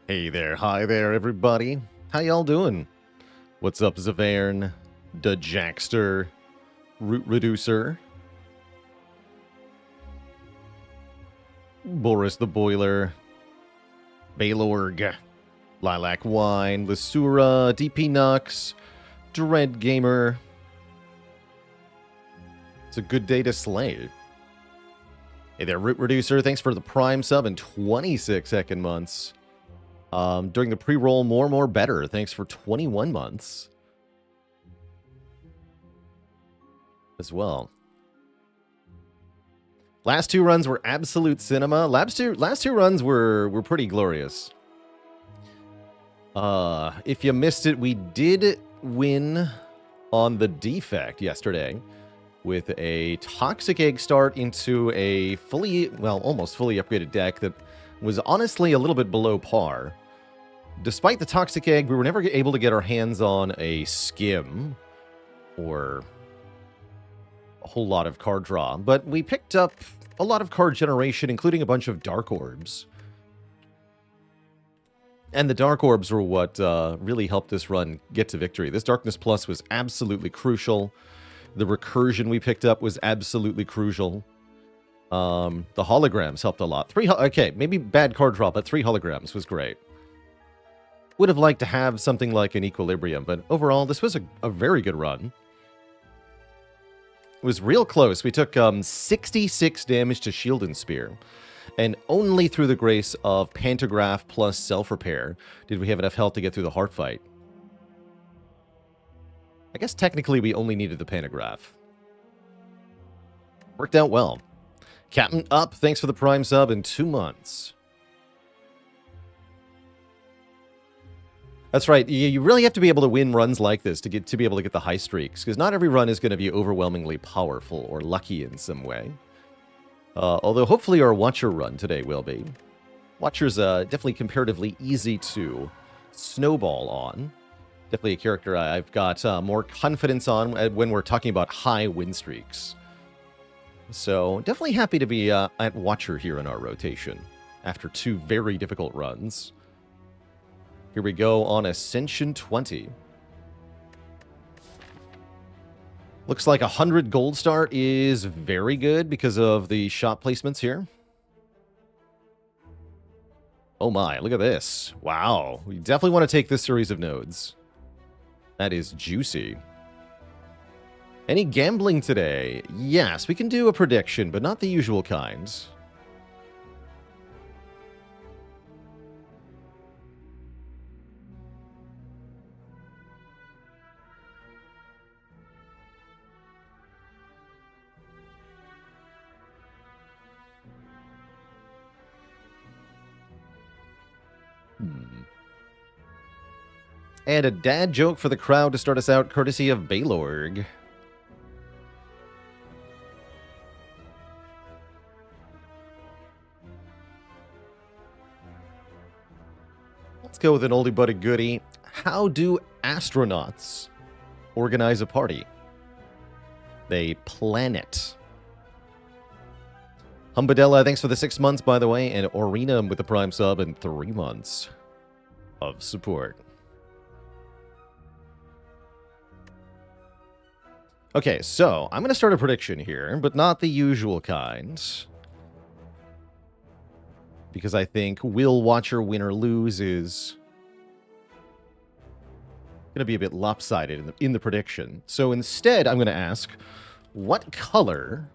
Hey there, hi there, everybody. How y'all doing? What's up, Zavern, the Jackster, Root Reducer, Boris the Boiler, Baylorg, Lilac Wine, Lysura, DP Nux, Dread Gamer. It's a good day to slay. Hey there, Root Reducer. Thanks for the Prime sub and 26 second months. During the pre-roll, more better. Thanks for 21 months as well. Last two runs were absolute cinema. Last two runs were pretty glorious. If you missed it, we did win on the defect yesterday with a Toxic Egg start into a almost fully upgraded deck that was honestly a little bit below par. Despite the Toxic Egg, we were never able to get our hands on a Skim or a whole lot of card draw, but we picked up a lot of card generation, including a bunch of Dark Orbs. And the Dark Orbs were what really helped this run get to victory. This Darkness Plus was absolutely crucial. The Recursion we picked up was absolutely crucial. The Holograms helped a lot. Okay, maybe bad card draw, but 3 Holograms was great. Would have liked to have something like an Equilibrium, but overall, this was a very good run. It was real close. We took 66 damage to Shield and Spear, and only through the grace of Pantograph plus Self-Repair did we have enough health to get through the Heart Fight. I guess technically we only needed the Pantograph. Worked out well. Captain Up, thanks for the Prime sub in 2 months. That's right. You really have to be able to win runs like this to be able to get the high streaks, because not every run is going to be overwhelmingly powerful or lucky in some way. Although hopefully our Watcher run today will be. Watcher's definitely comparatively easy to snowball on. Definitely a character I've got more confidence on when we're talking about high win streaks. So definitely happy to be at Watcher here in our rotation after 2 very difficult runs. Here we go on Ascension 20. Looks like 100 gold start is very good because of the shop placements here. Oh my, look at this. Wow. We definitely want to take this series of nodes. That is juicy. Any gambling today? Yes, we can do a prediction, but not the usual kinds. And a dad joke for the crowd to start us out, courtesy of Baylorg. Let's go with an oldie but a goodie. How do astronauts organize a party? They plan it. Humbadella, thanks for the 6 months, by the way, and Orina with the Prime sub and 3 months of support. Okay, so I'm going to start a prediction here, but not the usual kind. Because I think will Watcher win or lose is going to be a bit lopsided in the prediction. So instead, I'm going to ask, what color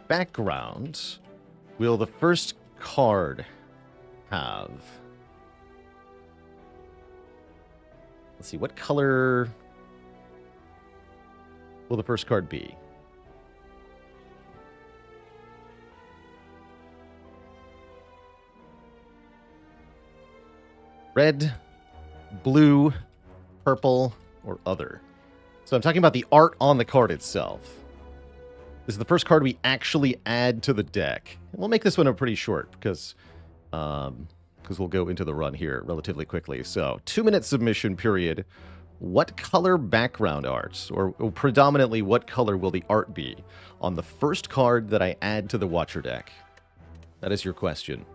background will the first card have? Let's see, what color will the first card be? Red, blue, purple, or other. So I'm talking about the art on the card itself. This is the first card we actually add to the deck. And we'll make this one pretty short because we'll go into the run here relatively quickly. So 2-minute submission period. What color background art, or predominantly what color will the art be on the first card that I add to the Watcher deck? That is your question.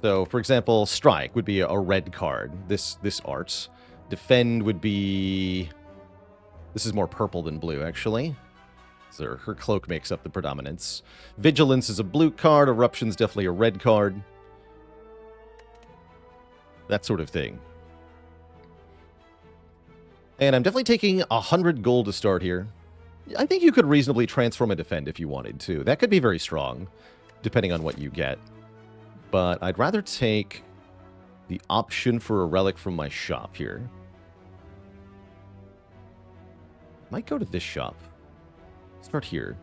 So, for example, Strike would be a red card. This art. Defend would be... This is more purple than blue, actually. So her cloak makes up the predominance. Vigilance is a blue card. Eruption's definitely a red card. That sort of thing. And I'm definitely taking 100 gold to start here. I think you could reasonably transform a defend if you wanted to. That could be very strong, depending on what you get. But I'd rather take the option for a relic from my shop here. Might go to this shop. Start here.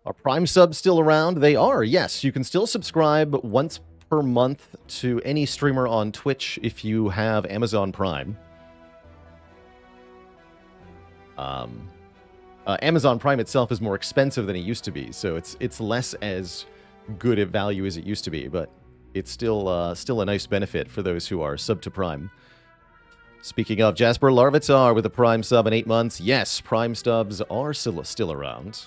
Are Prime subs still around? They are, yes. You can still subscribe once per month to any streamer on Twitch if you have Amazon Prime. Amazon Prime itself is more expensive than it used to be, so it's less as good a value as it used to be, but it's still a nice benefit for those who are sub to Prime. Speaking of, Jasper Larvitar with a Prime sub in 8 months. Yes, Prime subs are still around.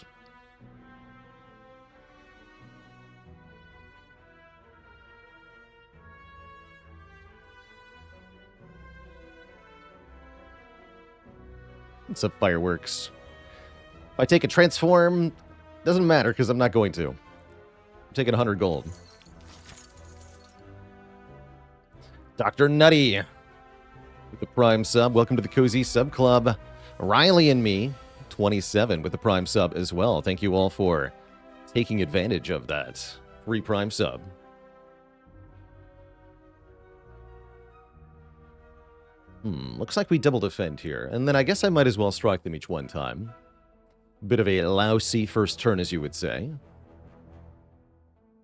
What's up, Fireworks? If I take a transform, doesn't matter because I'm not going to. I'm taking 100 gold. Dr. Nutty with the Prime sub. Welcome to the Cozy Sub Club. Riley and me, 27, with the Prime sub as well. Thank you all for taking advantage of that free Prime sub. Looks like we double defend here. And then I guess I might as well strike them each one time. Bit of a lousy first turn, as you would say.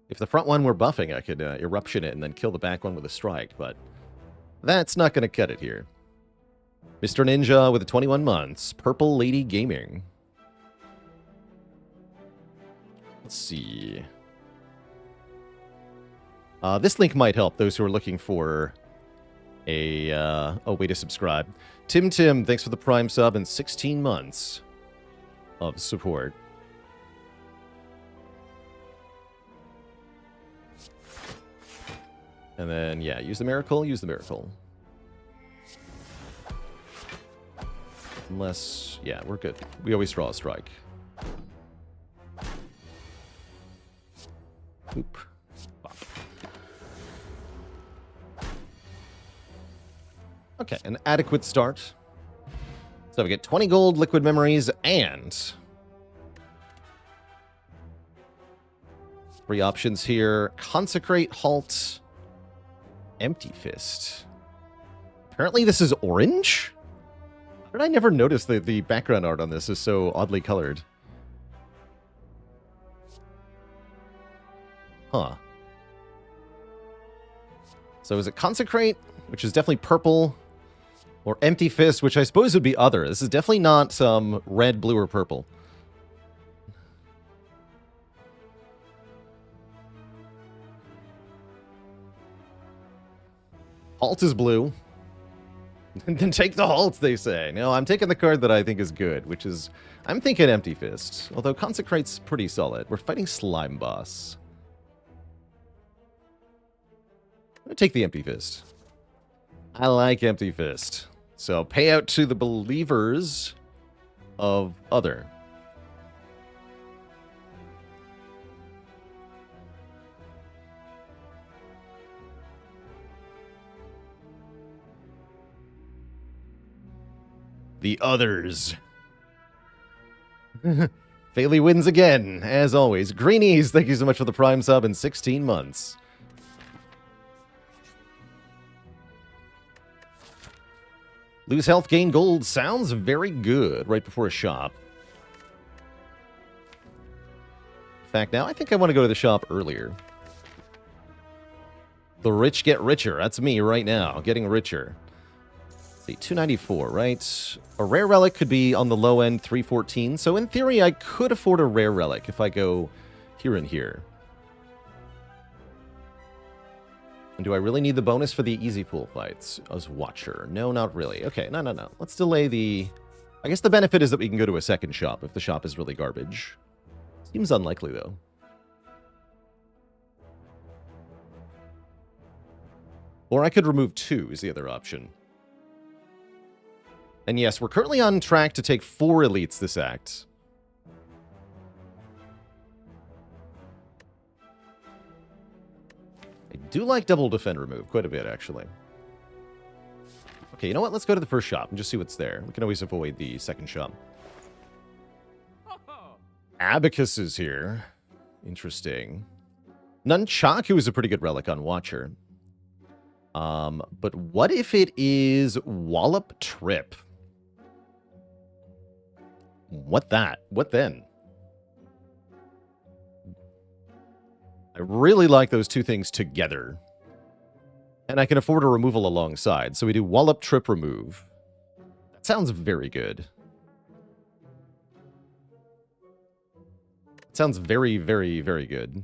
If the front one were buffing, I could eruption it and then kill the back one with a strike, but that's not going to cut it here. Mr. Ninja with the 21 months. Purple Lady Gaming. Let's see. This link might help those who are looking for a way to subscribe. Tim, thanks for the Prime sub and 16 months of support. And then, yeah, use the miracle, use the miracle. Unless, yeah, we're good. We always draw a strike. Oop. Bop. Okay, an adequate start. So we get 20 gold, liquid memories, and 3 options here. Consecrate, halt, empty fist. Apparently this is orange? How did I never notice that the background art on this is so oddly colored? Huh. So is it consecrate, which is definitely purple, or empty fist, which I suppose would be other. This is definitely not red, blue, or purple. Halt is blue. Then take the halt, they say. No, I'm taking the card that I think is good, which is... I'm thinking Empty Fist. Although Consecrate's pretty solid. We're fighting Slime Boss. I'm going to take the Empty Fist. I like Empty Fist. So, pay out to the believers of other. The others. Faley wins again, as always. Greenies, thank you so much for the Prime sub in 16 months. Lose health, gain gold. Sounds very good right before a shop. In fact, now I think I want to go to the shop earlier. The rich get richer. That's me right now, getting richer. Let's see, 294, right? A rare relic could be on the low end, 314. So in theory, I could afford a rare relic if I go here and here. And do I really need the bonus for the easy pool fights as Watcher? No, not really. Okay, no. Let's delay the... I guess the benefit is that we can go to a second shop if the shop is really garbage. Seems unlikely, though. Or I could remove 2 is the other option. And yes, we're currently on track to take 4 elites this act. I do like double defend remove quite a bit, actually. Okay, you know what? Let's go to the first shop and just see what's there. We can always avoid the second shop. Abacus is here. Interesting. Nunchaku is a pretty good relic on Watcher. But what if it is Wallop Trip? What that? What then? I really like those two things together. And I can afford a removal alongside. So we do Wallop Trip remove. That sounds very good. It sounds very, very, very good.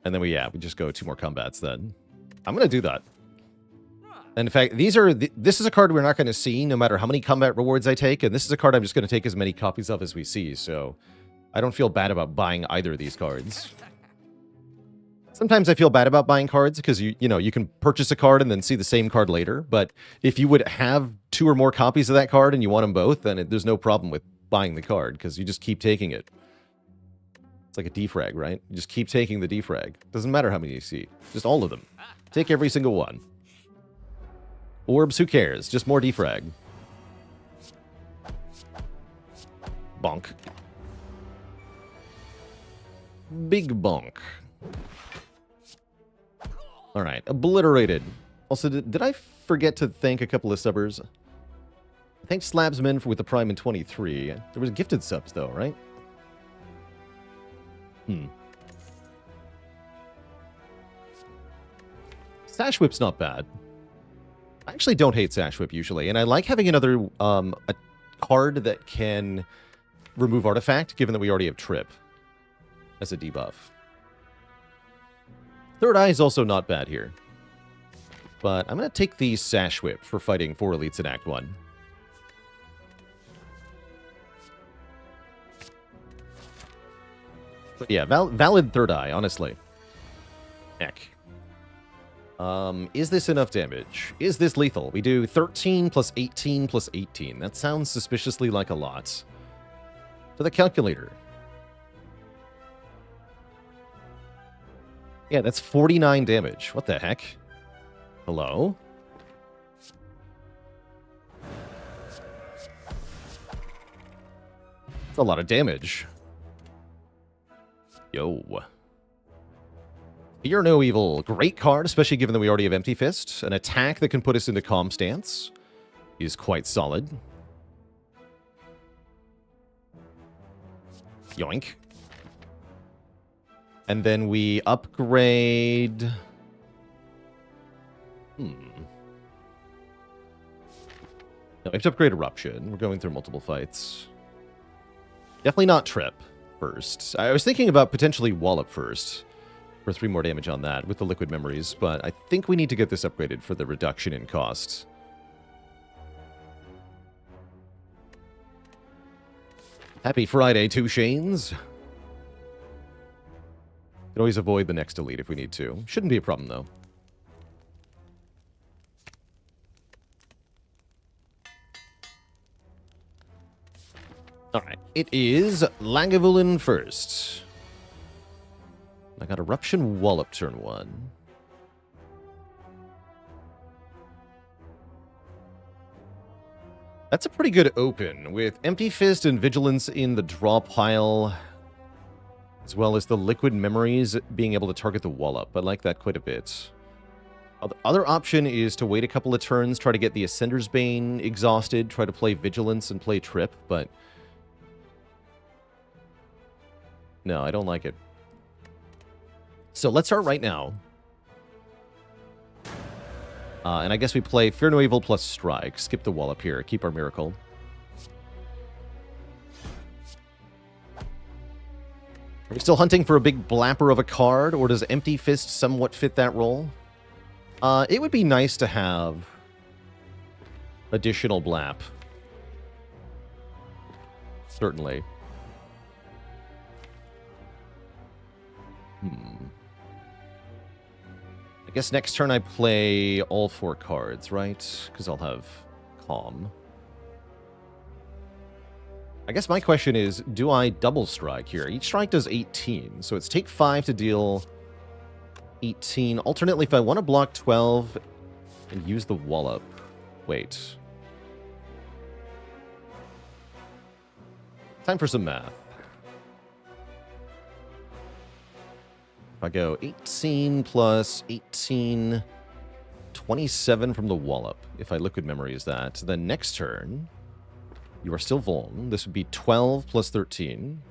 And then we just go 2 more combats then. I'm going to do that. And in fact, this is a card we're not going to see no matter how many combat rewards I take. And this is a card I'm just going to take as many copies of as we see. So I don't feel bad about buying either of these cards. Sometimes I feel bad about buying cards because you can purchase a card and then see the same card later. But if you would have 2 or more copies of that card and you want them both, then there's no problem with buying the card because you just keep taking it. It's like a defrag, right? You just keep taking the defrag. Doesn't matter how many you see. Just all of them. Take every single one. Orbs, who cares? Just more defrag. Bonk. Big bonk. Alright, obliterated. Also, did I forget to thank a couple of subbers? Thanks Slabsman with the Prime in 23. There was gifted subs, though, right? Sash Whip's not bad. I actually don't hate Sash Whip usually, and I like having another a card that can remove artifact, given that we already have Trip as a debuff. Third Eye is also not bad here. But I'm going to take the Sash Whip for fighting 4 elites in Act 1. But yeah, valid Third Eye, honestly. Heck. Is this enough damage? Is this lethal? We do 13 plus 18 plus 18. That sounds suspiciously like a lot. To the calculator. Yeah, that's 49 damage. What the heck? Hello? That's a lot of damage. Yo. Fear no evil. Great card, especially given that we already have Empty Fist. An attack that can put us into calm stance is quite solid. Yoink. And then we upgrade... No, we have to upgrade Eruption. We're going through multiple fights. Definitely not Trip first. I was thinking about potentially Wallop first for 3 more damage on that with the Liquid Memories, but I think we need to get this upgraded for the reduction in cost. Happy Friday, Two Shanes. Can always avoid the next elite if we need to. Shouldn't be a problem, though. Alright, it is Lagavulin first. I got Eruption Wallop turn 1. That's a pretty good open, with Empty Fist and Vigilance in the draw pile, as well as the Liquid Memories being able to target the Wallop. I like that quite a bit. The other option is to wait a couple of turns, try to get the Ascender's Bane exhausted, try to play Vigilance and play Trip, but... no, I don't like it. So let's start right now. And I guess we play Fear No Evil plus Strike. Skip the Wallop here. Keep our Miracle. Are we still hunting for a big blapper of a card, or does Empty Fist somewhat fit that role? It would be nice to have additional blap. Certainly. I guess next turn I play all 4 cards, right? Because I'll have Calm. I guess my question is, do I double strike here? Each strike does 18, so it's take 5 to deal 18. Alternately, if I want to block 12 and use the wallop. Wait. Time for some math. If I go 18 plus 18, 27 from the wallop, if I liquid memories that, then next turn, you are still vuln. This would be 12 plus 13.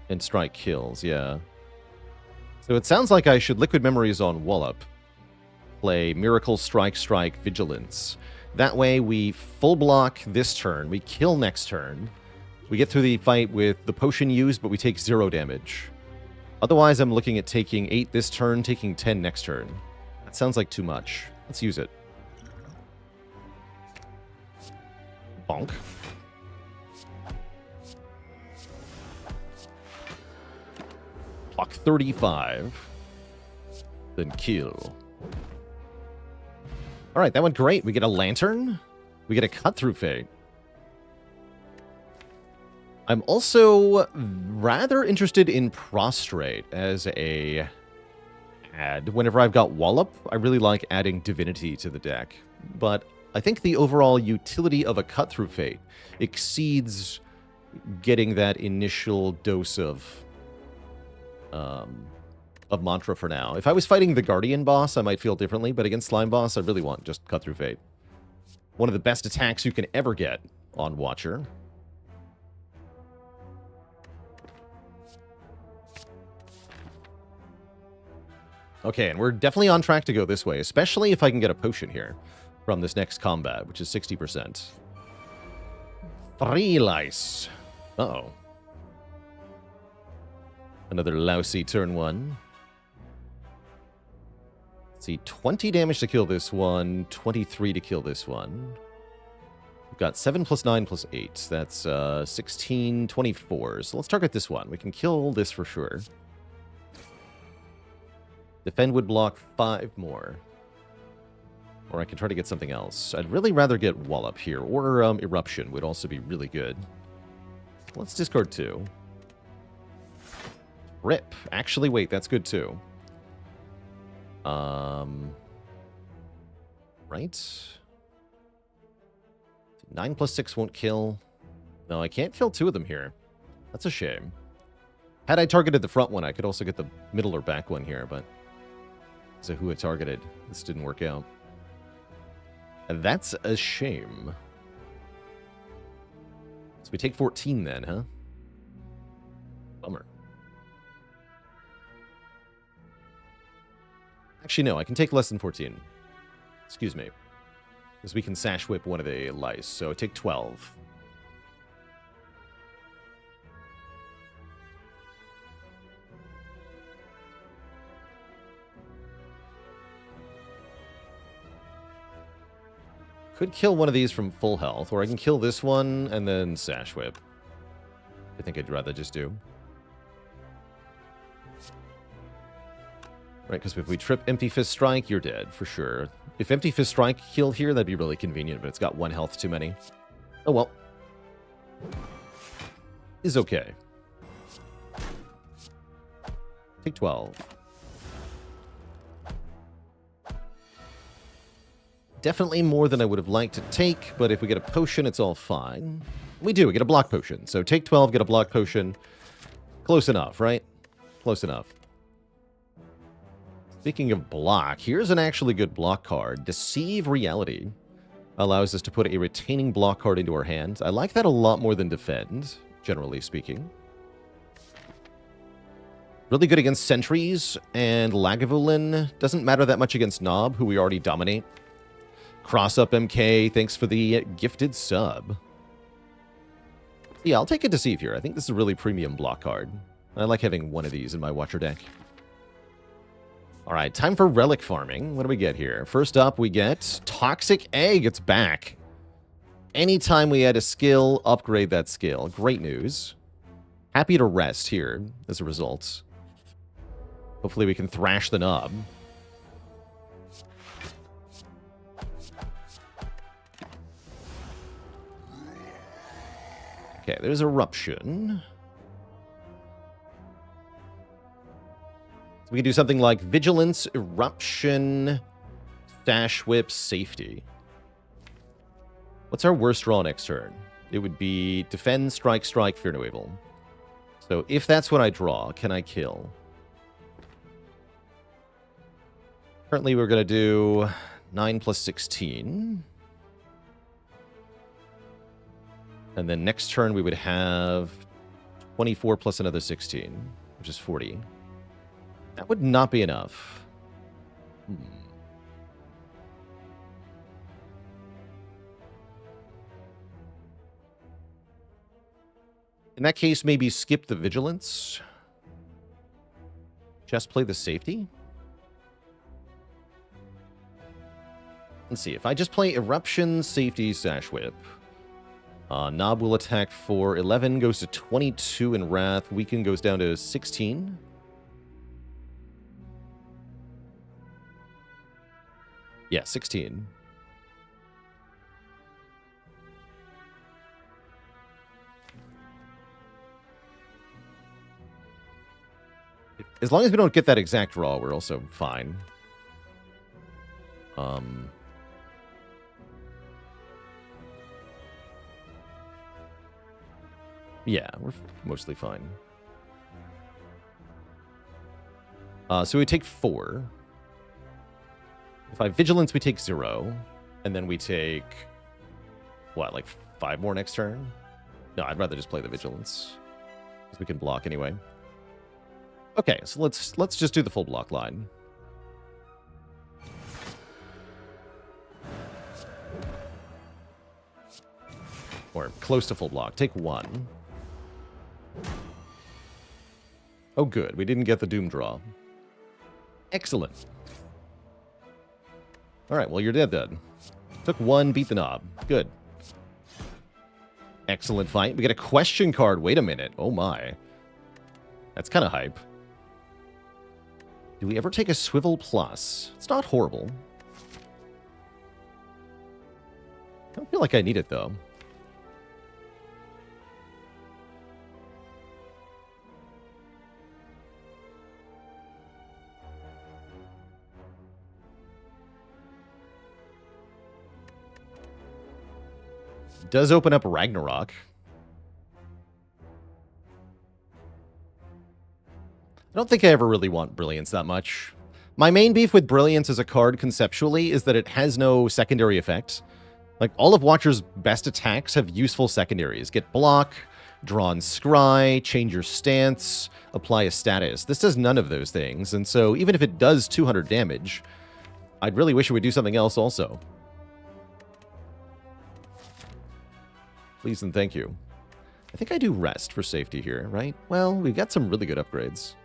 And strike kills, yeah. So it sounds like I should liquid memories on wallop. Play Miracle, Strike, Strike, Vigilance. That way we full block this turn, we kill next turn. We get through the fight with the potion used, but we take 0 damage. Otherwise, I'm looking at taking 8 this turn, taking 10 next turn. That sounds like too much. Let's use it. Bonk. Block 35. Then kill. Alright, that went great. We get a Lantern. We get a Cut-Through Fate. I'm also rather interested in Prostrate as a add. Whenever I've got Wallop, I really like adding Divinity to the deck. But I think the overall utility of a Cut-Through Fate exceeds getting that initial dose of Mantra for now. If I was fighting the Guardian boss, I might feel differently, but against Slime boss, I really want just Cut-Through Fate. One of the best attacks you can ever get on Watcher. Okay, and we're definitely on track to go this way, especially if I can get a potion here from this next combat, which is 60%. 3 lice. Uh-oh. Another lousy turn 1. Let's see, 20 damage to kill this one, 23 to kill this one. We've got 7 plus 9 plus 8. That's 16, 24. So let's target this one. We can kill this for sure. Defend would block 5 more. Or I can try to get something else. I'd really rather get Wallop here, or Eruption would also be really good. Let's discard 2. Rip. Actually, wait, that's good too. Right? 9 plus 6 won't kill. No, I can't kill 2 of them here. That's a shame. Had I targeted the front one, I could also get the middle or back one here, but... So who I targeted. This didn't work out. And that's a shame. So we take 14 then, huh? Bummer. Actually, no, I can take less than 14. Excuse me. Because we can Sash Whip one of the lice, so take 12. Could kill one of these from full health, or I can kill this one and then Sash Whip. I think I'd rather just do. Right, because if we trip Empty Fist Strike, you're dead, for sure. If Empty Fist Strike killed here, that'd be really convenient, but it's got 1 health too many. Oh well. Is okay. Take 12. Definitely more than I would have liked to take, but if we get a potion, it's all fine. We do, we get a block potion. So take 12, get a block potion. Close enough, right? Close enough. Speaking of block, here's an actually good block card. Deceive Reality allows us to put a retaining block card into our hand. I like that a lot more than Defend, generally speaking. Really good against Sentries, and Lagavulin doesn't matter that much against Nob, who we already dominate. Cross Up MK, thanks for the gifted sub. Yeah, I'll take a Deceive here. I think this is a really premium block card. I like having one of these in my Watcher deck. Alright, time for relic farming. What do we get here? First up, we get Toxic Egg. It's back. Anytime we add a skill, upgrade that skill. Great news. Happy to rest here as a result. Hopefully we can thrash the knob. Okay, there's Eruption. So we can do something like Vigilance, Eruption, Stash Whip, Safety. What's our worst draw next turn? It would be Defend, Strike, Strike, Fear No Evil. So if that's what I draw, can I kill? Currently we're going to do 9 plus 16. And then next turn we would have 24 plus another 16, which is 40. That would not be enough. In that case, maybe skip the Vigilance. Just play the Safety. Let's see, if I just play Eruption, Safety, Sash Whip. Knob will attack for 11, goes to 22 in Wrath. Weaken goes down to 16. Yeah, 16. As long as we don't get that exact draw, we're also fine. Yeah, we're mostly fine. So we take 4. If I Vigilance, we take 0. And then we take... what, like 5 more next turn? No, I'd rather just play the Vigilance. Because we can block anyway. Okay, so let's just do the full block line. Or close to full block. Take 1. Oh, good. We didn't get the Doom draw. Excellent. Alright, well, you're dead then. Took 1, beat the knob. Good. Excellent fight. We get a question card. Wait a minute. Oh, my. That's kind of hype. Do we ever take a Swivel Plus? It's not horrible. I don't feel like I need it, though. Does open up Ragnarok. I don't think I ever really want Brilliance that much. My main beef with Brilliance as a card conceptually is that it has no secondary effect. Like, all of Watcher's best attacks have useful secondaries. Get block, draw and scry, change your stance, apply a status. This does none of those things, and so even if it does 200 damage, I'd really wish it would do something else also. Please and thank you. I think I do rest for safety here, right? Well, we've got some really good upgrades.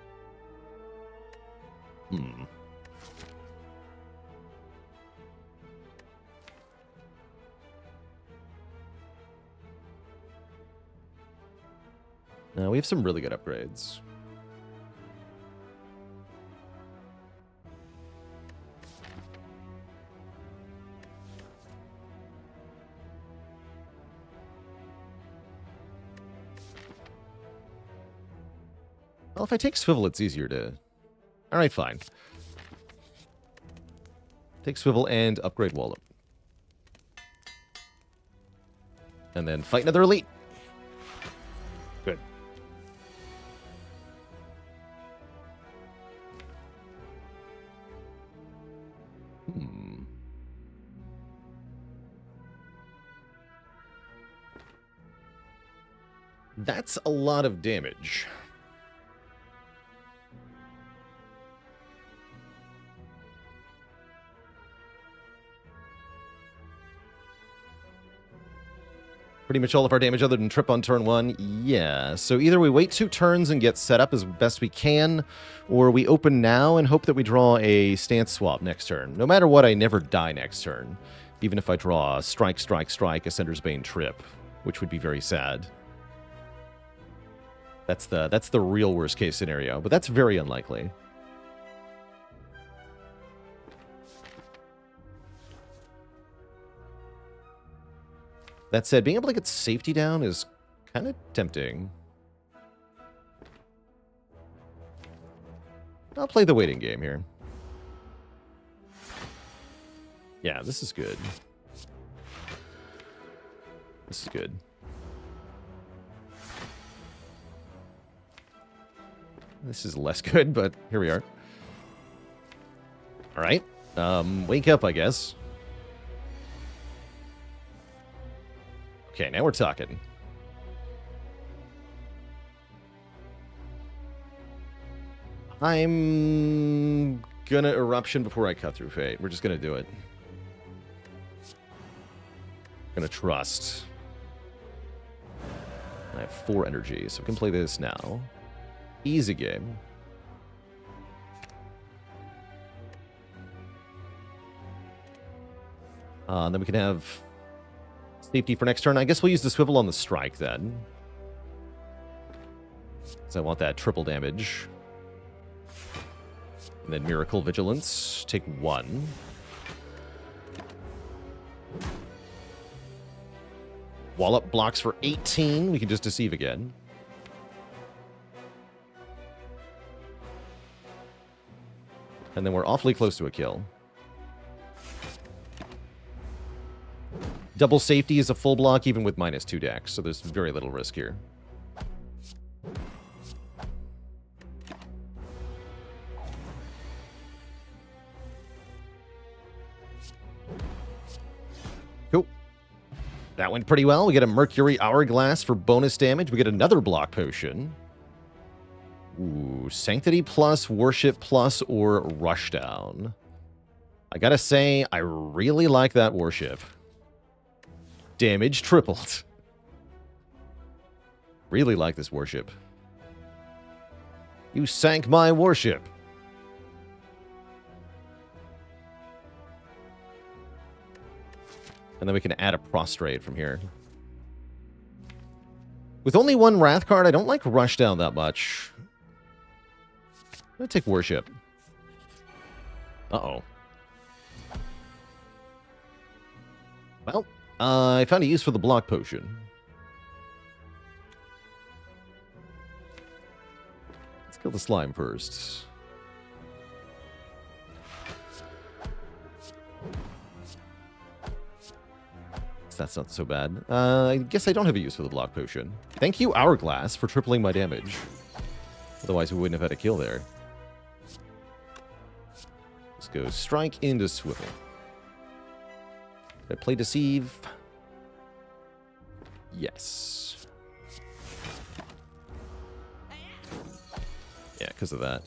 Now, we have some really good upgrades. Well, if I take Swivel, it's easier to... Alright, fine. Take Swivel and upgrade Wallop. And then fight another Elite. Good. That's a lot of damage. Pretty much all of our damage other than trip on turn 1. Yeah, so either we wait 2 turns and get set up as best we can, or we open now and hope that we draw a stance swap next turn. No matter what, I never die next turn. Even if I draw strike, strike, strike, Ascender's Bane trip, which would be very sad. That's the real worst case scenario, but that's very unlikely. That said, being able to get safety down is kind of tempting. I'll play the waiting game here. Yeah, this is good. This is good. This is less good, but here we are. All right. Wake up, I guess. Okay, now we're talking. I'm gonna Eruption before I cut through Fate. We're just gonna do it. Gonna trust. I have 4 energy, so we can play this now. Easy game. And then we can have safety for next turn. I guess we'll use the swivel on the strike then. Because I want that triple damage. And then Miracle Vigilance. Take 1. Wallop blocks for 18. We can just deceive again. And then we're awfully close to a kill. Double safety is a full block even with -2 dex, so there's very little risk here. Cool. That went pretty well. We get a Mercury Hourglass for bonus damage. We get another block potion. Ooh, Sanctity plus, Worship plus, or Rushdown. I gotta say, I really like that Worship. Damage tripled. Really like this Worship. You sank my Worship. And then we can add a Prostrate from here. With only 1 Wrath card, I don't like Rushdown that much. I'm gonna take Worship. Uh-oh. Well, I found a use for the block potion. Let's kill the slime first. That's not so bad. I guess I don't have a use for the block potion. Thank you, Hourglass, for tripling my damage. Otherwise, we wouldn't have had a kill there. Let's go strike into swivel. Did I play deceive? Yes. Yeah, because of that.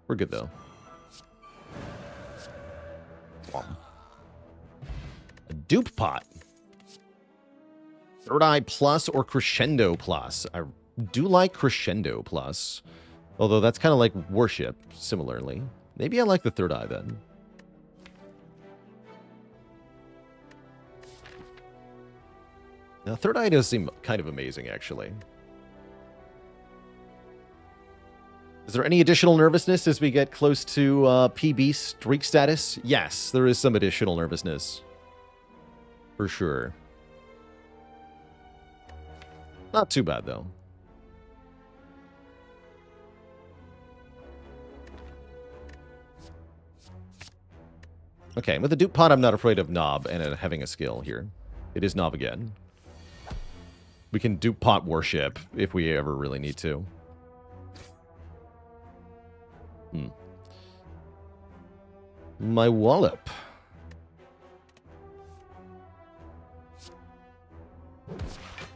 We're good, though. A dupe pot. Third Eye plus or Crescendo plus. I do like Crescendo plus. Although that's kind of like Worship, similarly. Maybe I like the Third Eye, then. Now, Third Eye does seem kind of amazing, actually. Is there any additional nervousness as we get close to PB streak status? Yes, there is some additional nervousness. For sure. Not too bad, though. Okay, with the dupe pot, I'm not afraid of Knob and having a skill here. It is Knob again. We can dupe pot Worship if we ever really need to. My Wallop.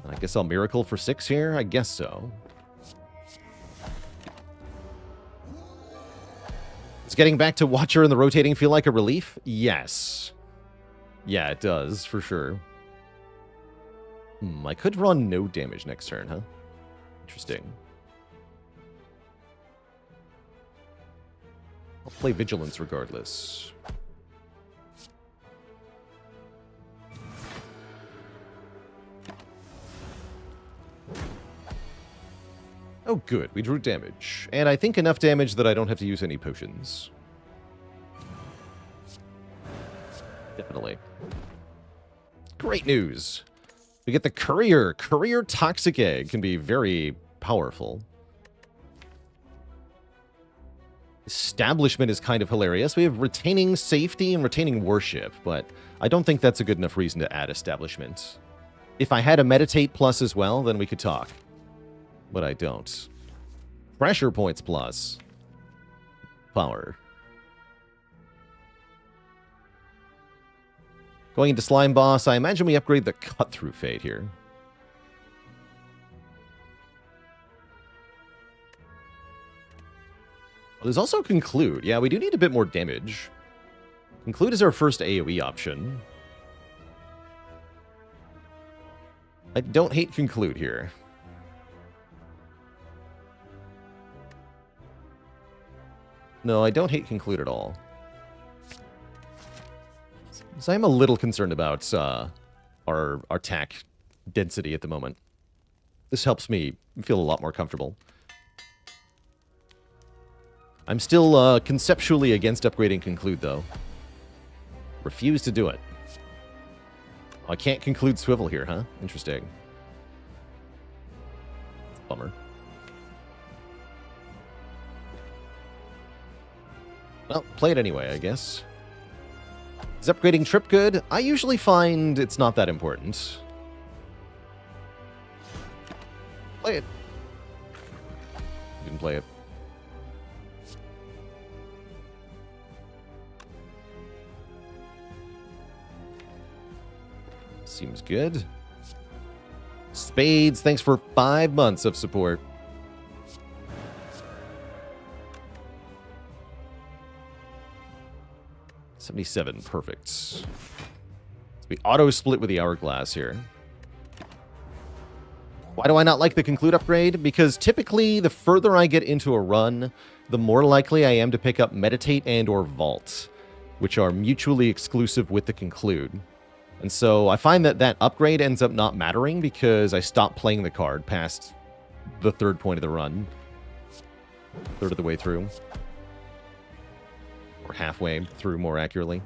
I guess I'll Miracle for 6 here? I guess so. Does getting back to Watcher in the rotating feel like a relief? Yes. Yeah, it does, for sure. I could run no damage next turn, huh? Interesting. I'll play Vigilance regardless. Oh, good. We drew damage. And I think enough damage that I don't have to use any potions. Definitely. Great news. We get the Courier. Courier Toxic Egg can be very powerful. Establishment is kind of hilarious. We have Retaining Safety and Retaining Worship, but I don't think that's a good enough reason to add Establishment. If I had a Meditate plus as well, then we could talk. But I don't. Pressure points plus. Power. Going into Slime Boss, I imagine we upgrade the Cut-Through Fate here. Well, there's also Conclude. Yeah, we do need a bit more damage. Conclude is our first AoE option. I don't hate Conclude here. No, I don't hate Conclude at all. So I'm a little concerned about our attack density at the moment. This helps me feel a lot more comfortable. I'm still conceptually against upgrading Conclude, though. Refuse to do it. Oh, I can't conclude Swivel here, huh? Interesting. Bummer. Well, play it anyway, I guess. Is upgrading Trip good? I usually find it's not that important. Play it. Didn't play it. Seems good. Spades, thanks for 5 months of support. $77, perfect. So we auto-split with the Hourglass here. Why do I not like the Conclude upgrade? Because typically, the further I get into a run, the more likely I am to pick up Meditate and or Vault, which are mutually exclusive with the Conclude. And so I find that that upgrade ends up not mattering because I stop playing the card past the third point of the run. Third of the way through. Or halfway through, more accurately.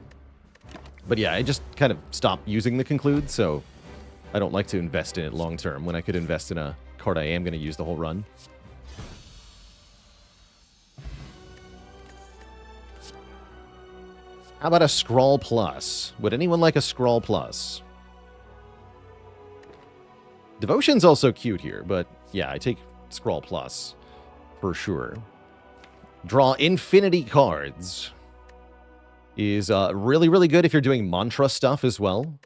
But yeah, I just kind of stop using the Conclude, so I don't like to invest in it long term when I could invest in a card I am going to use the whole run. How about a Scrawl Plus? Would anyone like a Scrawl Plus? Devotion's also cute here, but yeah, I take Scrawl Plus for sure. Draw infinity cards is really, really good if you're doing mantra stuff as well.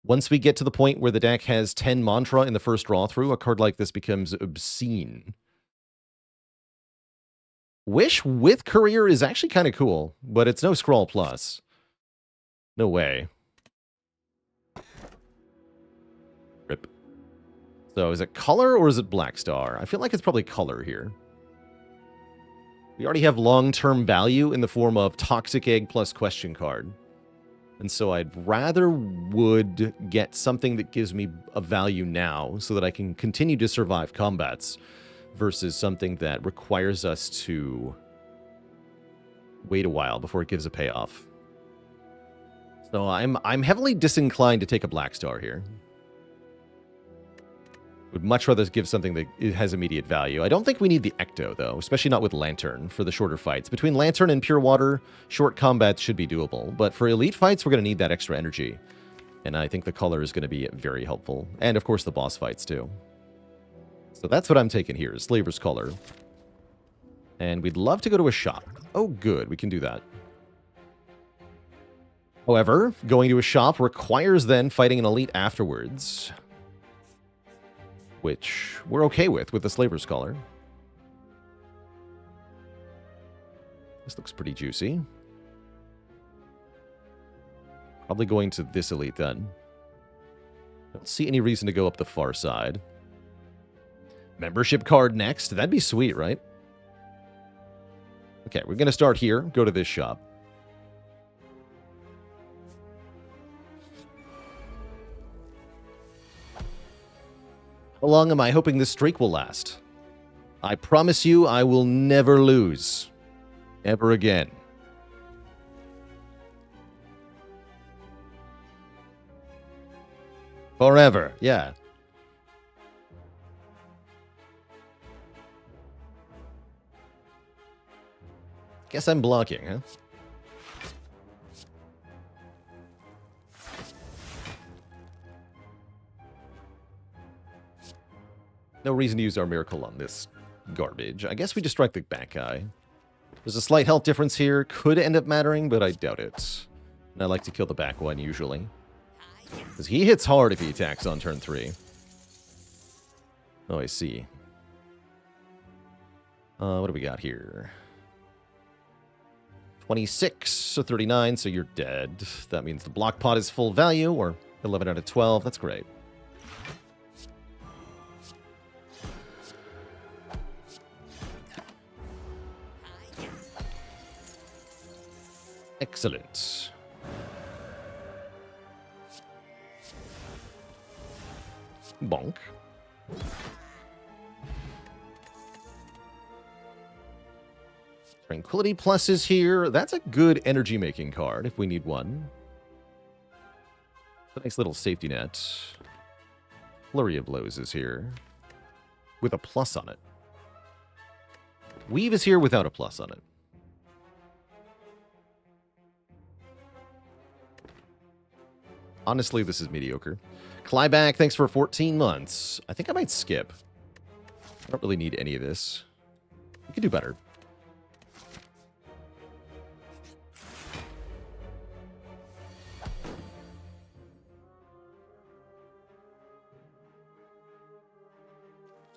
Once we get to the point where the deck has 10 mantra in the first draw through, a card like this becomes obscene. Wish with Courier is actually kind of cool, but it's no Scrawl Plus. No way. Rip. So is it color or is it Black Star? I feel like it's probably color here. We already have long-term value in the form of Toxic Egg plus Question card. And so I'd rather would get something that gives me a value now so that I can continue to survive combats versus something that requires us to wait a while before it gives a payoff. So I'm heavily disinclined to take a Black Star here. Would much rather give something that has immediate value. I don't think we need the Ecto, though, especially not with Lantern for the shorter fights. Between Lantern and Pure Water, short combats should be doable. But for elite fights, we're going to need that extra energy. And I think the color is going to be very helpful. And, of course, the boss fights, too. So that's what I'm taking here, is Slaver's Color. And we'd love to go to a shop. Oh, good. We can do that. However, going to a shop requires then fighting an elite afterwards, which we're okay with the Slaver's Collar. This looks pretty juicy. Probably going to this elite then. Don't see any reason to go up the far side. Membership card next. That'd be sweet, right? Okay, we're going to start here. Go to this shop. How long am I hoping this streak will last? I promise you I will never lose. Ever again. Forever, yeah. Guess I'm blocking, huh? No reason to use our miracle on this garbage. I guess we just strike the back guy. There's a slight health difference here. Could end up mattering, but I doubt it. And I like to kill the back one, usually. Because he hits hard if he attacks on turn 3. Oh, I see. What do we got here? 26, so 39, so you're dead. That means the block pot is full value, or 11 out of 12. That's great. Excellent. Bonk. Tranquility Plus is here. That's a good energy-making card if we need one. A nice little safety net. Flurry of Blows is here. With a plus on it. Weave is here without a plus on it. Honestly, this is mediocre. Clyback, thanks for 14 months. I think I might skip. I don't really need any of this. We could do better.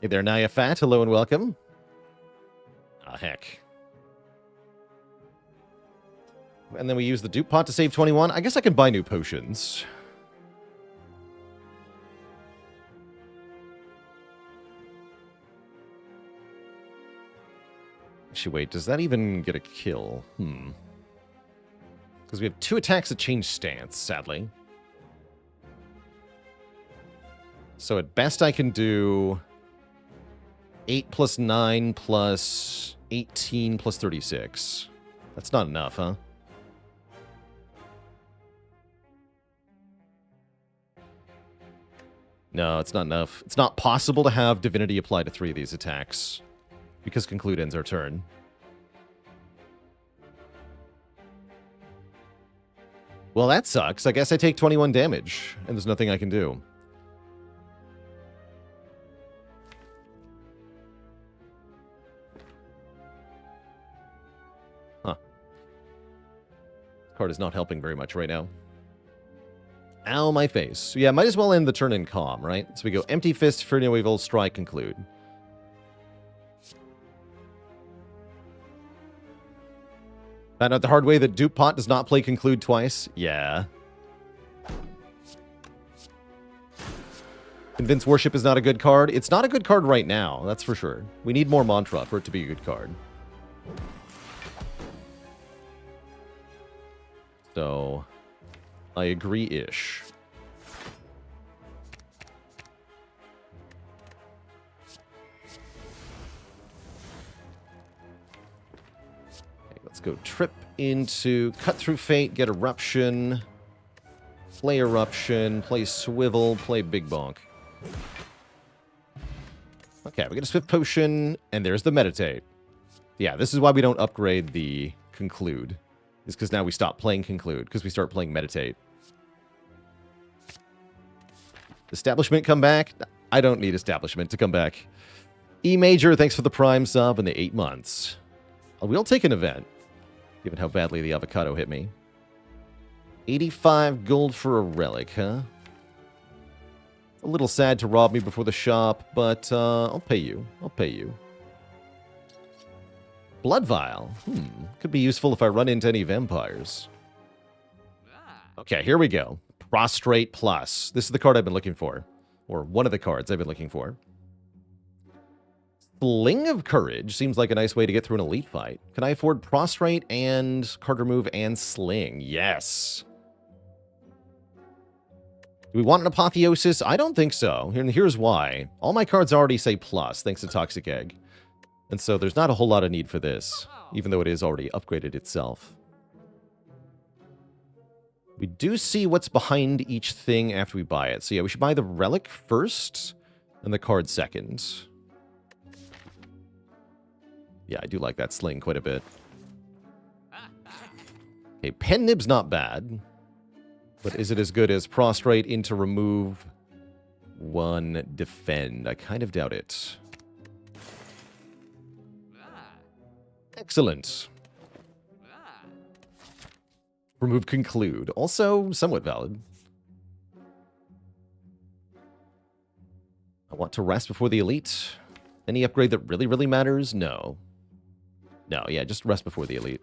Hey there, Naya Fat. Hello and welcome. Ah, heck. And then we use the dupe pot to save 21. I guess I can buy new potions. Actually, wait, does that even get a kill? Because we have 2 attacks that change stance, sadly. So at best I can do 8 plus 9 plus 18 plus 36. That's not enough, huh? No, it's not enough. It's not possible to have Divinity apply to 3 of these attacks. Because Conclude ends our turn. Well, that sucks. I guess I take 21 damage, and there's nothing I can do. Huh. This card is not helping very much right now. Ow, my face. So yeah, might as well end the turn in calm, right? So we go Empty Fist, Fear No Evil, Strike, Conclude. Found out the hard way that Dupe Pot does not play Conclude twice? Yeah. Convince Worship is not a good card. It's not a good card right now, that's for sure. We need more Mantra for it to be a good card. So, I agree-ish. Okay, let's go Trip into Cut Through Fate, get Eruption, play Eruption, play Swivel, play Big Bonk. Okay, we get a Swift Potion, and there's the Meditate. Yeah, this is why we don't upgrade the Conclude. Is because now we stop playing Conclude, because we start playing Meditate. Establishment come back? I don't need Establishment to come back. E Major, thanks for the Prime sub and the 8 months. We'll take an event, given how badly the avocado hit me. 85 gold for a relic, huh? A little sad to rob me before the shop, but I'll pay you. I'll pay you. Blood Vial. Could be useful if I run into any vampires. Okay, here we go. Prostrate Plus. This is the card I've been looking for. Or one of the cards I've been looking for. Sling of Courage seems like a nice way to get through an elite fight. Can I afford Prostrate and card remove and Sling? Yes. Do we want an Apotheosis? I don't think so. And here's why. All my cards already say plus, thanks to Toxic Egg. And so there's not a whole lot of need for this, even though it is already upgraded itself. We do see what's behind each thing after we buy it. So yeah, we should buy the relic first and the card second. Yeah, I do like that sling quite a bit. Okay, Pen Nib's not bad. But is it as good as Prostrate into remove 1 defend? I kind of doubt it. Excellent. Remove conclude. Also somewhat valid. I want to rest before the elite. Any upgrade that really, really matters? No. No, yeah, just rest before the elite.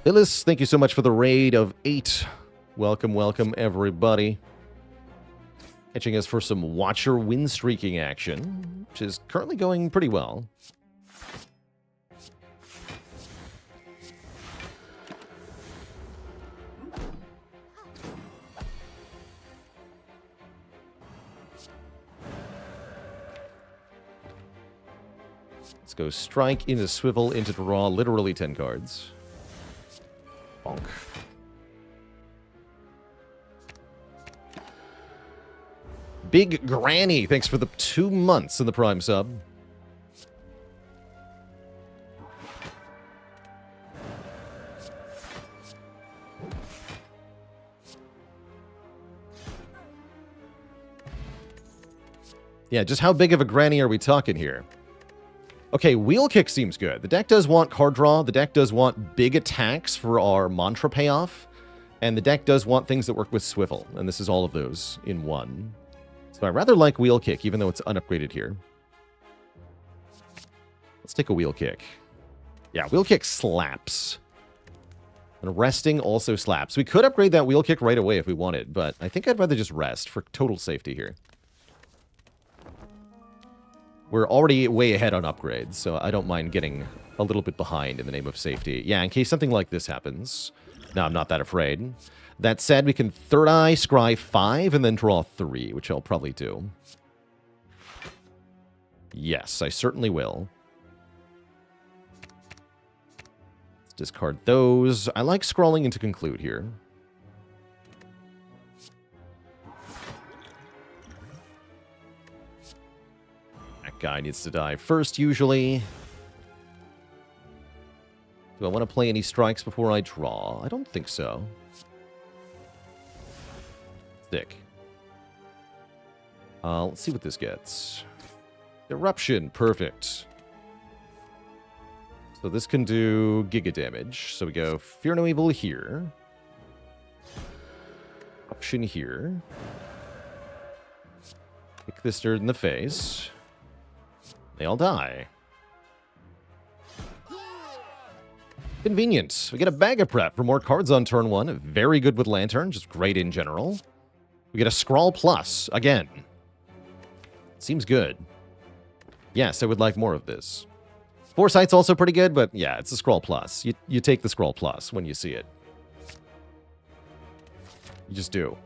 Phyllis, thank you so much for the raid of 8. Welcome, welcome, everybody. Catching us for some Watcher win streaking action, which is currently going pretty well. Let's go strike into swivel into draw, literally 10 cards. Bonk. Big Granny, thanks for the 2 months in the Prime sub. Yeah, just how big of a granny are we talking here? Okay, Wheel Kick seems good. The deck does want card draw. The deck does want big attacks for our mantra payoff. And the deck does want things that work with Swivel. And this is all of those in one. So I rather like Wheel Kick, even though it's unupgraded here. Let's take a Wheel Kick. Yeah, Wheel Kick slaps. And resting also slaps. We could upgrade that Wheel Kick right away if we wanted, but I think I'd rather just rest for total safety here. We're already way ahead on upgrades, so I don't mind getting a little bit behind in the name of safety. Yeah, in case something like this happens. No, I'm not that afraid. That said, we can Third Eye, Scry 5, and then draw 3, which I'll probably do. Yes, I certainly will. Let's discard those. I like scrolling into conclude here. Guy needs to die first, usually. Do I want to play any strikes before I draw? I don't think so. Stick. Let's see what this gets. Eruption, perfect. So this can do giga damage. So we go Fear No Evil here. Eruption here. Kick this nerd in the face. They all die. Convenient. We get a bag of prep for more cards on turn 1. Very good with Lantern, just great in general. We get a Scrawl Plus, again. Seems good. Yes, I would like more of this. Foresight's also pretty good, but yeah, it's a Scrawl Plus. You take the Scrawl Plus when you see it. You just do.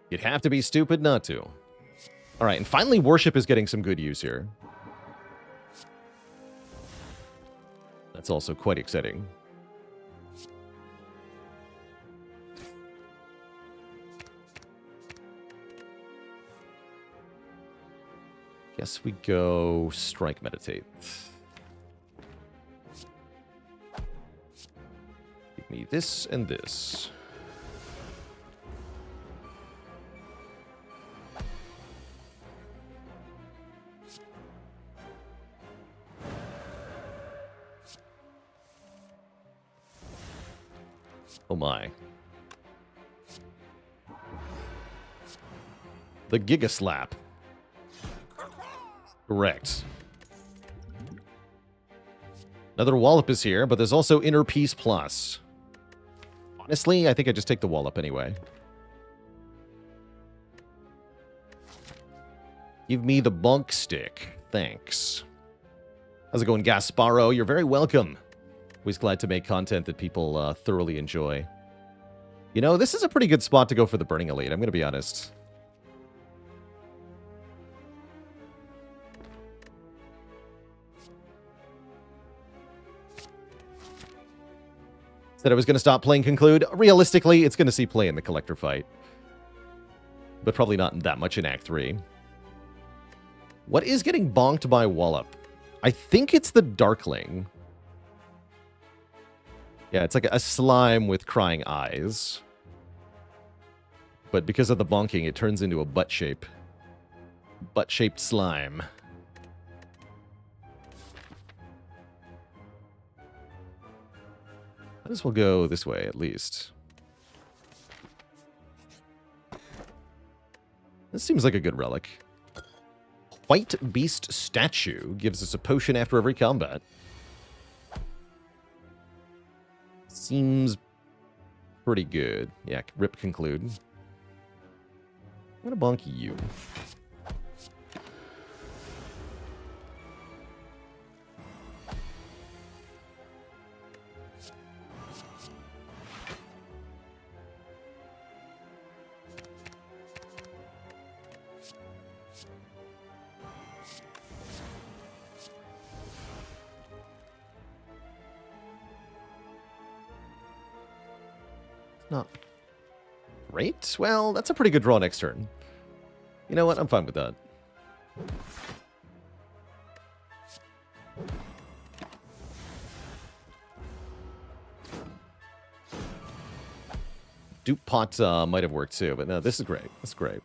You'd have to be stupid not to. All right, and finally, Worship is getting some good use here. That's also quite exciting. Guess we go Strike Meditate. Give me this and this. Oh my. The Giga Slap. Correct. Another Wallop is here, but there's also Inner Peace Plus. Honestly, I think I just take the Wallop anyway. Give me the Bunk Stick. Thanks. How's it going, Gasparo? You're very welcome. Always glad to make content that people thoroughly enjoy. You know, this is a pretty good spot to go for the Burning Elite, I'm going to be honest. Said I was going to stop playing Conclude. Realistically, it's going to see play in the Collector fight. But probably not that much in Act 3. What is getting bonked by Wallop? I think it's the Darkling. Yeah, it's like a slime with crying eyes. But because of the bonking, it turns into a butt shape. Butt-shaped slime. Might as well go this way, at least. This seems like a good relic. White Beast Statue gives us a potion after every combat. Seems pretty good. Yeah, rip Conclude. I'm gonna bonk you. Not great. Well, that's a pretty good draw next turn. You know what? I'm fine with that. Dupe Pot might have worked too, but no, this is great. That's great.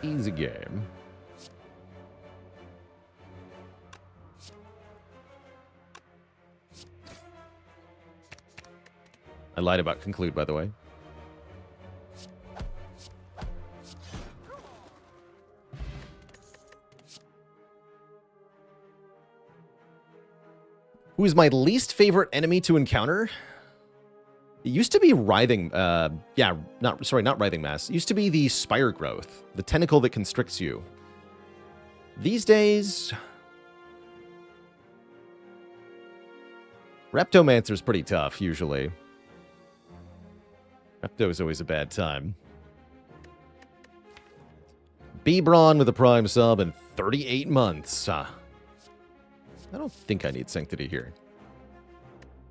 Easy game. I lied about Conclude, by the way. Who is my least favorite enemy to encounter? It used to be Writhing... not Writhing Mass. It used to be the Spire Growth. The tentacle that constricts you. These days... Reptomancer's pretty tough, usually. Repto is always a bad time. B-Brawn with a Prime sub in 38 months. I don't think I need Sanctity here.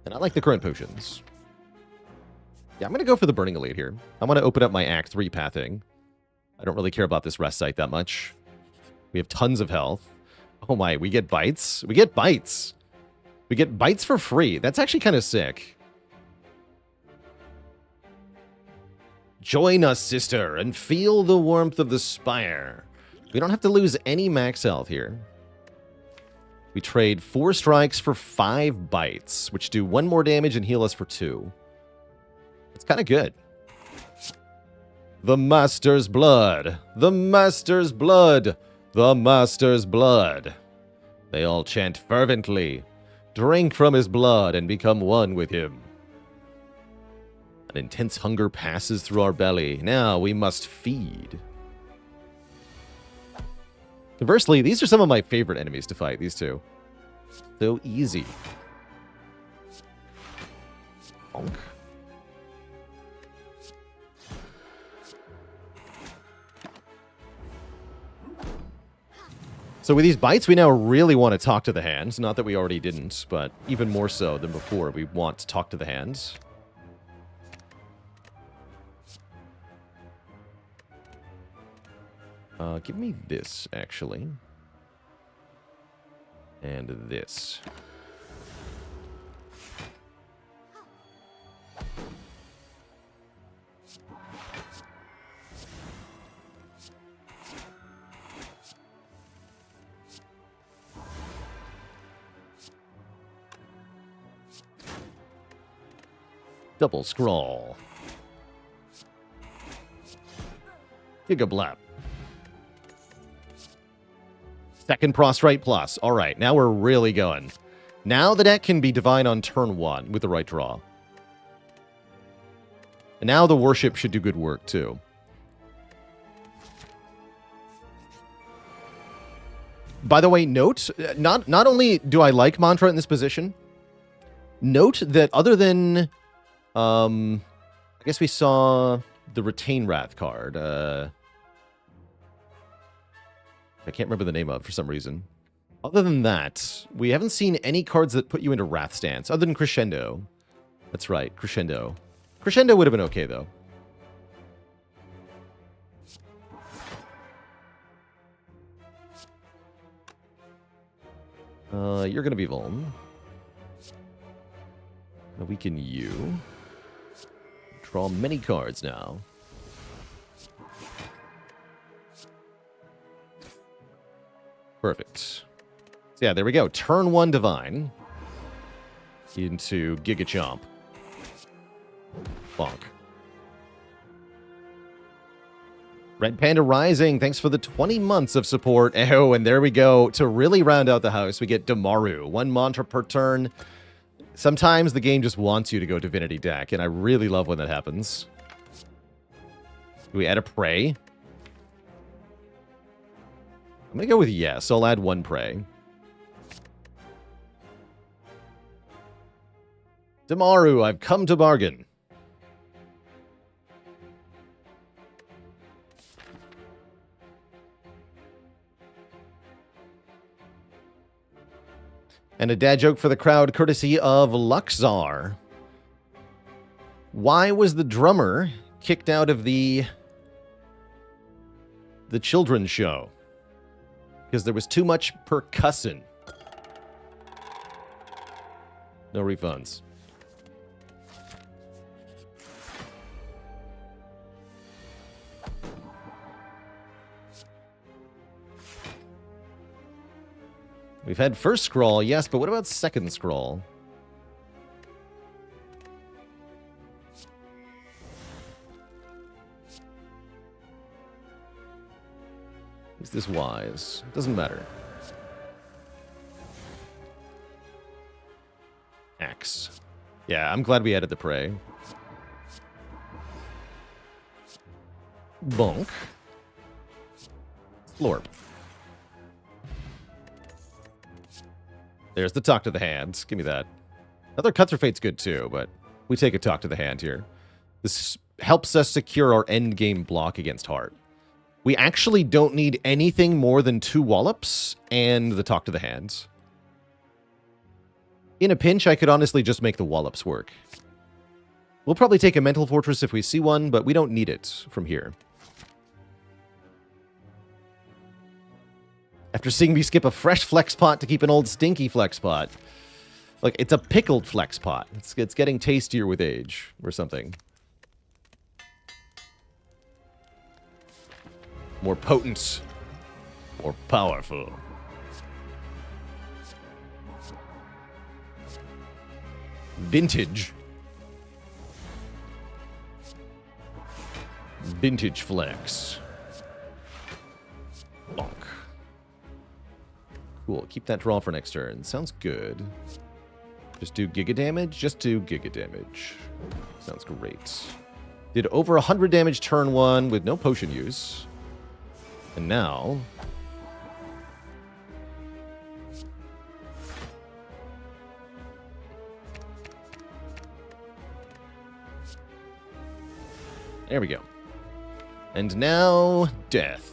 And I like the current potions. Yeah, I'm going to go for the Burning Elite here. I want to open up my Act 3 pathing. I don't really care about this rest site that much. We have tons of health. Oh my, we get bites? We get bites! We get bites for free. That's actually kind of sick. Join us, sister, and feel the warmth of the Spire. We don't have to lose any max health here. We trade 4 strikes for 5 bites, which do 1 more damage and heal us for 2. It's kind of good. The Master's blood. The Master's blood. The Master's blood. They all chant fervently. Drink from his blood and become one with him. An intense hunger passes through our belly. Now we must feed. Conversely, these are some of my favorite enemies to fight, these two. So easy. Bonk. So with these bites, we now really want to talk to the hands. Not that we already didn't, but even more so than before, we want to talk to the hands. Give me this, actually. And this. Double scroll. Gigablap. Second Prostrate Plus. All right, now we're really going. Now the deck can be Divine on turn 1 with the right draw. And now the Worship should do good work, too. By the way, note, not only do I like Mantra in this position, Note that other than, I guess we saw the Retain Wrath card. I can't remember the name of for some reason. Other than that, we haven't seen any cards that put you into Wrath stance, other than Crescendo. That's right, Crescendo. Crescendo would have been okay, though. You're going to be Vuln. Weaken you. Draw many cards now. Perfect. So yeah, there we go. Turn 1 Divine into Giga Chomp. Bonk. Red Panda Rising, thanks for the 20 months of support. Oh, and there we go. To really round out the house, we get Damaru. 1 mantra per turn. Sometimes the game just wants you to go Divinity deck, and I really love when that happens. Do we add a Prey? I'm going to go with yes. I'll add 1 Prey. Damaru, I've come to bargain. And a dad joke for the crowd, courtesy of Luxar. Why was the drummer kicked out of the children's show? Because there was too much percussion. No refunds. We've had first scroll, yes, but what about second scroll? Is this wise? Doesn't matter. Axe. Yeah, I'm glad we added the Prey. Bonk. Slorp. There's the Talk to the Hand. Give me that. Another Cut Through Fate's good too, but we take a Talk to the Hand here. This helps us secure our endgame block against Heart. We actually don't need anything more than 2 Wallops and the Talk to the Hand. In a pinch, I could honestly just make the Wallops work. We'll probably take a Mental Fortress if we see one, but we don't need it from here. After seeing me skip a fresh flex pot to keep an old stinky flex pot. Like, it's a pickled flex pot. It's getting tastier with age or something. More potent. More powerful. Vintage. Vintage flex. Bonk. Cool. Keep that draw for next turn. Sounds good. Just do Giga damage? Just do Giga damage. Sounds great. Did over 100 damage turn 1 with no potion use. And now... there we go. And now, death.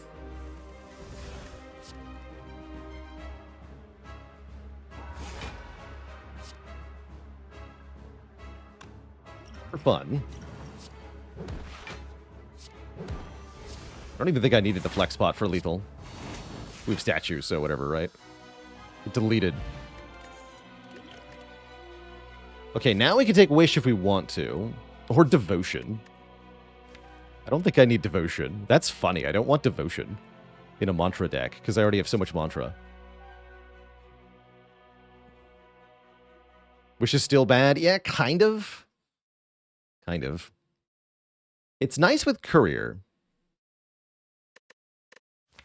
For fun. I don't even think I needed the flex pot for lethal. We have statues, so whatever, right? Deleted. Okay, now we can take Wish if we want to. Or Devotion. I don't think I need Devotion. That's funny. I don't want Devotion in a Mantra deck, because I already have so much Mantra. Wish is still bad? Yeah, kind of. Kind of. It's nice with Courier.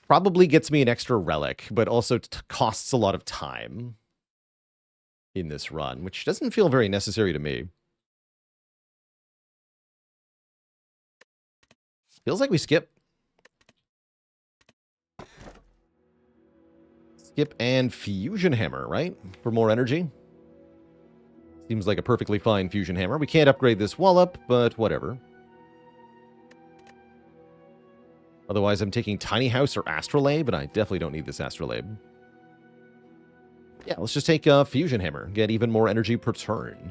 Probably gets me an extra relic, but also costs a lot of time in this run, which doesn't feel very necessary to me. Feels like we skip. Skip and Fusion Hammer, right? For more energy. Seems like a perfectly fine fusion hammer. We can't upgrade this wallop, but whatever. Otherwise, I'm taking Tiny House or Astrolabe, and I definitely don't need this Astrolabe. Yeah, let's just take a fusion hammer. Get even more energy per turn,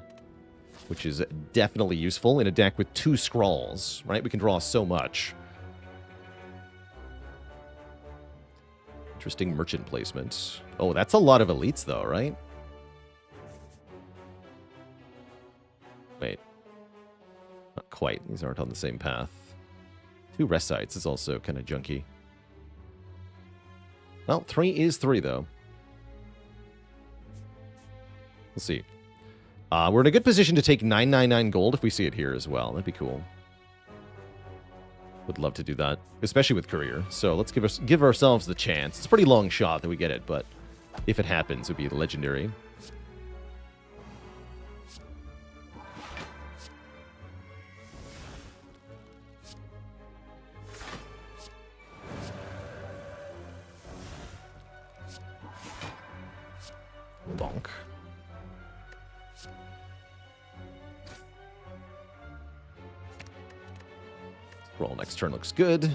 which is definitely useful in a deck with 2 scrolls, right? We can draw so much. Interesting merchant placement. Oh, that's a lot of elites, though, right? Wait. Not quite. These aren't on the same path. 2 rest sites is also kind of junky. Well, 3 is 3, though. We'll see. We're in a good position to take 999 gold if we see it here as well. That'd be cool. Would love to do that, especially with Courier. So let's give ourselves the chance. It's a pretty long shot that we get it, but if it happens, it would be legendary. Bonk. Roll next turn looks good.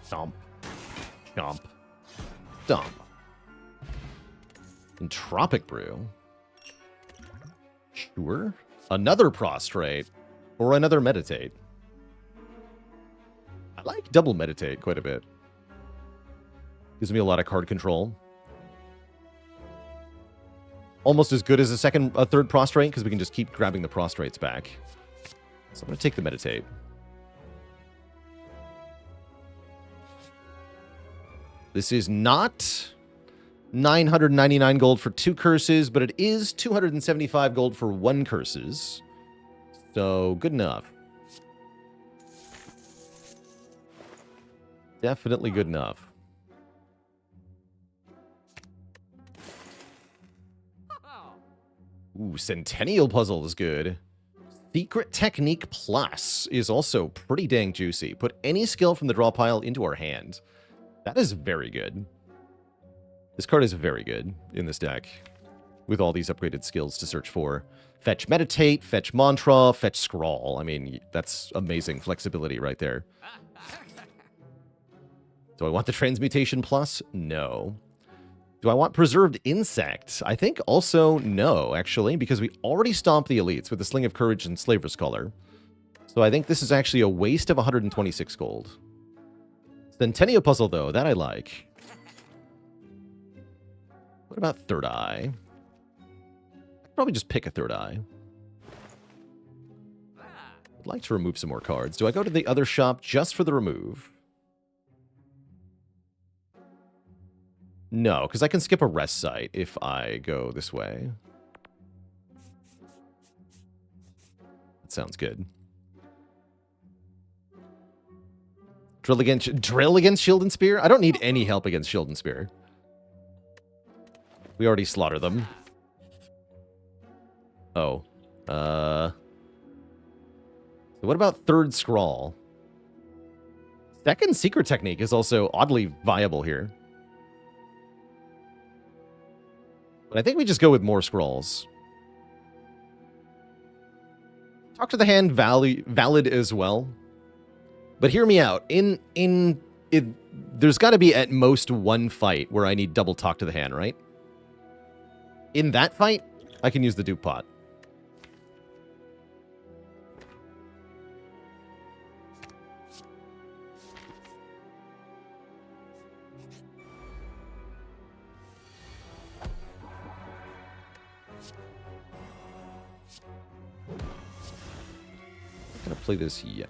Stomp. Chomp. Stomp. Entropic Brew. Sure. Another Prostrate. Or another Meditate. I like double Meditate quite a bit. Gives me a lot of card control. Almost as good as a third Prostrate, because we can just keep grabbing the Prostrates back. So I'm going to take the Meditate. This is not 999 gold for 2 curses, but it is 275 gold for 1 curses. So, good enough. Definitely good enough. Ooh, Centennial Puzzle is good. Secret Technique Plus is also pretty dang juicy. Put any skill from the draw pile into our hand. That is very good. This card is very good in this deck. With all these upgraded skills to search for. Fetch Meditate, Fetch Mantra, Fetch Scrawl. I mean, that's amazing flexibility right there. Do I want the Transmutation Plus? No. Do I want Preserved Insect? I think also no, actually, because we already stomped the elites with the Sling of Courage and Slaver's Collar. So I think this is actually a waste of 126 gold. Centennial Puzzle, though, that I like. What about Third Eye? I'd probably just pick a Third Eye. I'd like to remove some more cards. Do I go to the other shop just for the remove? No, because I can skip a rest site if I go this way. That sounds good. Drill against Shield and Spear? I don't need any help against Shield and Spear. We already slaughtered them. Oh. So what about Third Scrawl? Second Secret Technique is also oddly viable here. But I think we just go with more scrolls. Talk to the Hand valid as well. But hear me out. There's got to be at most one fight where I need double Talk to the Hand, right? In that fight, I can use the Dupe Pot. I'm not gonna play this yet.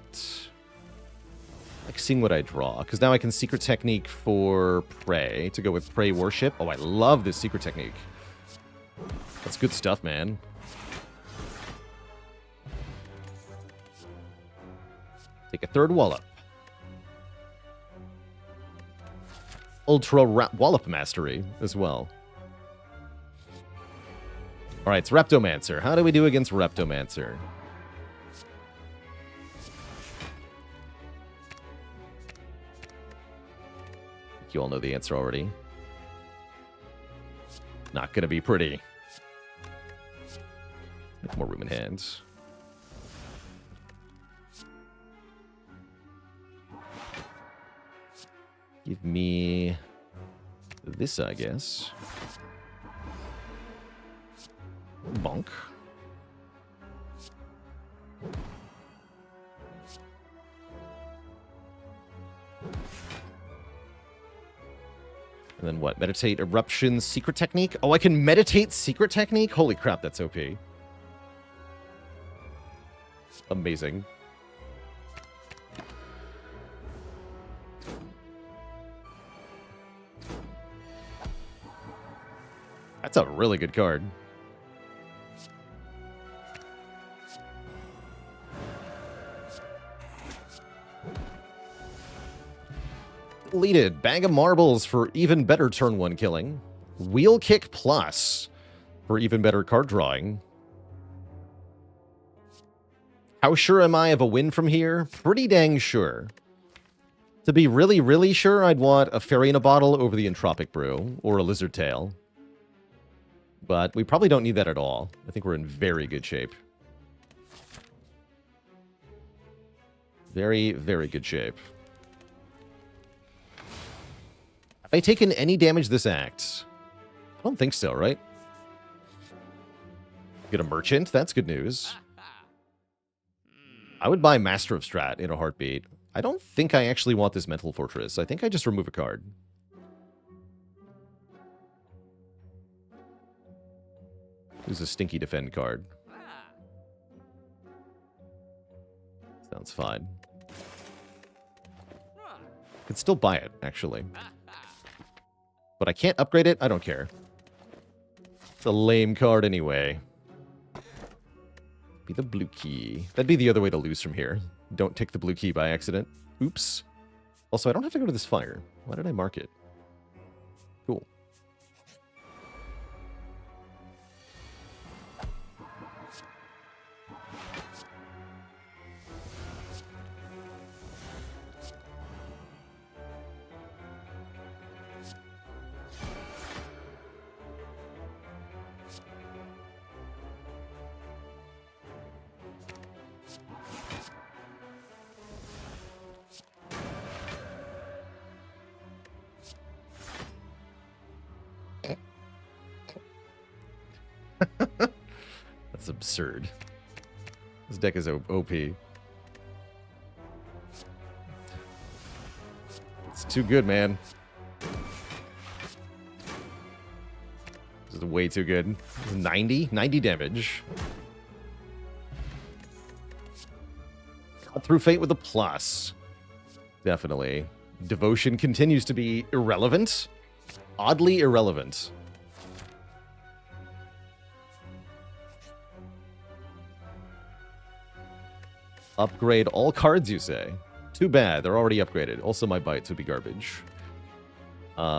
I like seeing what I draw, because now I can Secret Technique for Prey to go with Prey Worship. Oh, I love this Secret Technique. That's good stuff, man. Take a third Wallop. Ultra Wallop Mastery as well. All right, it's Reptomancer. How do we do against Reptomancer? You all know the answer already. Not gonna be pretty. More room in hands. Give me this, I guess. Bonk. And then what? Meditate, Eruption, Secret Technique? Oh, I can meditate Secret Technique? Holy crap, that's OP. Amazing. That's a really good card. Deleted. Bag of Marbles for even better turn 1 killing. Wheel Kick Plus for even better card drawing. How sure am I of a win from here? Pretty dang sure. To be really, really sure, I'd want a Fairy in a Bottle over the Entropic Brew, or a Lizard Tail. But we probably don't need that at all. I think we're in very good shape. Very, very good shape. Have I taken any damage this act? I don't think so, right? Get a Merchant? That's good news. I would buy Master of Strat in a heartbeat. I don't think I actually want this Mental Fortress. I think I just remove a card. This is a stinky defend card. Sounds fine. Could still buy it, actually. But I can't upgrade it? I don't care. It's a lame card anyway. Be the blue key. That'd be the other way to lose from here. Don't take the blue key by accident. Oops. Also, I don't have to go to this fire. Why did I mark it? Cool. That's absurd. This deck is OP. It's too good, man. This is way too good. 90? 90 damage. Cut through fate with a plus. Definitely. Devotion continues to be irrelevant. Oddly irrelevant. Upgrade all cards, you say? Too bad, they're already upgraded. Also, my bites would be garbage.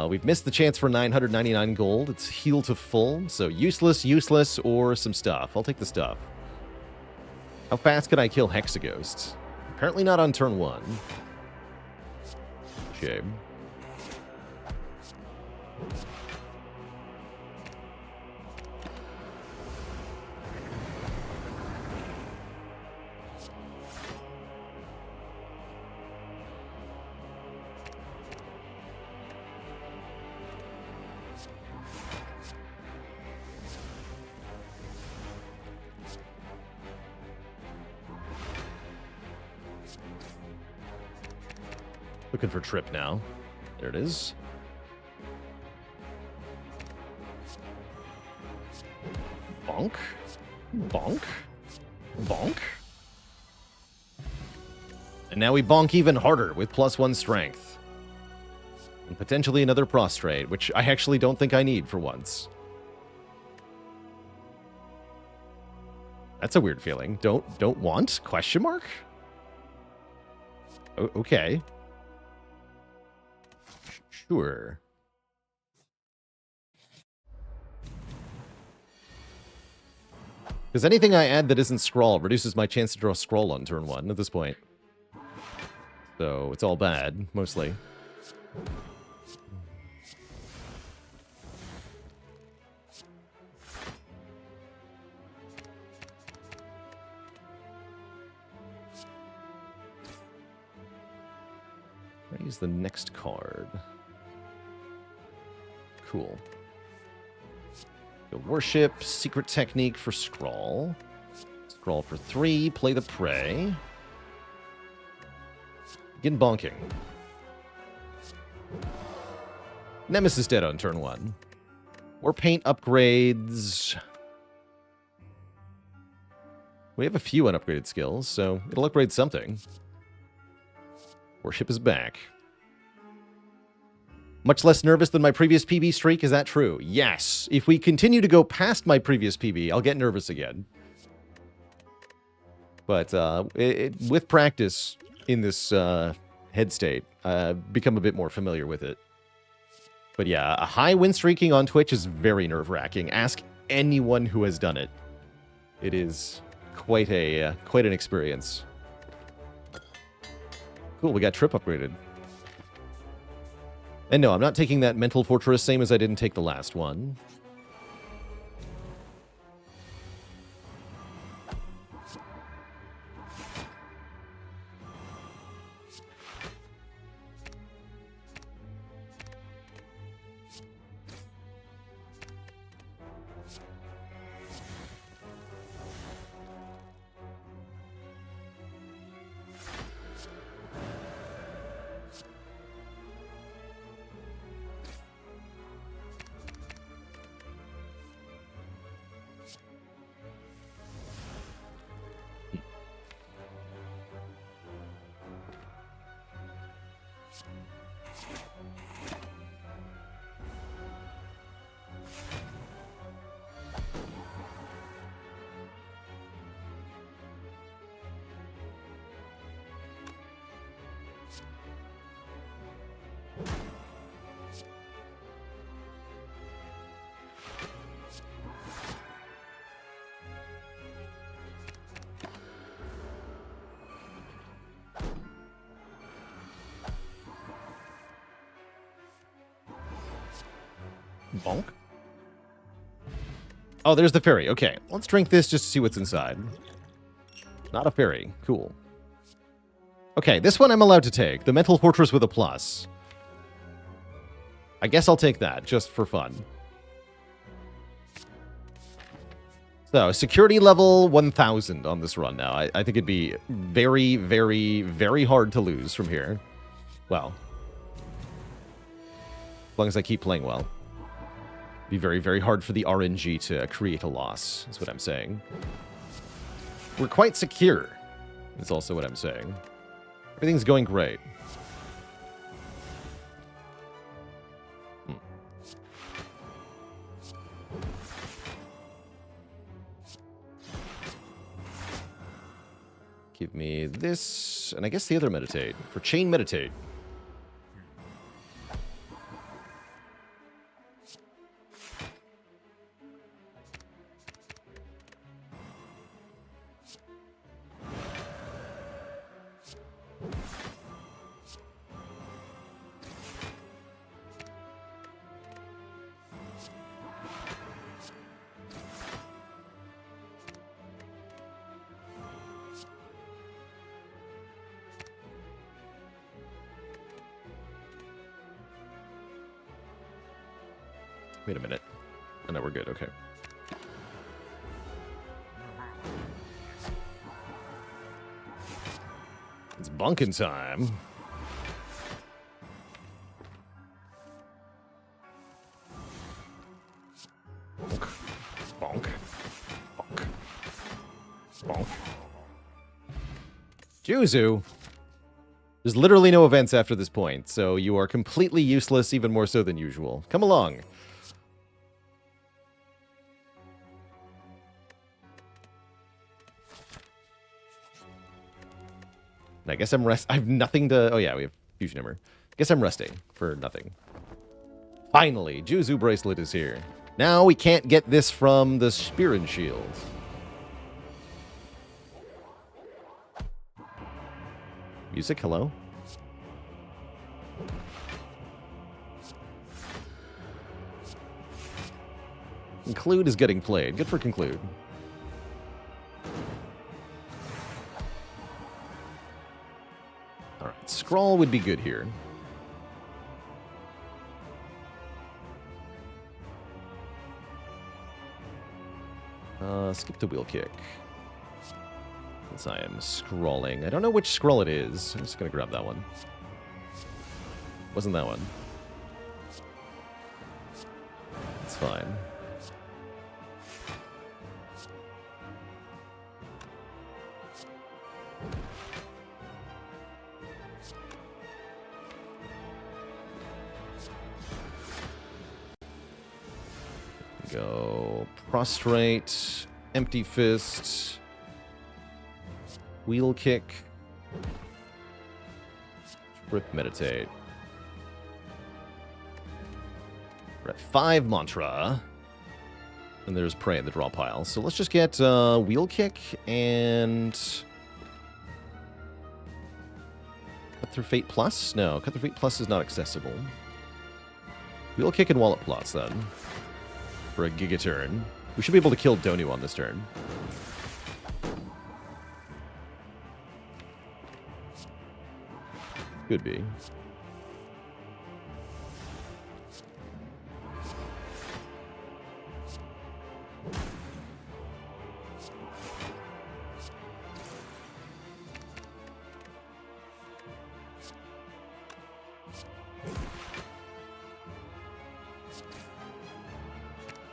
We've missed the chance for 999 gold. It's heal to full, so useless, useless, or some stuff. I'll take the stuff. How fast can I kill Hexaghost? Apparently not on turn 1. Shame. Looking for Trip now. There it is. Bonk. Bonk. Bonk. And now we bonk even harder with +1 strength. And potentially another prostrate, which I actually don't think I need for once. That's a weird feeling. Don't want? Question mark? Okay. Sure. Because anything I add that isn't scroll reduces my chance to draw scroll on turn 1 at this point. So it's all bad, mostly. Use the next card. Cool. Field Worship, Secret Technique for Scrawl. Scrawl for 3, play the prey. Begin bonking. Nemesis dead on turn 1. War Paint upgrades. We have a few unupgraded skills, so it'll upgrade something. Worship is back. Much less nervous than my previous PB streak, is that true? Yes. If we continue to go past my previous PB, I'll get nervous again. But with practice in this head state, I've become a bit more familiar with it. But yeah, a high win streaking on Twitch is very nerve-wracking. Ask anyone who has done it. It is quite an experience. Cool, we got Trip upgraded. And no, I'm not taking that Mental Fortress, same as I didn't take the last one. Bonk. Oh, there's the fairy. Okay, let's drink this just to see what's inside. Not a fairy. Cool. Okay, this one I'm allowed to take. The Mental Fortress with a plus. I guess I'll take that, just for fun. So, security level 1000 on this run now. I think it'd be very, very, very hard to lose from here. Well. As long as I keep playing well. Be very, very hard for the RNG to create a loss, is what I'm saying. We're quite secure, is also what I'm saying. Everything's going great. Give me this, and I guess the other meditate. For chain meditate. Wait a minute. Oh, no, we're good. Okay. It's bunkin' time. Bonk. Bonk. Bonk. Bonk. Juzu. There's literally no events after this point, so you are completely useless, even more so than usual. Come along. I guess I'm I have nothing to... Oh yeah, we have Fusion Hammer. Guess I'm resting for nothing. Finally, Juzu Bracelet is here. Now we can't get this from the Spear and Shield. Music, hello? Conclude is getting played. Good for Conclude. Alright, Scrawl would be good here. Skip the Wheel Kick. Since I am scrolling. I don't know which scroll it is. I'm just going to grab that one. Wasn't that one. It's fine. Go Prostrate, Empty Fist, Wheel Kick, Trip Meditate. We're at 5 Mantra. And there's Prey in the draw pile. So let's just get Wheel Kick and... Cut Through Fate Plus? No, Cut Through Fate Plus is not accessible. Wheel Kick and Wallet Plus then. For a Giga turn. We should be able to kill Donu on this turn. Could be.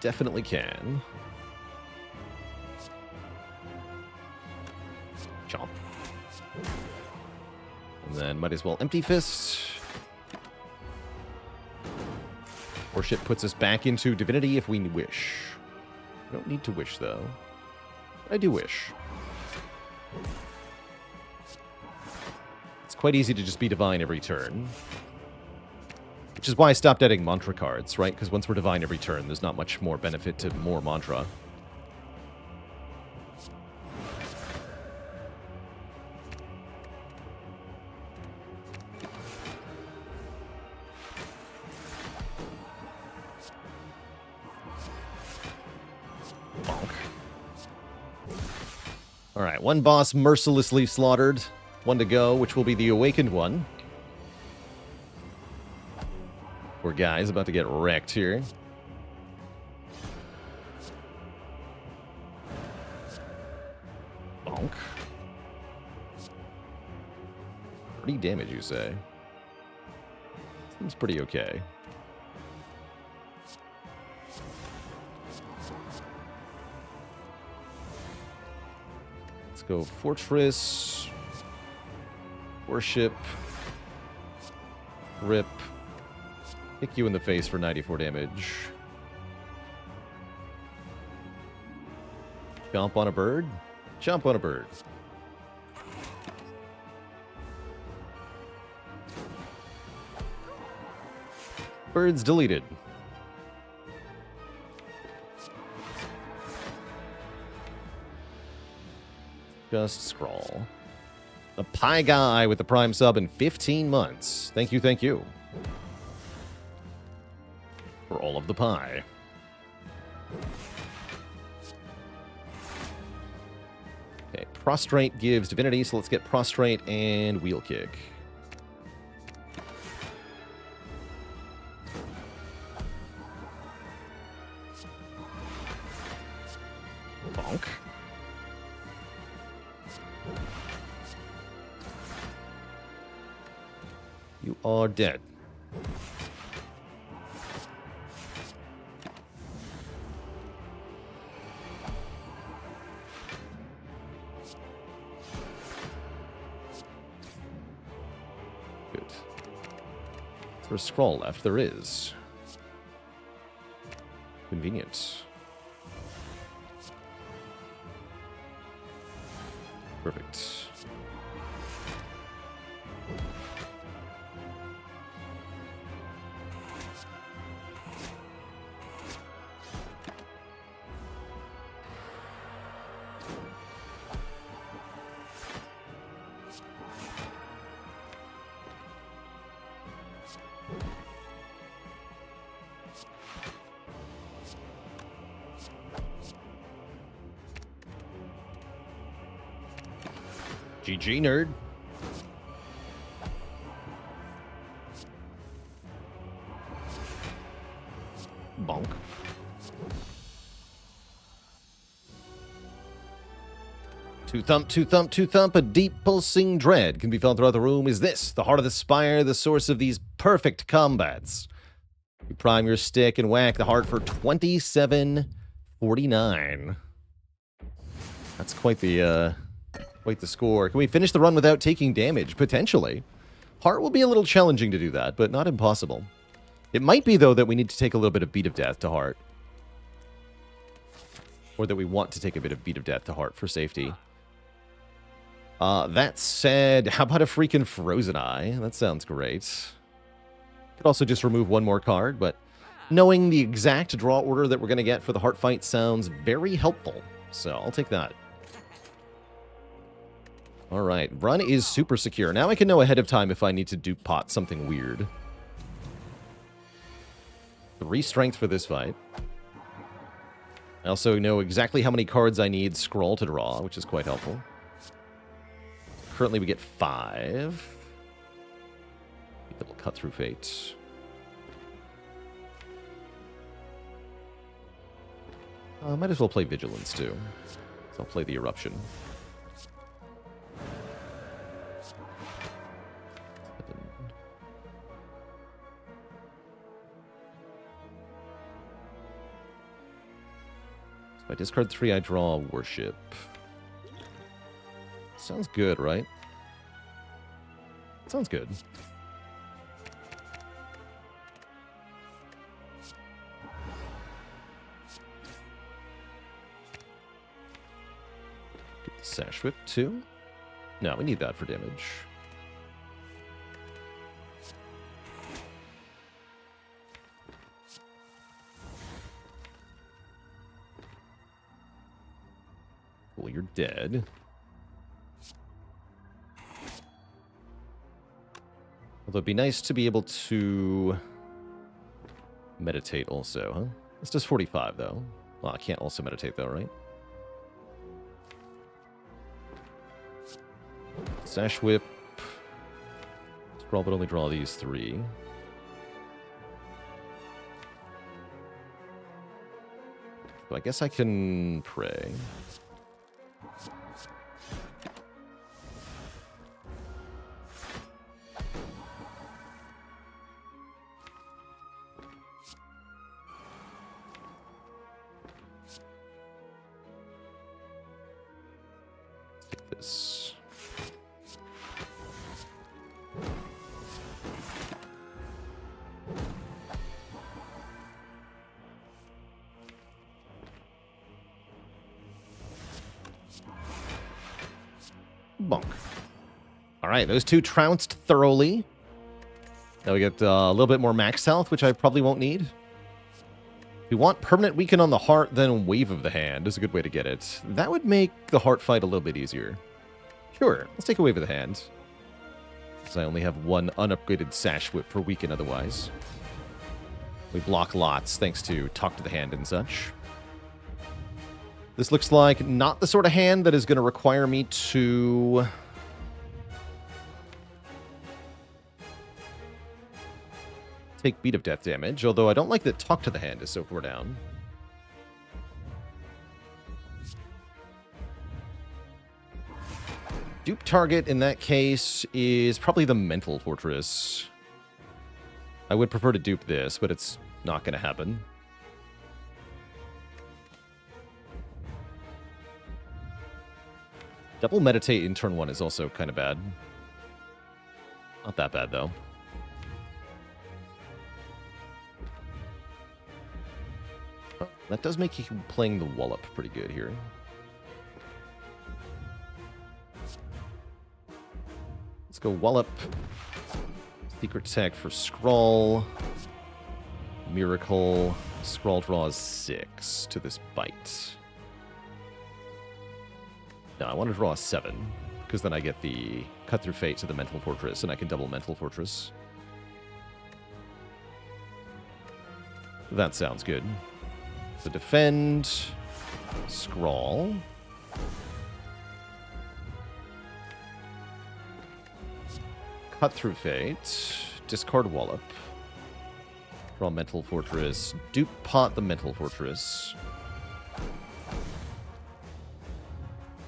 Definitely can. Chomp. And then might as well Empty Fist. Worship puts us back into Divinity if we wish. We don't need to wish, though. I do wish. It's quite easy to just be Divine every turn. Which is why I stopped adding mantra cards, right? Because once we're Divine every turn, there's not much more benefit to more mantra. Bonk. Alright, one boss mercilessly slaughtered. One to go, which will be the Awakened one. Poor guy's about to get wrecked here. Bonk. 30 damage, you say? Seems pretty okay. Let's go Fortress. Worship. Rip. Kick you in the face for 94 damage. Jump on a bird? Jump on a bird. Birds deleted. Just scroll. A pie guy with the Prime sub in 15 months. Thank you, thank you. For all of the pie. Okay, Prostrate gives Divinity, so let's get Prostrate and Wheel Kick. Bonk. You are dead. Is there a scroll left? There is. Convenient. Perfect. GG, nerd. Bonk. Two thump, two thump, two thump, a deep pulsing dread can be felt throughout the room. Is this the heart of the Spire, the source of these perfect combats? You prime your stick and whack the heart for 2749. That's quite the score. Can we finish the run without taking damage? Potentially. Heart will be a little challenging to do that, but not impossible. It might be, though, that we need to take a little bit of Beat of Death to Heart. Or that we want to take a bit of Beat of Death to Heart for safety. That said, how about a freaking Frozen Eye? That sounds great. Could also just remove one more card, but knowing the exact draw order that we're going to get for the Heart fight sounds very helpful. So I'll take that. Alright, run is super secure. Now I can know ahead of time if I need to dupe pot something weird. 3 strength for this fight. I also know exactly how many cards I need scroll to draw, which is quite helpful. Currently we get 5. Double cut through fate. Might as well play Vigilance too. So I'll play the Eruption. If I discard 3, I draw Worship. Sounds good, right? Sounds good. Get the Sash Whip, too. No, we need that for damage. Well, you're dead. Although it'd be nice to be able to meditate also, huh? This does 45, though. Well, I can't also meditate, though, right? Sash Whip. Scroll, but only draw these 3. So I guess I can pray. Take this. Bonk. All right, those 2 trounced thoroughly. Now we get a little bit more max health, which I probably won't need. If we want permanent weaken on the heart, then Wave of the Hand is a good way to get it. That would make the heart fight a little bit easier. Sure, let's take a Wave of the Hand. Because I only have 1 unupgraded Sash Whip for weaken otherwise. We block lots thanks to Talk to the Hand and such. This looks like not the sort of hand that is going to require me to take Beat of Death damage, although I don't like that Talk to the Hand is so far down. Dupe target in that case is probably the Mental Fortress. I would prefer to dupe this, but it's not going to happen. Double Meditate in turn 1 is also kind of bad. Not that bad, though. Oh, that does make you playing the Wallop pretty good here. Let's go Wallop. Secret Tech for Scrawl. Miracle. Scrawl draws 6 to this bite. No, I want to draw 7, because then I get the Cut Through Fate to the Mental Fortress, and I can double Mental Fortress. That sounds good. So defend, scrawl. Cut through fate, discard wallop. Draw mental fortress, dupe pot the mental fortress.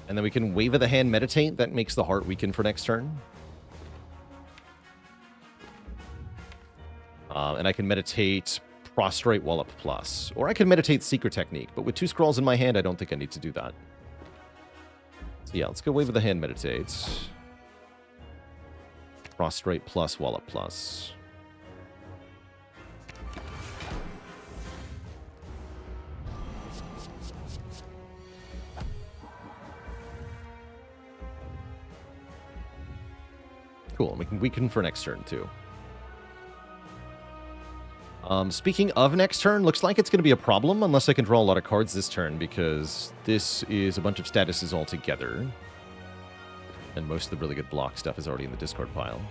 And then we can wave of the hand meditate. That makes the heart weaken for next turn. And I can meditate prostrate wallop plus. Or I can meditate secret technique. But with 2 scrolls in my hand, I don't think I need to do that. So yeah, let's go wave of the hand meditate. Prostrate plus wallop plus. Cool, and we can weaken for next turn, too. Speaking of next turn, looks like it's going to be a problem unless I can draw a lot of cards this turn, because this is a bunch of statuses all together. And most of the really good block stuff is already in the discard pile.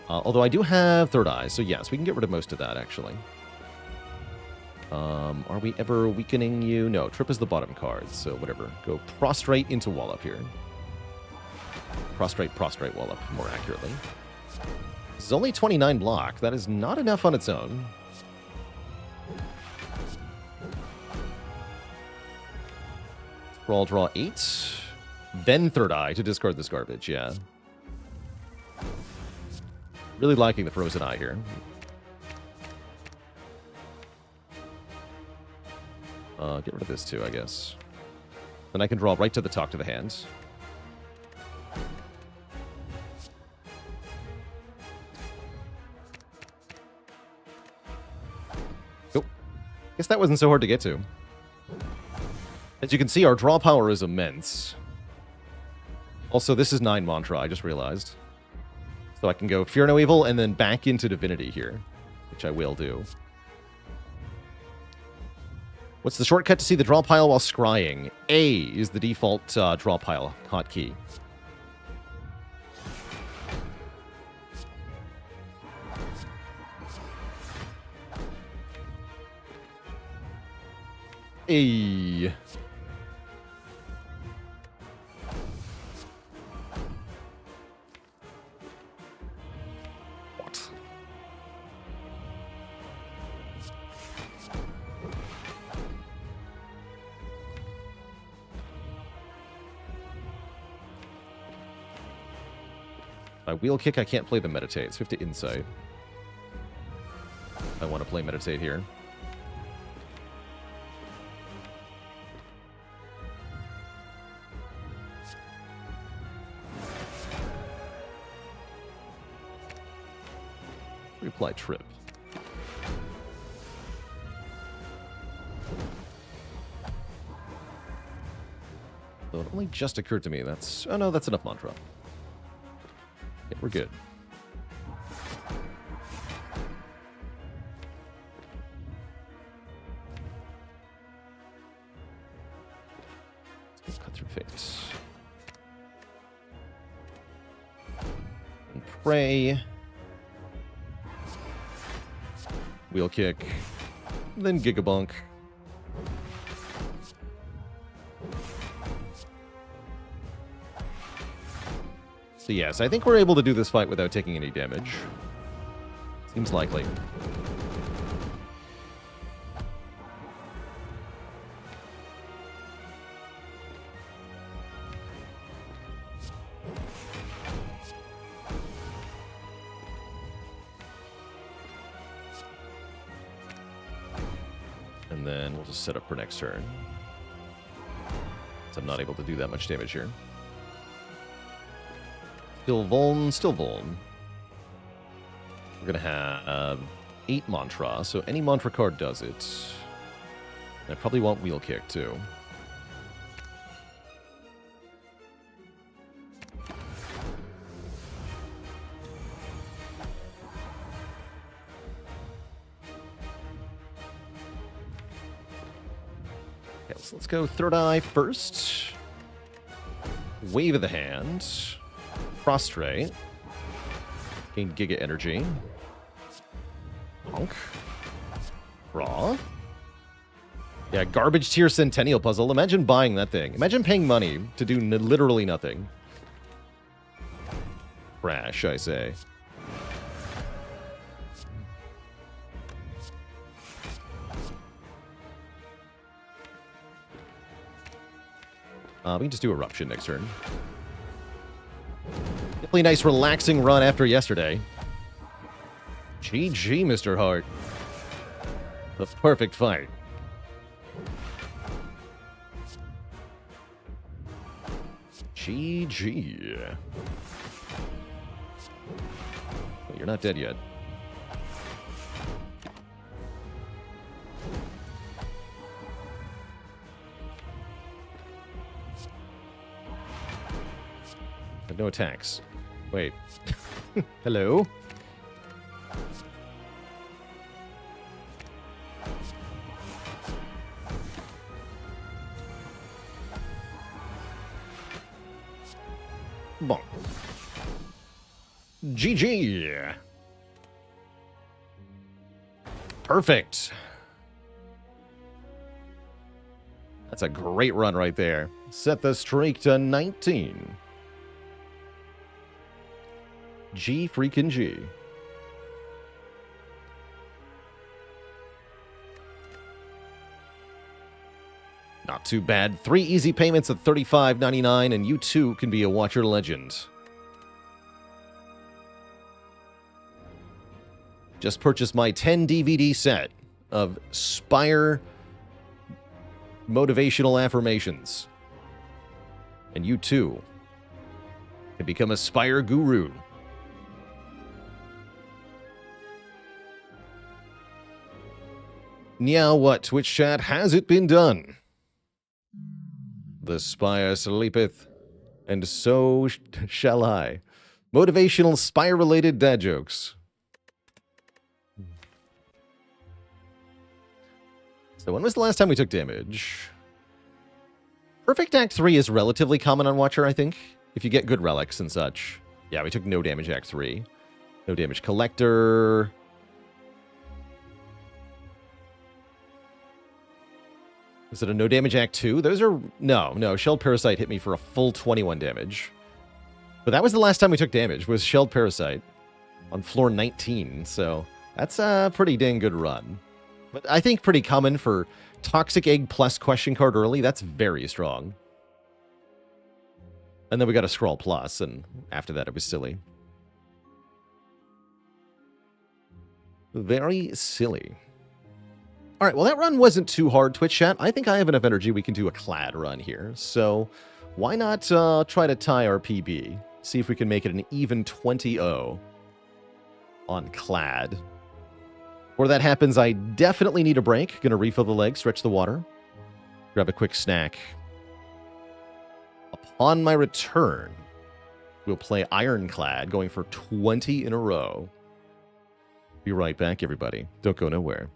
Although I do have Third Eye, so yes, we can get rid of most of that, actually. Are we ever weakening you? No, Trip is the bottom card, so whatever. Go Prostrate into Wallop here. Prostrate Wallop, more accurately. This is only 29 block. That is not enough on its own. Draw 8. Then Third Eye to discard this garbage, yeah. Really liking the Frozen Eye here. Get rid of this too, I guess. Then I can draw right to the top of the hand. Oh, guess that wasn't so hard to get to. As you can see, our draw power is immense. Also, this is 9 mantra, I just realized. So I can go Fear No Evil and then back into Divinity here, which I will do. What's the shortcut to see the draw pile while scrying? A is the default draw pile hotkey. A. What? By wheel kick, I can't play the meditate. So we have to insight. I want to play meditate here. Reply Trip. So it only just occurred to me that's... Oh no, that's enough mantra. Yeah, we're good. Let's cut through fate. And pray. Wheel kick. Then Gigabunk. So yes, I think we're able to do this fight without taking any damage. Seems likely. And then we'll just set up for next turn. So I'm not able to do that much damage here. Still Vuln. We're going to have 8 mantra, so any mantra card does it. And I probably want wheel kick, too. Okay, so let's go Third Eye first. Wave of the hand. Prostrate. Gain Giga Energy. Honk. Raw? Yeah, garbage tier Centennial puzzle. Imagine buying that thing. Imagine paying money to do literally nothing. Crash, I say. We can just do Eruption next turn. Definitely a nice relaxing run after yesterday. GG, Mr. Hart. The perfect fight. GG. Well, you're not dead yet. No attacks. Wait. Hello? Bon. GG. Perfect. That's a great run right there. Set the streak to 19. G freaking G. Not too bad. 3 easy payments at $35.99, and you too can be a Watcher Legend. Just purchased my 10 DVD set of Spire motivational affirmations. And you too can become a Spire guru. Now what, Twitch chat, has it been done? The Spire sleepeth, and so shall I. Motivational Spire-related dad jokes. So when was the last time we took damage? Perfect Act 3 is relatively common on Watcher, I think, if you get good relics and such. Yeah, we took no damage Act 3. No damage Collector. Is it a no damage Act 2? Those are... No. Shelled Parasite hit me for a full 21 damage. But that was the last time we took damage, was Shelled Parasite on floor 19. So that's a pretty dang good run. But I think pretty common for Toxic Egg plus question card early. That's very strong. And then we got a Scroll plus, and after that it was silly. Very silly. All right, well, that run wasn't too hard, Twitch chat. I think I have enough energy we can do a Clad run here. So why not try to tie our PB? See if we can make it an even 20-0 on Clad. Before that happens, I definitely need a break. Gonna refill the leg, stretch the water, grab a quick snack. Upon my return, we'll play Ironclad, going for 20 in a row. Be right back, everybody. Don't go nowhere.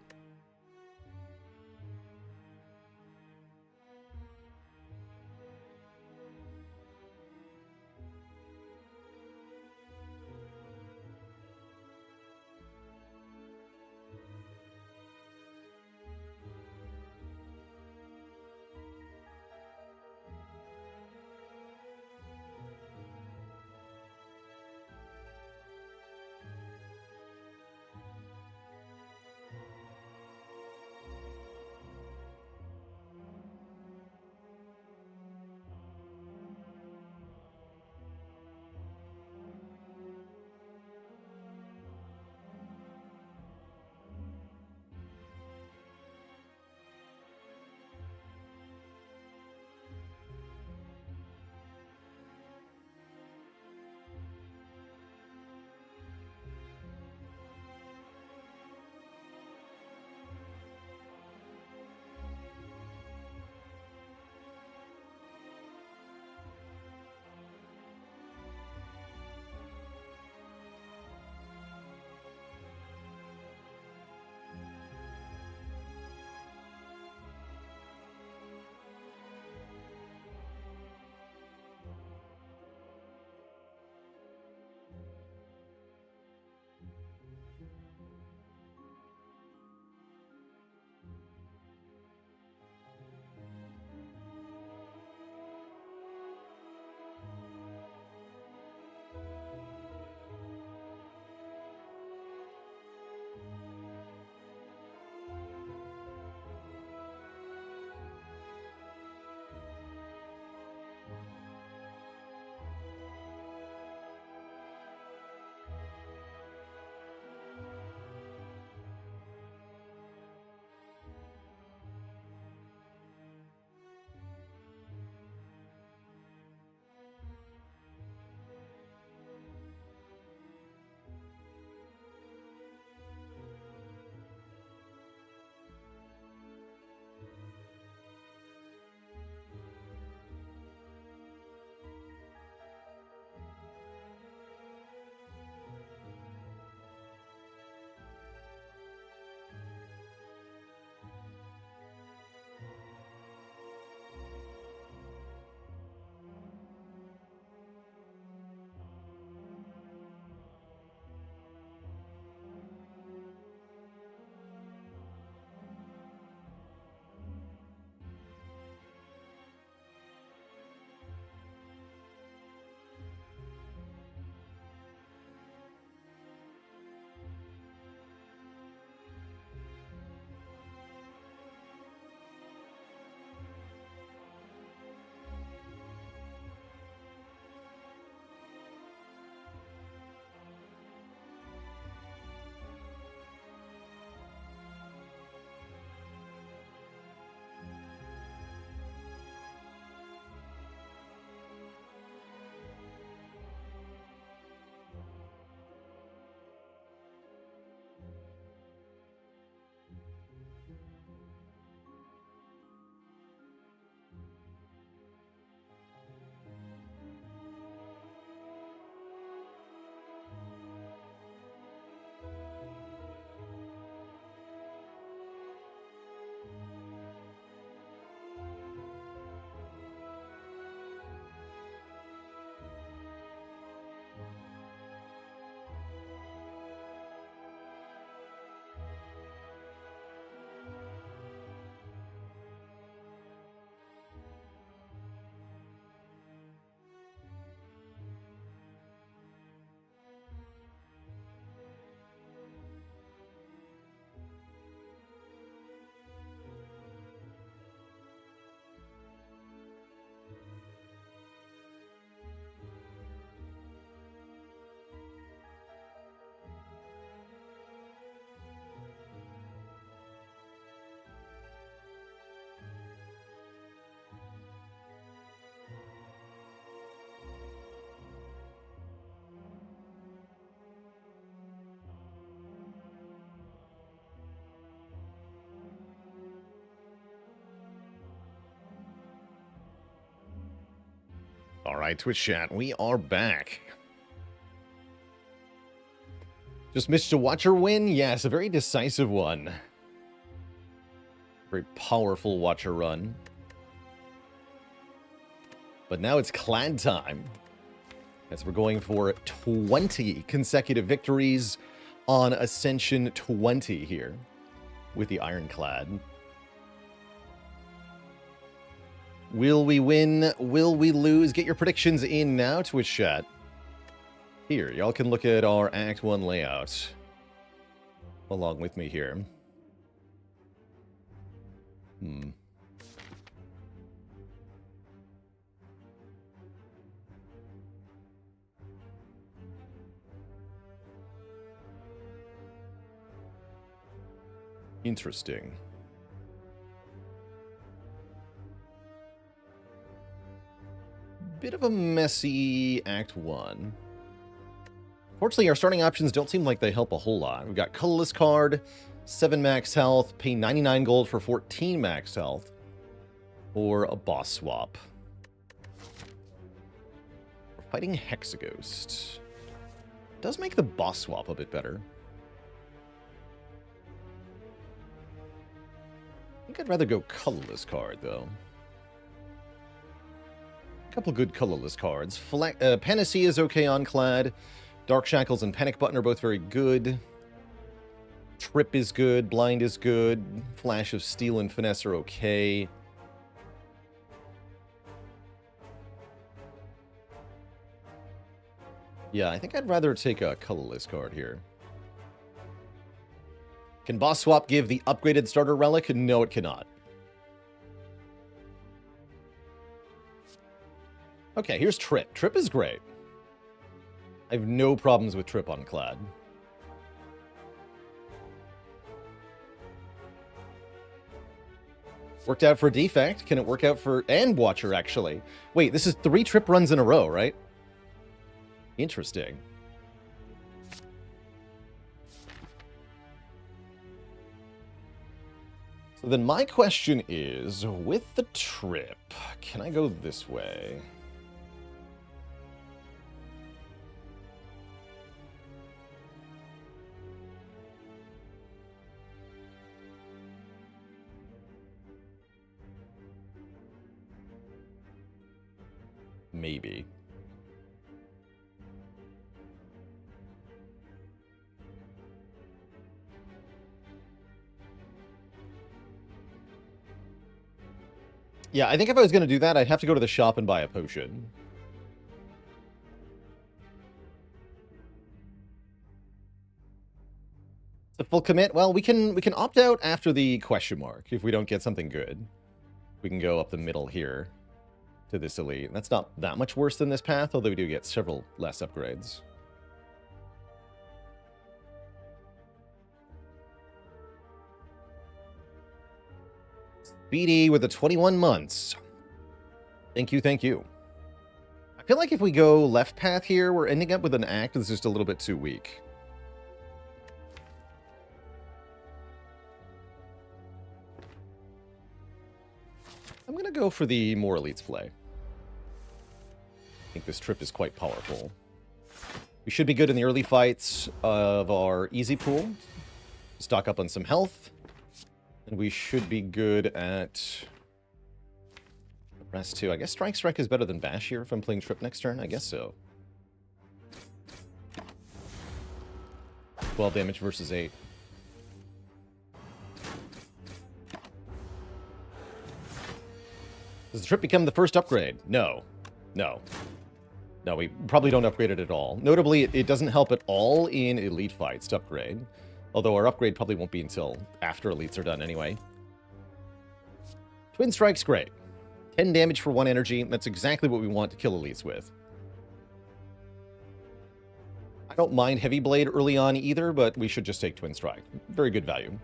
All right, Twitch chat, we are back. Just missed a Watcher win? Yes, a very decisive one. Very powerful Watcher run. But now it's Clad time. As we're going for 20 consecutive victories on Ascension 20 here with the Ironclad. Will we win? Will we lose? Get your predictions in now, Twitch chat. Here, y'all can look at our Act 1 layout along with me here. Interesting. Bit of a messy Act 1. Fortunately, our starting options don't seem like they help a whole lot. We've got Colorless card, 7 max health, pay 99 gold for 14 max health, or a boss swap. We're fighting Hexaghost. Does make the boss swap a bit better. I think I'd rather go Colorless card, though. A couple good Colorless cards. Panacea is okay on Clad. Dark Shackles and Panic Button are both very good. Trip is good. Blind is good. Flash of Steel and Finesse are okay. Yeah, I think I'd rather take a Colorless card here. Can Boss Swap give the upgraded starter relic? No, it cannot. Okay, here's Trip. Trip is great. I have no problems with Trip on Clad. Worked out for Defect. Can it work out for... And Watcher, actually. Wait, this is 3 Trip runs in a row, right? Interesting. So then my question is, with the Trip, can I go this way? Maybe. Yeah, I think if I was going to do that, I'd have to go to the shop and buy a potion. It's a full commit. Well, we can opt out after the question mark if we don't get something good. We can go up the middle here to this elite. That's not that much worse than this path, although we do get several less upgrades. Speedy with the 21 months. Thank you, thank you. I feel like if we go left path here, we're ending up with an act that's just a little bit too weak. I'm going to go for the more elites play. I think this Trip is quite powerful. We should be good in the early fights of our easy pool. Stock up on some health. And we should be good at the rest too. I guess Strike Strike is better than Bash here if I'm playing Trip next turn. I guess so. 12 damage versus 8. Does the Trip become the first upgrade? No. No. No, we probably don't upgrade it at all. Notably, it doesn't help at all in elite fights to upgrade. Although our upgrade probably won't be until after elites are done anyway. Twin Strike's great. 10 damage for 1 energy. That's exactly what we want to kill elites with. I don't mind Heavy Blade early on either, but we should just take Twin Strike. Very good value.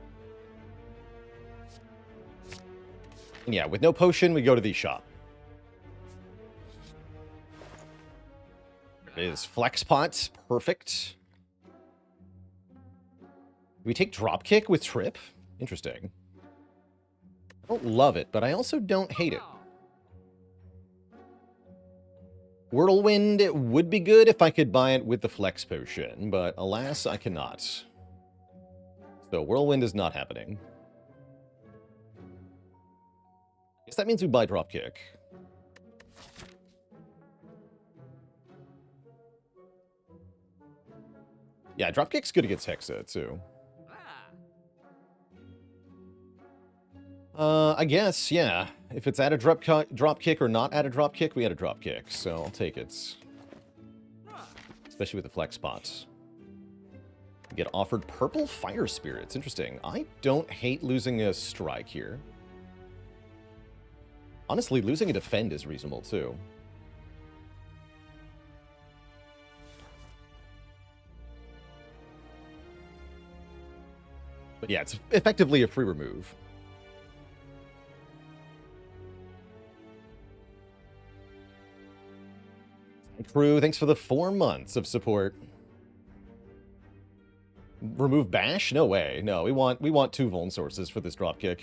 And yeah, with no potion, we go to the shop. There it is. Flex Pot. Perfect. We take Dropkick with Trip? Interesting. I don't love it, but I also don't hate it. Whirlwind would be good if I could buy it with the Flex Potion, but alas, I cannot. So Whirlwind is not happening. Guess that means we buy Dropkick. Yeah, Dropkick's good against Hexa, too. I guess, yeah. If it's at a Dropkick or not at a Dropkick, we had a Dropkick, so I'll take it. Especially with the Flex spots. Get offered Purple Fire Spirits. Interesting. I don't hate losing a Strike here. Honestly, losing a Defend is reasonable, too. But yeah, it's effectively a free remove. Crew, thanks for the 4 months of support. Remove Bash? No way. No, we want 2 Vuln sources for this Dropkick.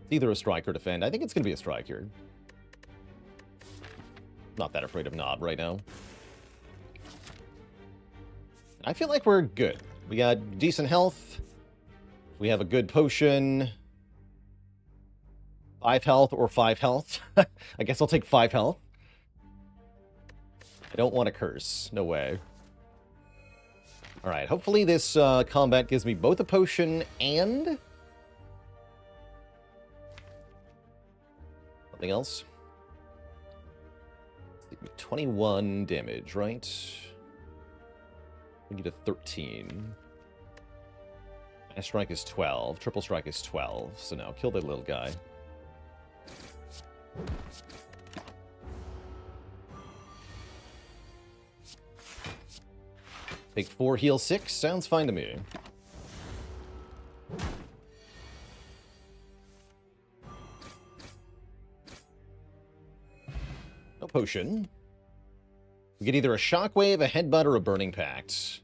It's either a Strike or Defend. I think it's going to be a Strike here. Not that afraid of Knob right now. I feel like we're good. We got decent health. We have a good potion. 5 health or 5 health. I guess I'll take 5 health. I don't want to curse. No way. Alright, hopefully this combat gives me both a potion and... something else. 21 damage, right? We need a 13. Mass Strike is 12. Triple Strike is 12. So now, kill the little guy. Take 4, heal 6. Sounds fine to me. No potion. We get either a Shockwave, a Headbutt, or a Burning Pact.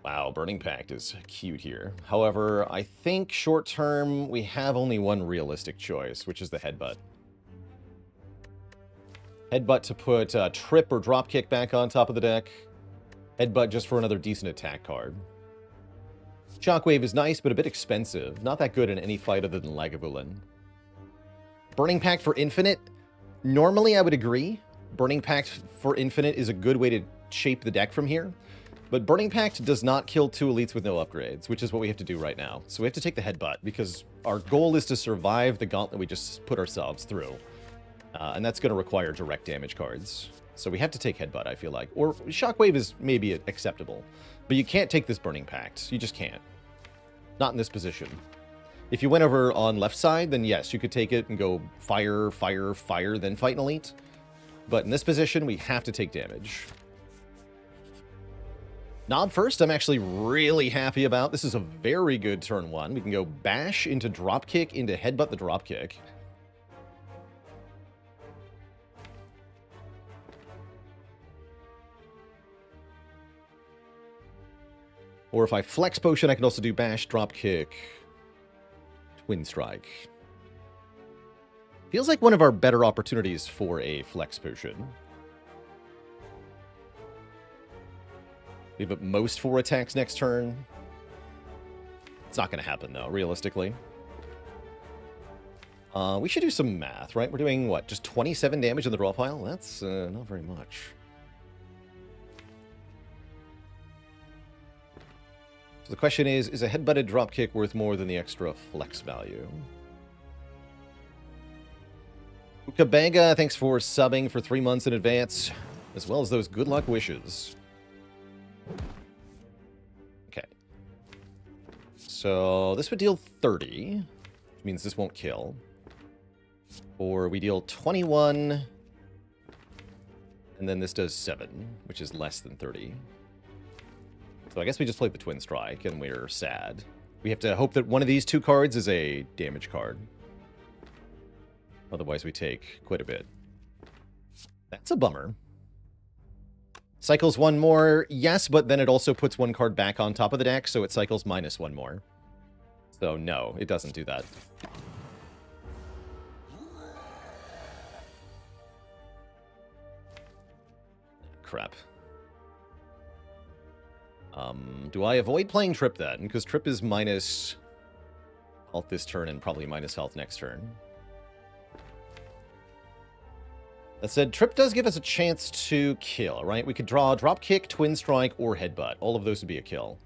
Wow, Burning Pact is cute here. However, I think short term, we have only one realistic choice, which is the Headbutt. Headbutt to put Trip or Dropkick back on top of the deck. Headbutt just for another decent attack card. Shockwave is nice, but a bit expensive. Not that good in any fight other than Lagavulin. Burning Pact for Infinite? Normally, I would agree. Burning Pact for Infinite is a good way to shape the deck from here. But Burning Pact does not kill 2 elites with no upgrades, which is what we have to do right now. So we have to take the Headbutt, because our goal is to survive the gauntlet we just put ourselves through. And that's going to require direct damage cards. So we have to take Headbutt, I feel like. Or Shockwave is maybe acceptable. But you can't take this Burning Pact. You just can't. Not in this position. If you went over on left side, then yes, you could take it and go fire, fire, fire, then fight an elite. But in this position, we have to take damage. Knob first, I'm actually really happy about. This is a very good turn 1. We can go Bash into Dropkick into Headbutt the Dropkick. Or if I Flex Potion, I can also do Bash, Dropkick, Twin Strike. Feels like one of our better opportunities for a Flex Potion. We have at most 4 attacks next turn. It's not going to happen, though, realistically. We should do some math, right? We're doing, what, just 27 damage in the draw pile? That's not very much. So the question is a Headbutted Dropkick worth more than the extra Flex value? Ukabega, thanks for subbing for 3 months in advance, as well as those good luck wishes. Okay. So this would deal 30, which means this won't kill. Or we deal 21, and then this does 7, which is less than 30. So I guess we just played the Twin Strike, and we're sad. We have to hope that one of these 2 cards is a damage card. Otherwise, we take quite a bit. That's a bummer. Cycles 1 more, yes, but then it also puts 1 card back on top of the deck, so it cycles -1 more. So no, it doesn't do that. crap. Do I avoid playing Trip then? Because Trip is minus health this turn and probably minus health next turn. That said, Trip does give us a chance to kill, right? We could draw Drop Kick, Twin Strike, or Headbutt. All of those would be a kill.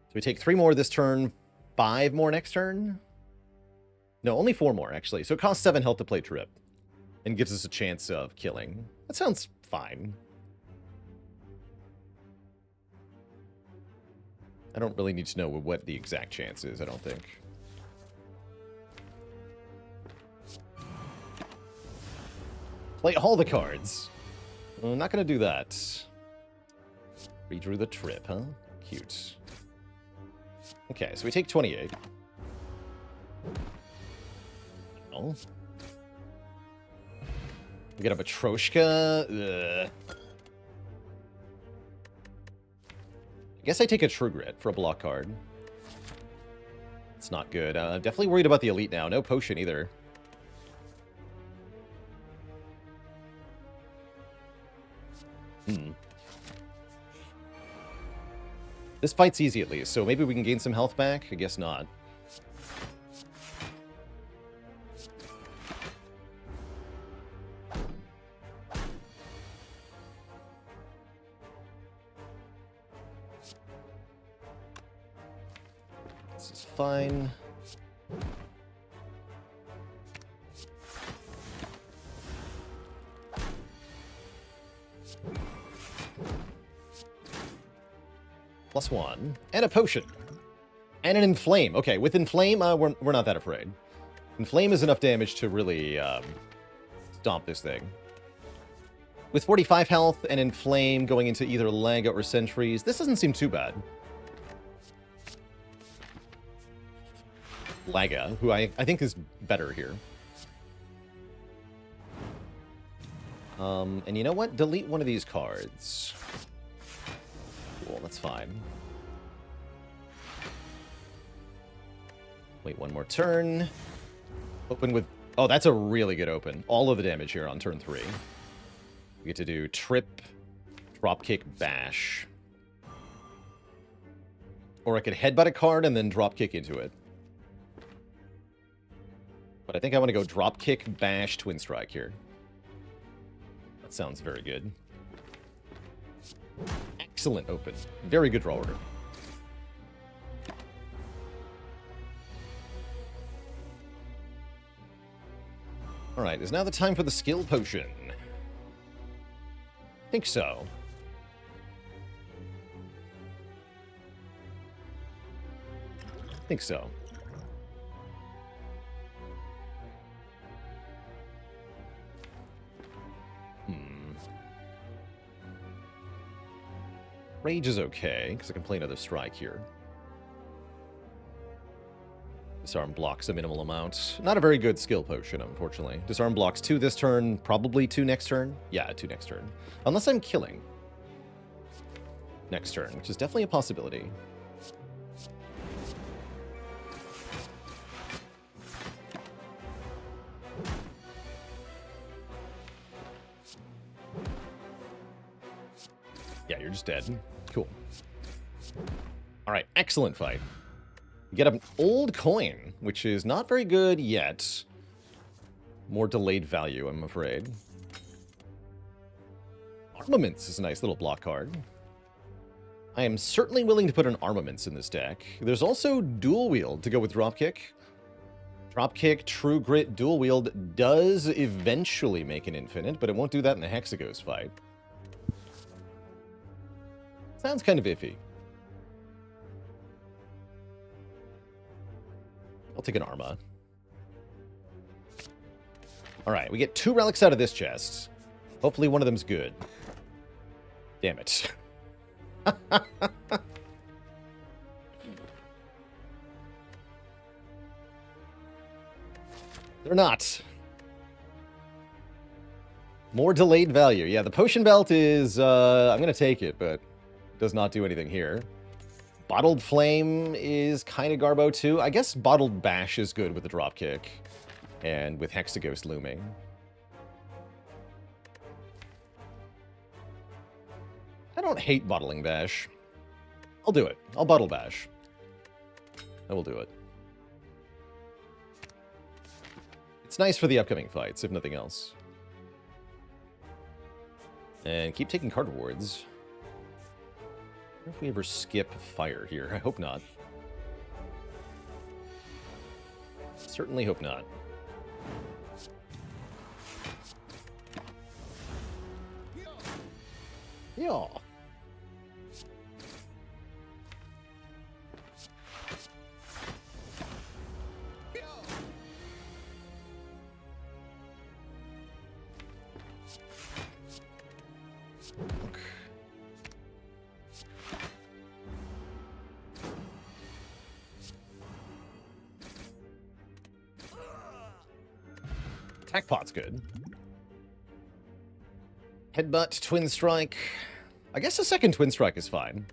So we take 3 more this turn, 5 more next turn? No, only 4 more, actually. So it costs 7 health to play Trip. And gives us a chance of killing. That sounds fine. I don't really need to know what the exact chance is, I don't think. Play all the cards. I'm not going to do that. Redrew the Trip, huh? Cute. Okay, so we take 28. Oh. We get a Matryoshka. Ugh. I guess I take a True Grit for a block card. It's not good. Definitely worried about the Elite now. No potion either. This fight's easy at least, so maybe we can gain some health back? I guess not. This is fine. +1. And a potion. And an Inflame. Okay, with Inflame, we're not that afraid. Inflame is enough damage to really stomp this thing. With 45 health and Inflame going into either Laga or Sentries, this doesn't seem too bad. Laga, who I think is better here. And you know what? Delete one of these cards. Cool, that's fine. Wait one more turn. Open with... Oh, that's a really good open. All of the damage here on turn 3. We get to do Trip, Dropkick, Bash. Or I could Headbutt a card and then Dropkick into it. But I think I want to go Dropkick, Bash, Twin Strike here. That sounds very good. Excellent open. Very good draw order. Alright, is now the time for the skill potion? I think so. I think so. Rage is okay, because I can play another strike here. Disarm blocks a minimal amount. Not a very good skill potion, unfortunately. Disarm blocks 2 this turn, probably 2 next turn. Yeah, 2 next turn. Unless I'm killing next turn, which is definitely a possibility. Yeah, you're just dead. Cool. Alright, excellent fight. You get an old coin, which is not very good yet. More delayed value, I'm afraid. Armaments is a nice little block card. I am certainly willing to put an Armaments in this deck. There's also Dual Wield to go with Dropkick. Dropkick, True Grit, Dual Wield does eventually make an infinite, but it won't do that in the Hexagos fight. Sounds kind of iffy. I'll take an Arma. Alright, we get 2 relics out of this chest. Hopefully one of them's good. Damn it. They're not. More delayed value. Yeah, the potion belt is... I'm going to take it, but does not do anything here. Bottled Flame is kind of garbo too. I guess Bottled Bash is good with the dropkick. And with Hexaghost looming. I don't hate Bottling Bash. I'll do it. I'll Bottle Bash. I will do it. It's nice for the upcoming fights, if nothing else. And keep taking card rewards. I wonder if we ever skip fire here. I hope not. Certainly hope not. Yeah. Attack pot's good. Headbutt, Twin Strike. I guess a second Twin Strike is fine.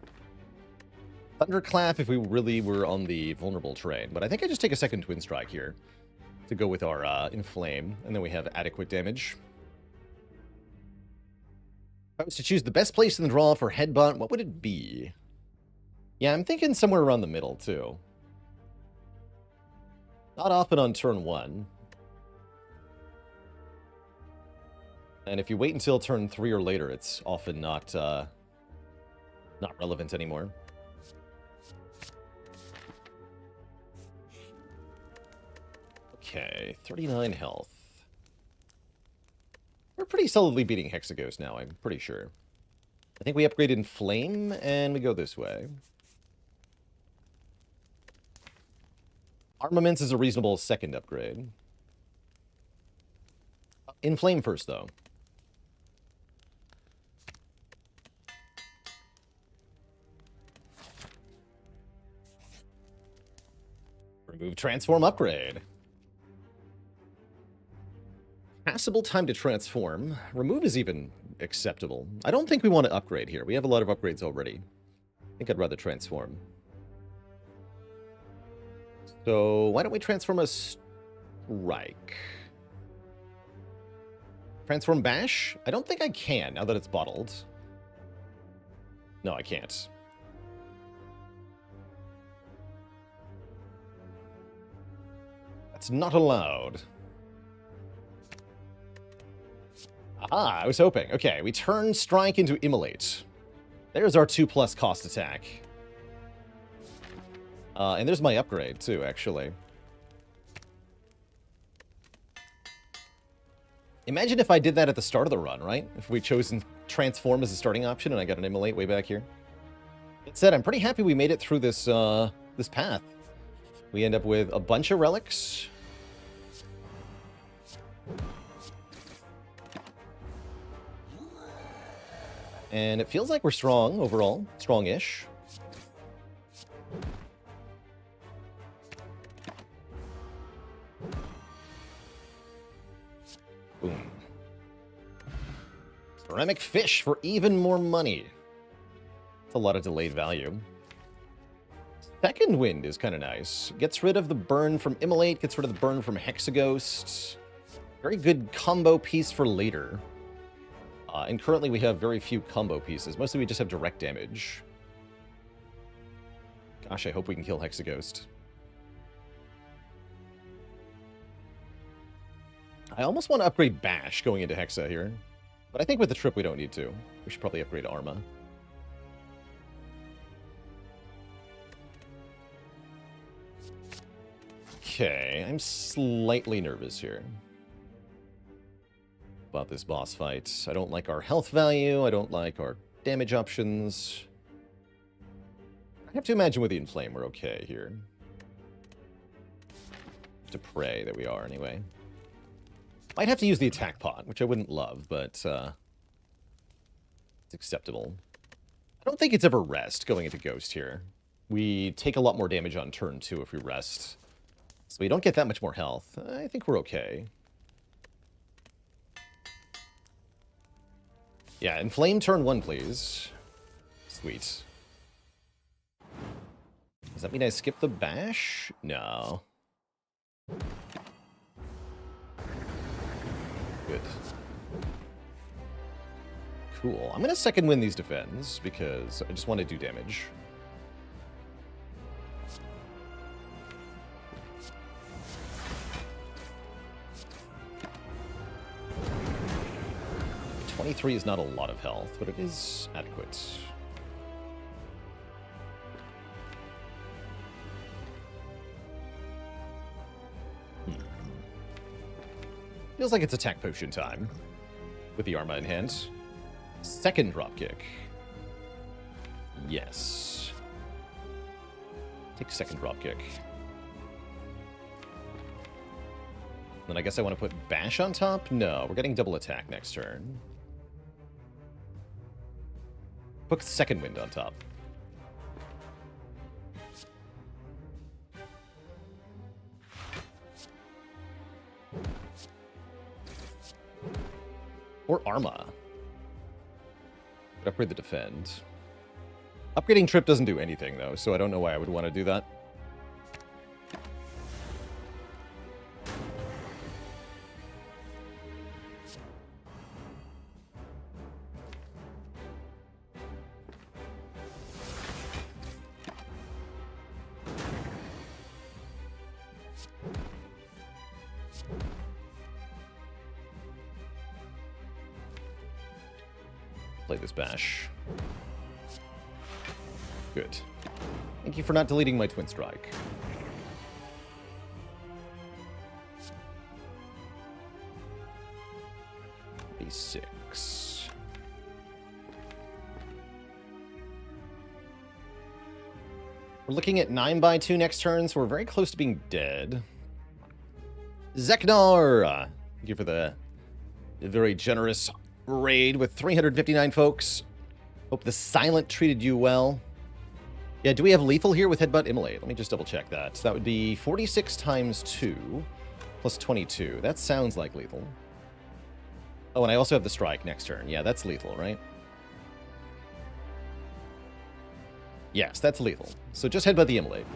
Thunderclap if we really were on the vulnerable terrain. But I think I just take a second Twin Strike here to go with our Inflame. And then we have adequate damage. If I was to choose the best place in the draw for Headbutt, what would it be? Yeah, I'm thinking somewhere around the middle, too. Not often on turn 1. And if you wait until turn 3 or later, it's often not relevant anymore. Okay, 39 health. We're pretty solidly beating Hexaghost now, I'm pretty sure. I think we upgrade in Flame, and we go this way. Armaments is a reasonable second upgrade. In Flame first, though. Remove Transform upgrade. Passable time to transform. Remove is even acceptable. I don't think we want to upgrade here. We have a lot of upgrades already. I think I'd rather transform. So why don't we transform a strike? Transform Bash? I don't think I can now that it's bottled. No, I can't. That's not allowed. Aha, I was hoping. Okay, we turn Strike into Immolate. There's our 2+ cost attack. And there's my upgrade, too, actually. Imagine if I did that at the start of the run, right? If we chosen Transform as a starting option and I got an Immolate way back here. That said, I'm pretty happy we made it through this, this path. We end up with a bunch of relics. And it feels like we're strong overall. Strong-ish. Boom. Ceramic fish for even more money. That's a lot of delayed value. Second Wind is kind of nice. Gets rid of the burn from Immolate, gets rid of the burn from Hexaghost. Very good combo piece for later. And currently we have very few combo pieces. Mostly we just have direct damage. Gosh, I hope we can kill Hexaghost. I almost want to upgrade Bash going into Hexa here. But I think with the trip we don't need to. We should probably upgrade Arma. Okay, I'm slightly nervous here about this boss fight. I don't like our health value. I don't like our damage options. I have to imagine with the Inflame we're okay here. To pray that we are, anyway. Might have to use the attack pot, which I wouldn't love, but it's acceptable. I don't think it's ever rest going into Ghost here. We take a lot more damage on turn 2 if we rest. So we don't get that much more health. I think we're okay. Yeah, Inflame turn 1, please. Sweet. Does that mean I skip the bash? No. Good. Cool. I'm going to second win these defends because I just want to do damage. $23 is not a lot of health, but it is adequate. Feels like it's attack potion time with the Arma in hand. Second dropkick. Yes. Take second dropkick. Then I guess I want to put bash on top? No, we're getting double attack next turn. Put second wind on top. Or Arma. Upgrade the defend. Upgrading Trip doesn't do anything, though, so I don't know why I would want to do that. Play this bash. Good. Thank you for not deleting my Twin Strike. B6. We're looking at 9x2 next turn, so we're very close to being dead. Zeknar! Thank you for the very generous raid with 359 folks. Hope the silent treated you well. Yeah, do we have lethal here with Headbutt Immolate? Let me just double check that. So that would be 46 times 2 plus 22. That sounds like lethal. Oh, and I also have the strike next turn. Yeah, that's lethal, right? Yes, that's lethal. So just Headbutt the Immolate.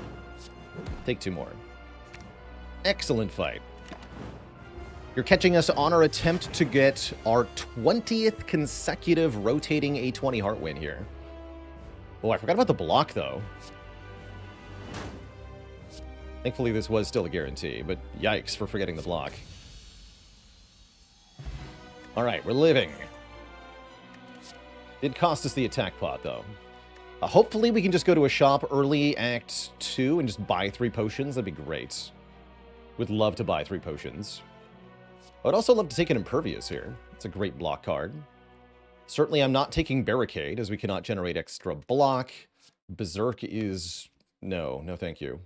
Take 2 more. Excellent fight. You're catching us on our attempt to get our 20th consecutive rotating A20 heart win here. Oh, I forgot about the block, though. Thankfully, this was still a guarantee, but yikes for forgetting the block. All right, we're living. Did cost us the attack pot, though. Hopefully, we can just go to a shop early Act 2 and just buy 3 potions. That'd be great. Would love to buy 3 potions. I would also love to take an Impervious here. It's a great block card. Certainly I'm not taking Barricade, as we cannot generate extra block. Berserk is... No, no thank you.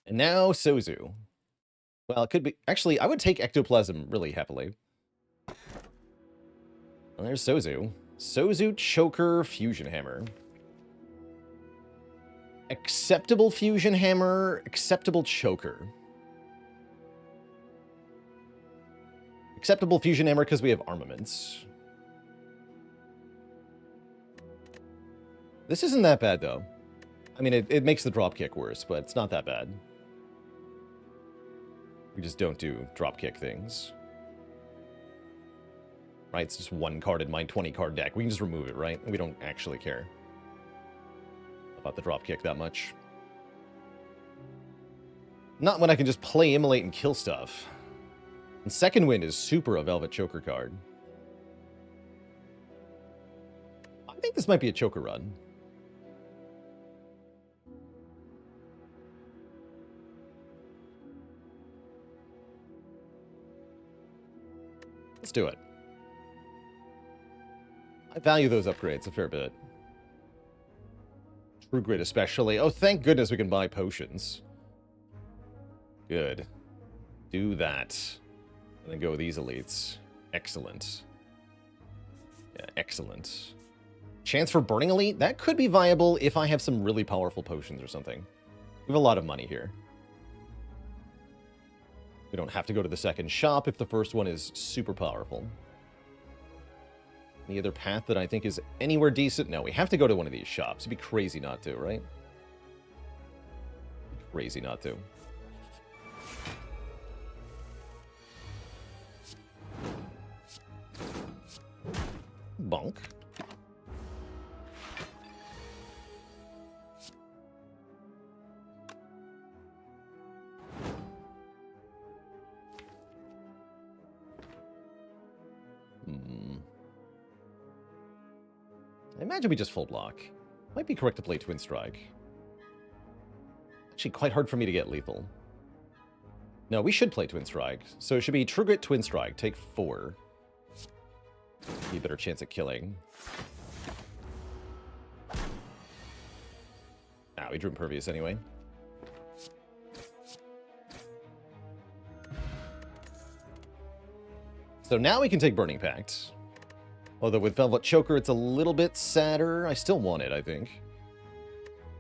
And now Sozu. Well, it could be... Actually, I would take Ectoplasm really happily. Well, there's Sozu. Sozu, Choker, Fusion Hammer. Acceptable Fusion Hammer, acceptable Choker. Acceptable Fusion Hammer because we have armaments. This isn't that bad, though. I mean, it makes the dropkick worse, but it's not that bad. We just don't do dropkick things. Right, it's just 1 card in my 20-card deck. We can just remove it, right? We don't actually care about the dropkick that much. Not when I can just play Immolate and kill stuff. And second wind is super a Velvet Choker card. I think this might be a Choker run. Let's do it. I value those upgrades a fair bit. True Grit especially. Oh, thank goodness we can buy potions. Good. Do that. And then go with these elites. Excellent. Yeah, excellent. Chance for Burning Elite? That could be viable if I have some really powerful potions or something. We have a lot of money here. We don't have to go to the second shop if the first one is super powerful. Any other path that I think is anywhere decent? No, we have to go to one of these shops. It'd be crazy not to, right? Crazy not to. Bonk. I imagine we just full block. Might be correct to play Twin Strike. Actually, quite hard for me to get lethal. No, we should play Twin Strike. So it should be True Grit Twin Strike. Take 4. Be a better chance at killing. Ah, we drew Impervious anyway. So now we can take Burning Pact. Although with Velvet Choker, it's a little bit sadder. I still want it, I think.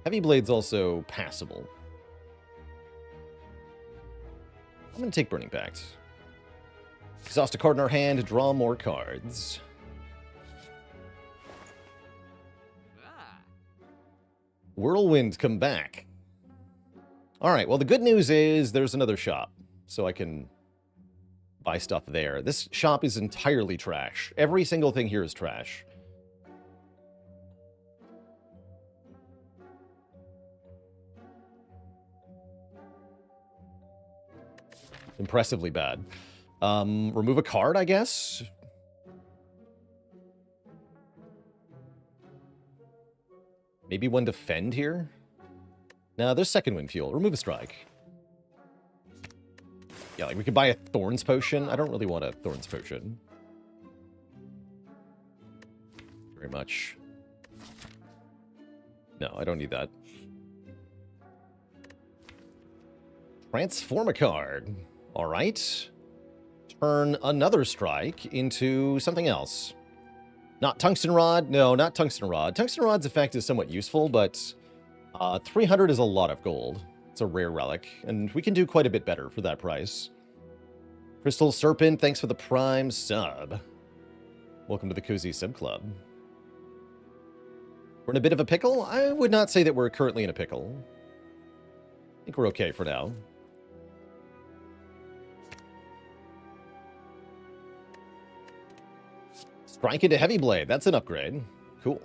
Heavy Blade's also passable. I'm going to take Burning Pact. Exhaust a card in our hand, draw more cards. Whirlwind, come back. Alright, well the good news is there's another shop. So I can buy stuff there. This shop is entirely trash. Every single thing here is trash. Impressively bad. Remove a card, I guess? Maybe one defend here? No, there's second wind fuel. Remove a strike. Yeah, like we could buy a Thorns Potion. I don't really want a Thorns Potion. Very much. No, I don't need that. Transform a card. All right. Turn another strike into something else. Not Tungsten Rod. No, not Tungsten Rod. Tungsten Rod's effect is somewhat useful, but 300 is a lot of gold. It's a rare relic, and we can do quite a bit better for that price. Crystal Serpent, thanks for the Prime sub. Welcome to the Cozy Sub Club. We're in a bit of a pickle? I would not say that we're currently in a pickle. I think we're okay for now. Strike into Heavy Blade. That's an upgrade. Cool.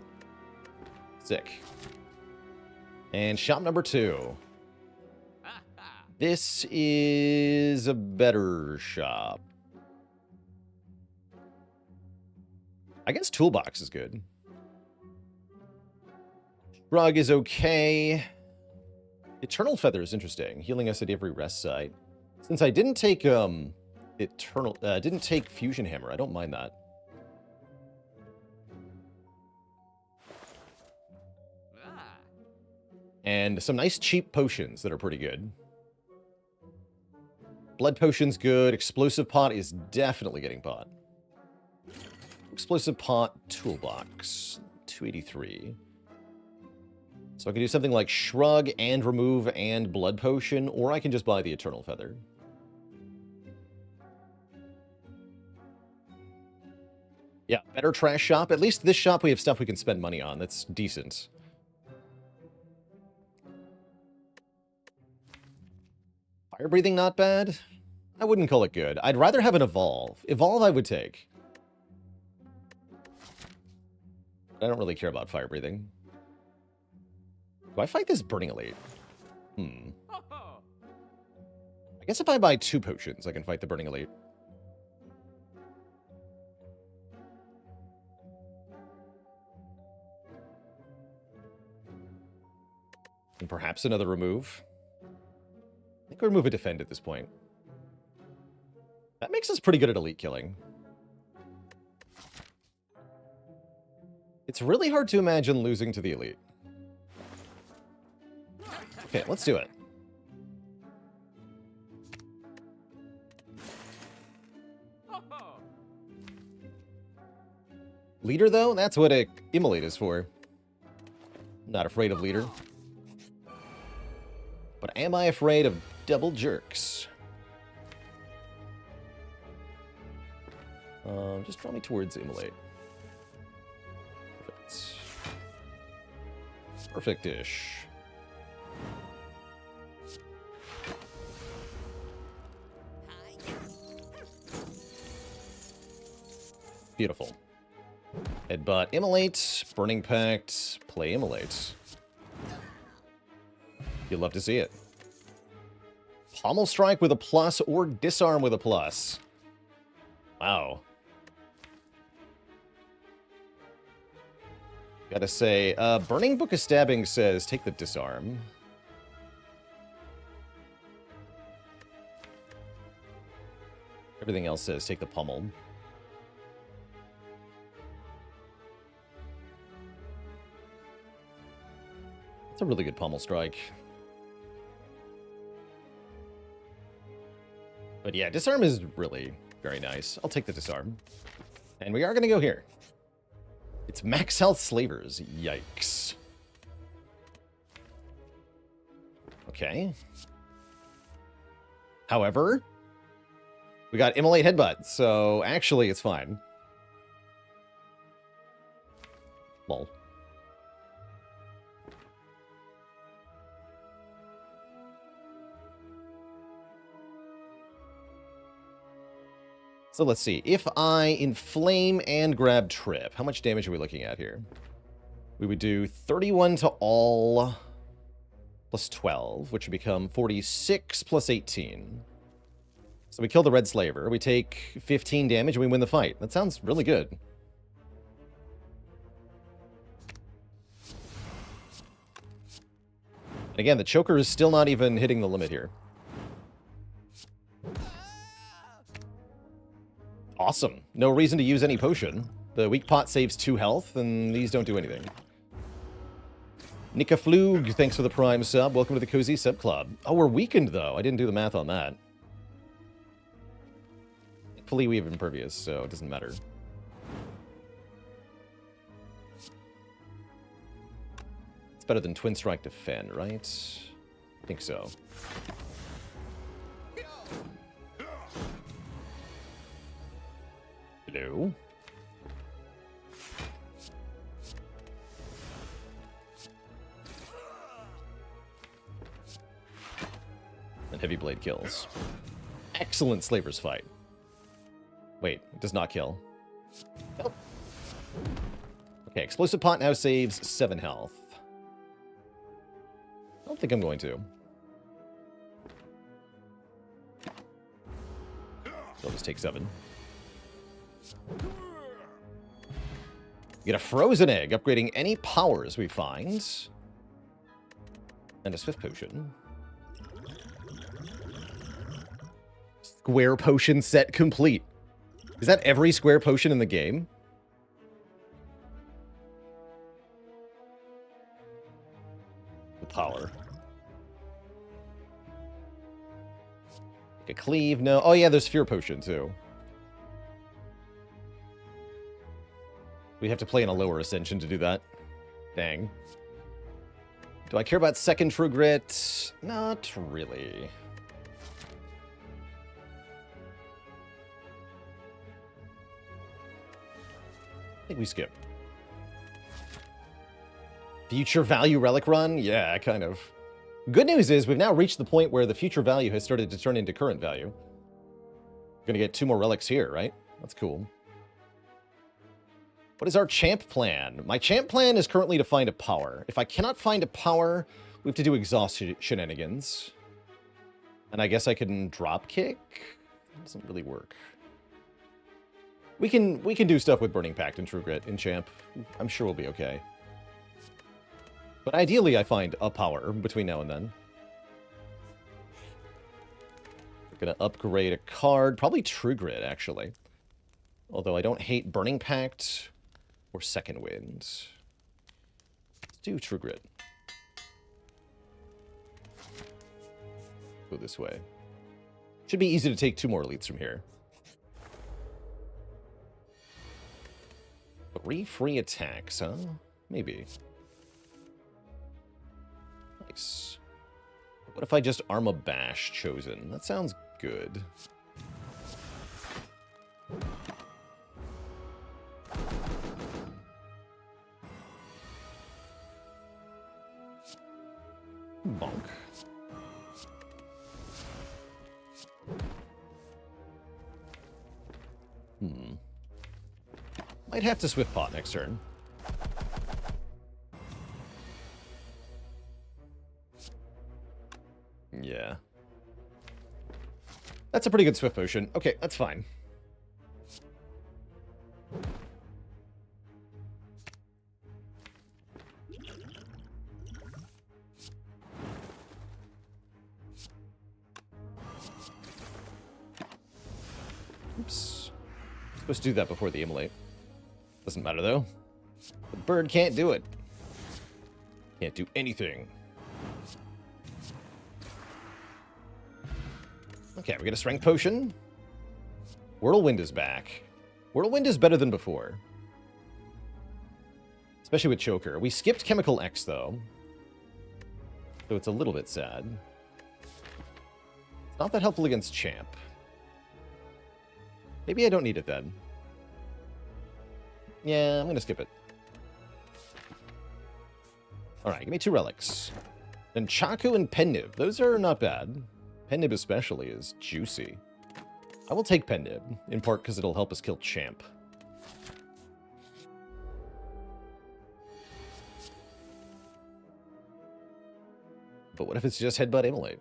Sick. And shop number 2. This is a better shop. I guess Toolbox is good. Shrug is okay. Eternal Feather is interesting. Healing us at every rest site. Since I didn't take didn't take Fusion Hammer, I don't mind that. And some nice cheap potions that are pretty good. Blood Potion's good. Explosive Pot is definitely getting bought. Explosive Pot Toolbox. 283. So I can do something like Shrug and Remove and Blood Potion, or I can just buy the Eternal Feather. Yeah, better trash shop. At least this shop we have stuff we can spend money on. That's decent. Fire Breathing, not bad. I wouldn't call it good. I'd rather have an Evolve. Evolve I would take. I don't really care about Fire Breathing. Do I fight this Burning Elite? I guess if I buy 2 potions, I can fight the Burning Elite. And perhaps another remove. I think we remove a defend at this point. That makes us pretty good at elite killing. It's really hard to imagine losing to the elite. Okay, let's do it. Leader, though? That's what a Immolate is for. Not afraid of Leader. But am I afraid of double jerks? Just draw me towards Immolate. Perfect-ish. Beautiful. Headbutt, Immolate, Burning Pact, play Immolate. You'd love to see it. Pommel Strike with a plus or Disarm with a plus. Wow. Gotta say, Burning Book of Stabbing says take the Disarm. Everything else says take the Pummel. It's a really good Pummel Strike. But yeah, Disarm is really very nice. I'll take the Disarm. And we are going to go here. It's Max Health Slavers. Yikes. Okay. However, we got Immolate Headbutt, so actually it's fine. Lol. So let's see. If I inflame and grab Trip, how much damage are we looking at here? We would do 31 to all plus 12, which would become 46 plus 18. So we kill the Red Slaver. We take 15 damage and we win the fight. That sounds really good. And again, the Choker is still not even hitting the limit here. Awesome. No reason to use any potion. The weak pot saves 2 health, and these don't do anything. Nika Flug, thanks for the Prime sub. Welcome to the Cozy Sub Club. Oh, we're weakened, though. I didn't do the math on that. Thankfully, we have Impervious, so it doesn't matter. It's better than Twin Strike Defend, right? I think so. Hello? And Heavy Blade kills. Excellent Slaver's fight. Wait, it does not kill. Nope. Okay, Explosive Pot now saves 7 health. I don't think I'm going to. I'll just take 7. Get a Frozen Egg, upgrading any powers we find. And a Swift Potion. Square Potion set complete. Is that every Square Potion in the game? The power. Like a Cleave, no. Oh yeah, there's Fear Potion too. We have to play in a lower Ascension to do that. Dang. Do I care about second True Grit? Not really. I think we skip. Future Value Relic Run? Yeah, kind of. Good news is we've now reached the point where the future value has started to turn into current value. We're gonna get 2 more relics here, right? That's cool. What is our champ plan? My champ plan is currently to find a power. If I cannot find a power, we have to do exhaust shenanigans. And I guess I can drop kick? That doesn't really work. We can do stuff with Burning Pact and True Grit in champ. I'm sure we'll be okay. But ideally, I find a power between now and then. We're gonna upgrade a card. Probably True Grit, actually. Although I don't hate Burning Pact or Second Wind. Let's do True Grit. Go this way. Should be easy to take 2 more elites from here. 3 free attacks, huh? Maybe. Nice. What if I just Arma Bash Chosen? That sounds good. Might have to Swift Pot next turn. Yeah. That's a pretty good Swift Potion. Okay, that's fine. Oops. Supposed to do that before the Immolate. Doesn't matter, though. The bird can't do it. Can't do anything. Okay, we get a Strength Potion. Whirlwind is back. Whirlwind is better than before. Especially with Choker. We skipped Chemical X, though. So it's a little bit sad. It's not that helpful against Champ. Maybe I don't need it then. Yeah, I'm going to skip it. Alright, give me 2 relics. Then Chaku and Pennib. Those are not bad. Pennib especially is juicy. I will take Pennib, in part because it'll help us kill Champ. But what if it's just Headbutt Immolate?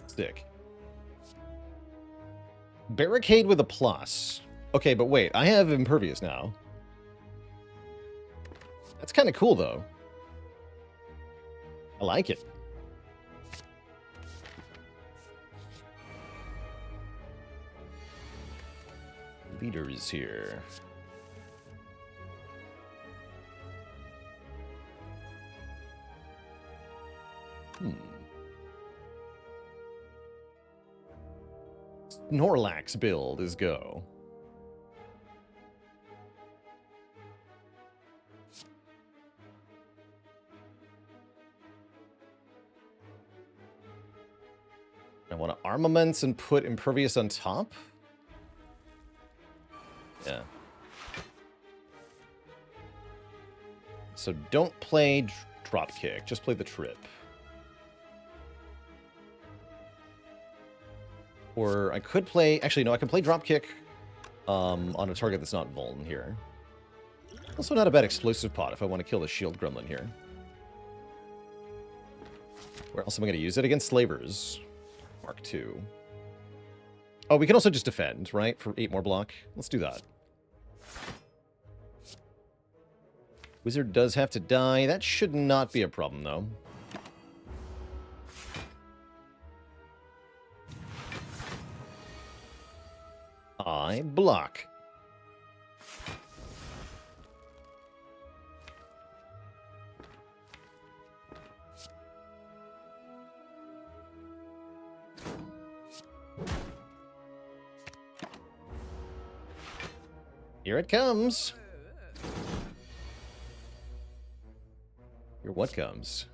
Stick. Barricade with a plus. Okay, but wait, I have Impervious now. That's kind of cool, though. I like it. Leaders here. Snorlax build is go. I want to Armaments and put Impervious on top? Yeah. So don't play Dropkick, just play the Trip. Or I could play... Actually, no, I can play Dropkick on a target that's not Vuln here. Also not a bad Explosive Pot if I want to kill the Shield Gremlin here. Where else am I going to use it? Against Slavers. Mark II. Oh, we can also just defend, right? For 8 more block. Let's do that. Wizard does have to die. That should not be a problem, though. I block. Here it comes. Here what comes?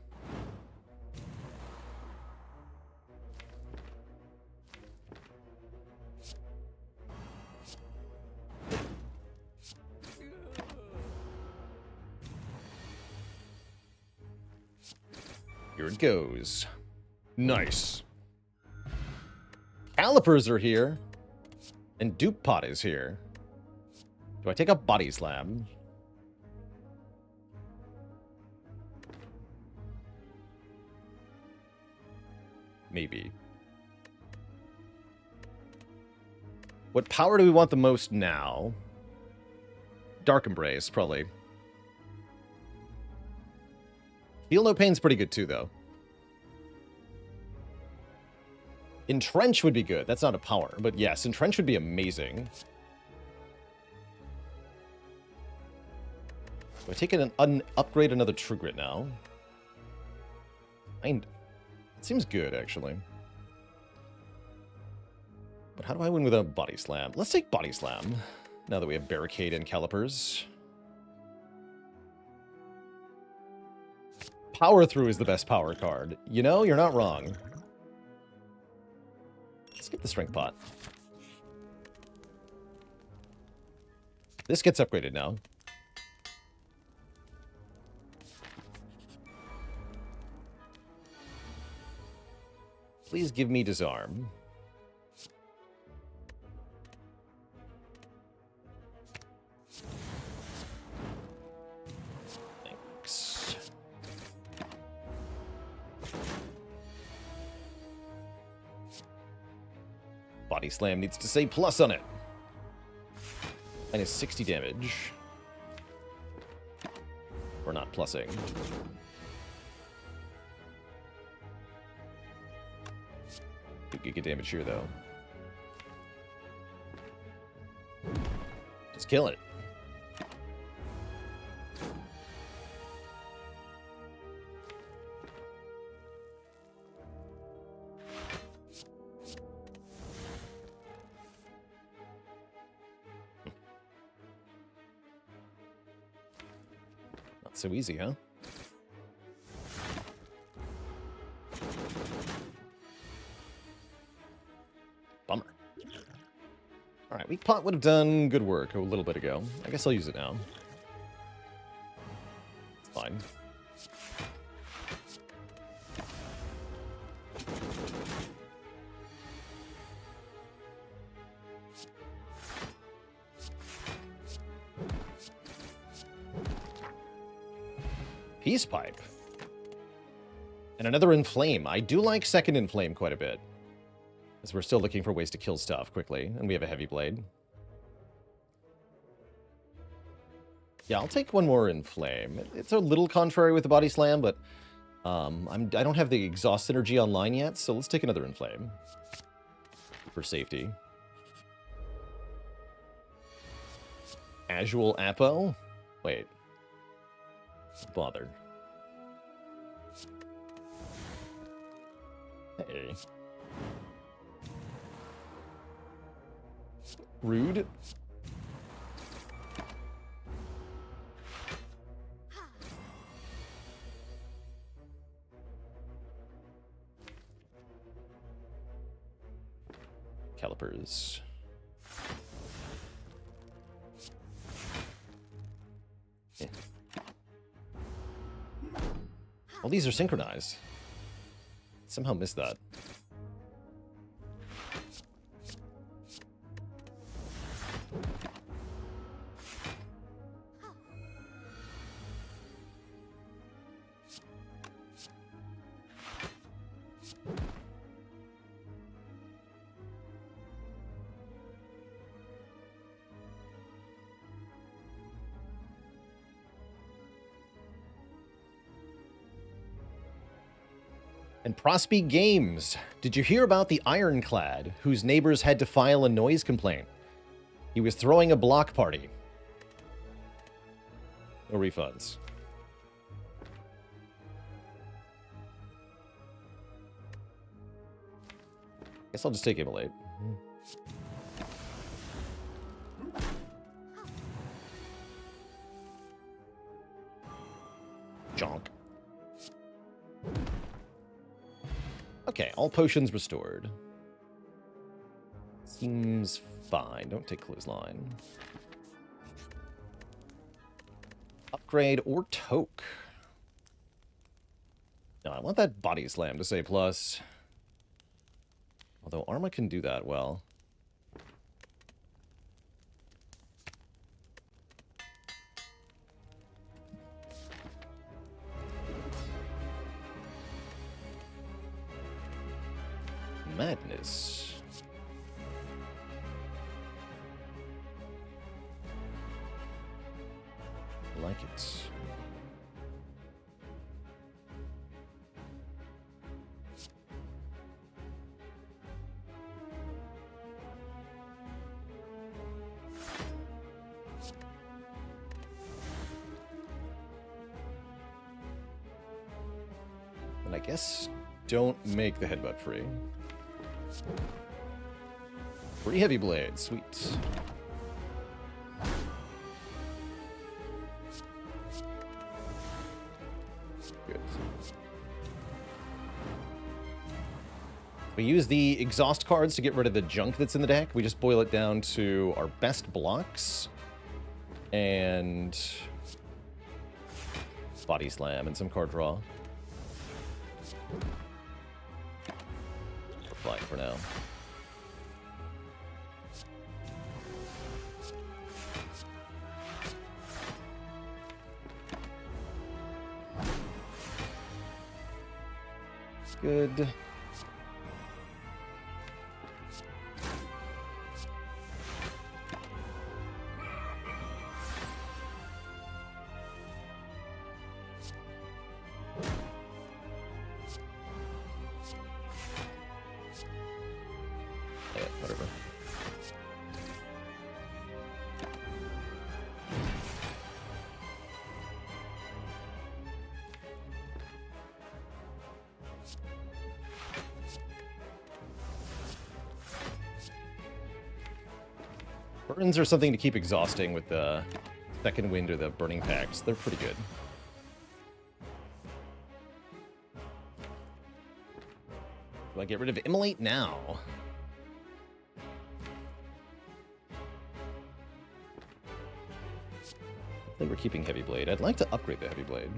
Here it goes. Nice. Calipers are here. And Dupe Pot is here. Do I take a Body Slam? Maybe. What power do we want the most now? Dark Embrace, probably. Feel No Pain's pretty good too, though. Entrench would be good. That's not a power, but yes, Entrench would be amazing. Do I take an upgrade another True Grit now? It seems good, actually. But how do I win without Body Slam? Let's take Body Slam, now that we have Barricade and Calipers. Power Through is the best power card. You know, you're not wrong. Let's get the Strength Pot. This gets upgraded now. Please give me Disarm. Thanks. Body Slam needs to say plus on it. Minus 60 damage. We're not plussing. Do giga damage here, though. Just kill it. Not so easy, huh? Bummer. Alright, Weak Pot would have done good work a little bit ago. I guess I'll use it now. It's fine. Peace Pipe. And another Inflame. I do like second Inflame quite a bit. As we're still looking for ways to kill stuff quickly. And we have a Heavy Blade. Yeah, I'll take one more Inflame. It's a little contrary with the Body Slam, but I don't have the Exhaust Synergy online yet, so let's take another Inflame. For safety. Casual Apo? Wait. Bother. Hey. Rude. Calipers. Yeah. Well, these are synchronized. Somehow missed that. And Prospeak Games. Did you hear about the Ironclad, whose neighbors had to file a noise complaint? He was throwing a block party. No refunds. Guess I'll just take Immolate. Jonk. Okay, all potions restored. Seems fine. Don't take Clothesline. Upgrade or Toke. No, I want that Body Slam to say plus. Although Arma can do that well. Madness. I like it. And I guess don't make the headbutt free. Free Heavy Blade, sweet. Good. We use the exhaust cards to get rid of the junk that's in the deck. We just boil it down to our best blocks. And body slam and some card draw. We're fine for now. Good. Yeah, whatever. Burns are something to keep exhausting with the second wind or the burning packs. They're pretty good. Do I get rid of Immolate now? I think we're keeping Heavy Blade. I'd like to upgrade the Heavy Blade.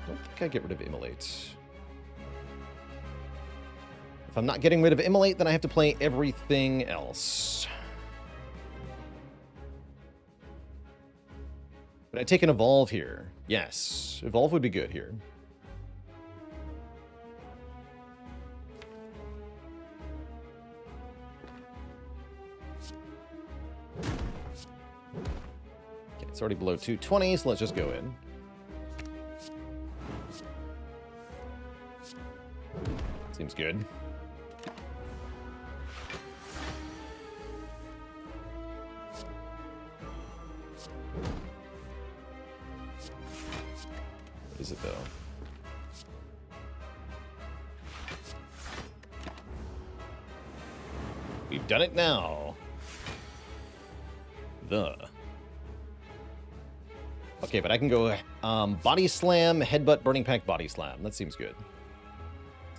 Don't think I get rid of Immolate. If I'm not getting rid of Immolate, then I have to play everything else. But I take an Evolve here. Yes, Evolve would be good here. Okay, it's already below 220, so let's just go in. Seems good. Is it though? We've done it now. Okay, but I can go Body Slam, Headbutt, Burning Pack, Body Slam. That seems good.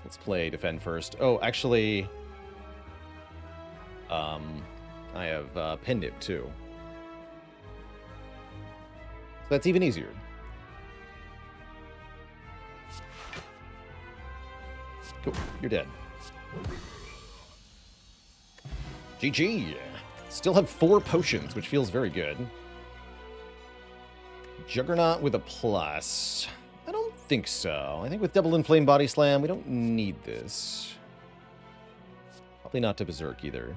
Let's play Defend first. Oh, actually, I have Pinned It too. So that's even easier. Cool, you're dead. GG. Still have 4 potions, which feels very good. Juggernaut with a plus. I don't think so. I think with Double Inflame Body Slam, we don't need this. Probably not to Berserk either.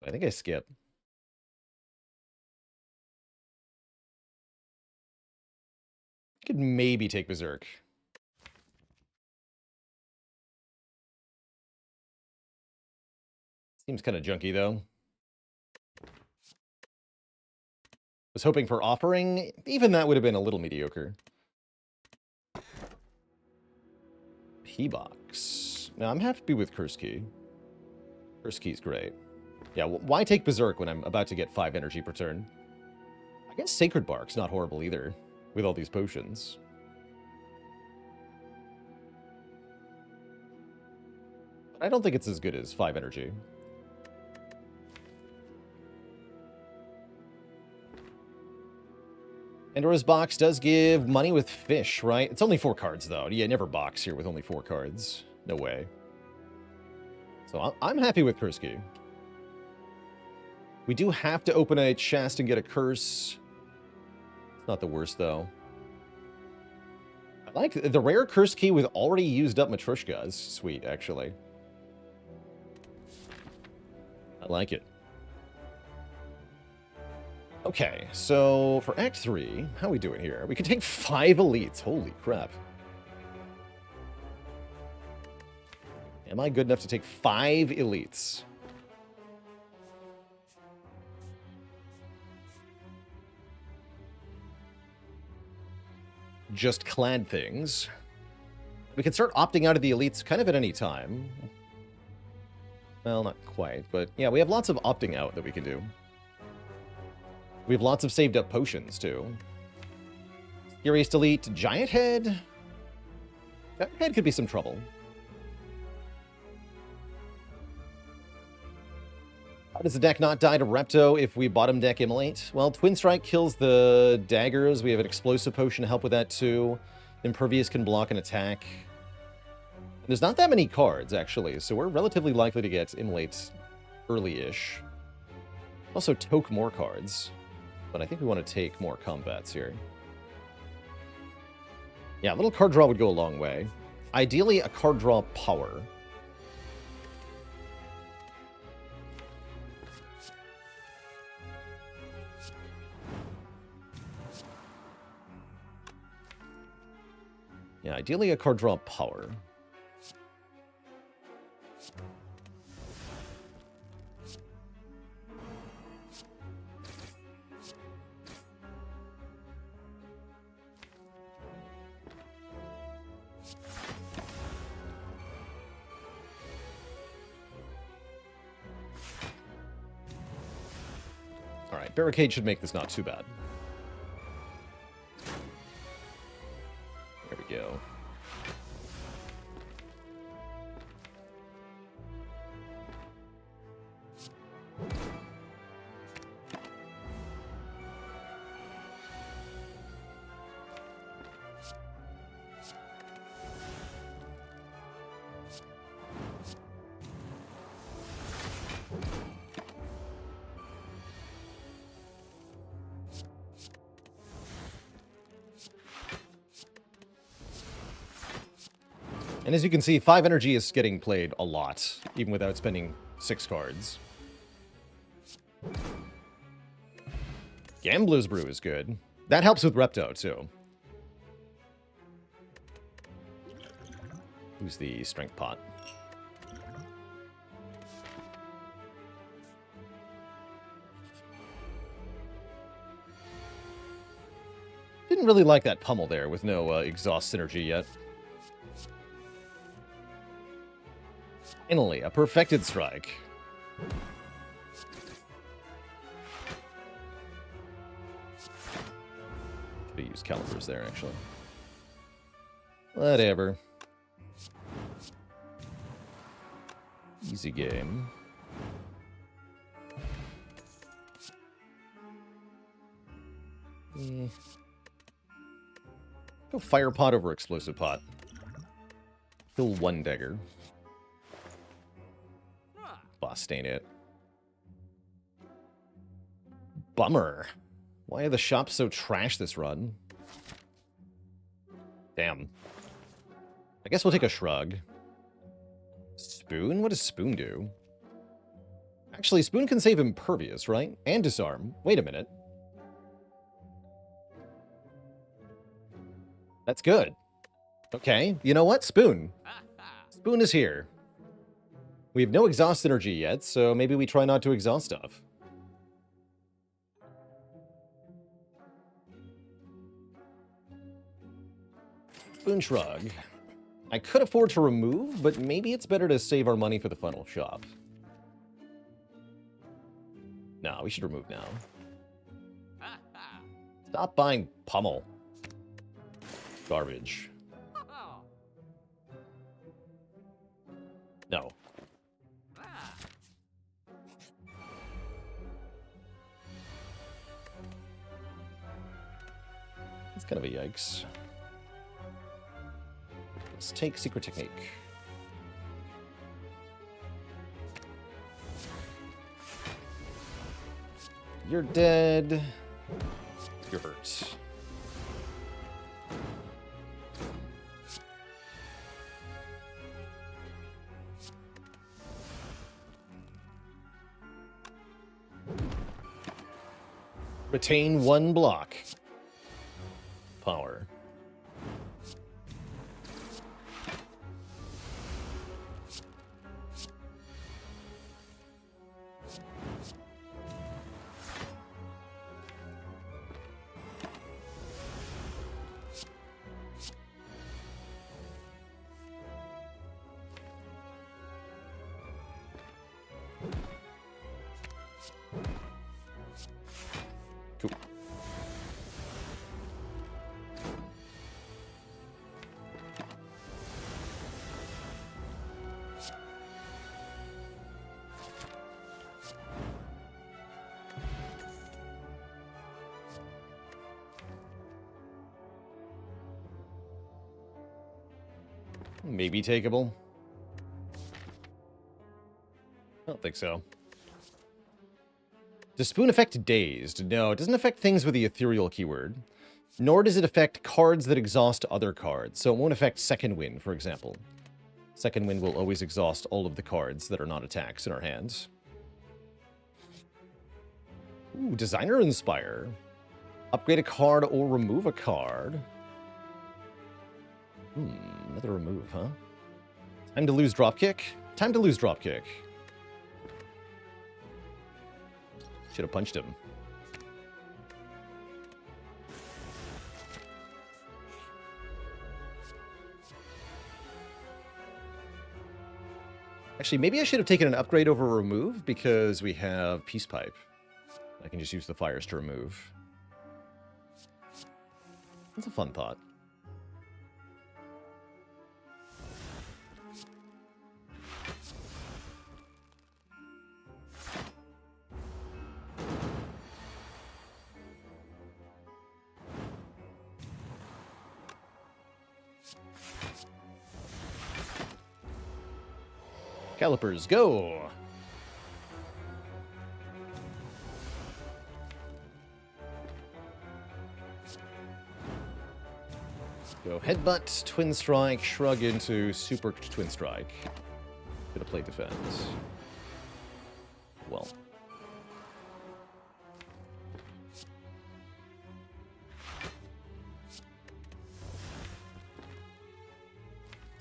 I think I skip. Could maybe take Berserk. Seems kind of junky, though. Was hoping for Offering. Even that would have been a little mediocre. P-Box. Now, I'm happy with Curse Key. Curse Key's great. Yeah, why take Berserk when I'm about to get 5 energy per turn? I guess Sacred Bark's not horrible either, with all these potions. I don't think it's as good as 5 energy. Pandora's Box does give money with fish, right? It's only 4 cards, though. Yeah, never box here with only 4 cards. No way. So I'm happy with Curse Key. We do have to open a chest and get a curse. It's not the worst, though. I like the rare Curse Key with already used up Matryoshka is sweet, actually. I like it. Okay, so for Act 3, how are we doing here? We can take 5 elites. Holy crap. Am I good enough to take 5 elites? Just clad things. We can start opting out of the elites kind of at any time. Well, not quite, but yeah, we have lots of opting out that we can do. We have lots of saved up potions, too. Furious Delete, Giant Head. Giant Head could be some trouble. How does the deck not die to Repto if we bottom deck Immolate? Well, Twin Strike kills the daggers. We have an Explosive Potion to help with that, too. Impervious can block an attack. There's not that many cards, actually, so we're relatively likely to get Immolate early-ish. Also, toke more cards, but I think we want to take more combats here. Yeah, a little card draw would go a long way. Ideally, a card draw power. Yeah, ideally a card draw power. Alright, Barricade should make this not too bad. There we go. And as you can see, 5 energy is getting played a lot, even without spending 6 cards. Gambler's Brew is good. That helps with Repto, too. Who's the Strength Pot? Didn't really like that pummel there with no exhaust synergy yet. Finally, a perfected strike. Could have used calibers there, actually. Whatever. Easy game. Go Fire Pot over Explosive Pot. Kill 1 dagger. Boss stain it. Bummer. Why are the shops so trash this run? Damn. I guess we'll take a shrug. Spoon? What does Spoon do? Actually, Spoon can save Impervious, right? And Disarm. Wait a minute. That's good. Okay, you know what? Spoon. Spoon is here. We have no exhaust energy yet, so maybe we try not to exhaust stuff. Spoon Shrug. I could afford to remove, but maybe it's better to save our money for the final shop. No, we should remove now. Stop buying pummel. Garbage. No. It's kind of a yikes. Let's take Secret Technique. You're dead. You're hurt. Retain 1 block. Power. Maybe takeable. I don't think so. Does Spoon affect Dazed? No, it doesn't affect things with the ethereal keyword. Nor does it affect cards that exhaust other cards. So it won't affect Second Wind, for example. Second Wind will always exhaust all of the cards that are not attacks in our hands. Ooh, Designer Inspire. Upgrade a card or remove a card. Another remove, huh? Time to lose Dropkick? Time to lose Dropkick. Should have punched him. Actually, maybe I should have taken an upgrade over a remove because we have Peace Pipe. I can just use the fires to remove. That's a fun thought. Calipers, go! Go Headbutt, Twin Strike, Shrug into Super Twin Strike. Gonna play defense. Well.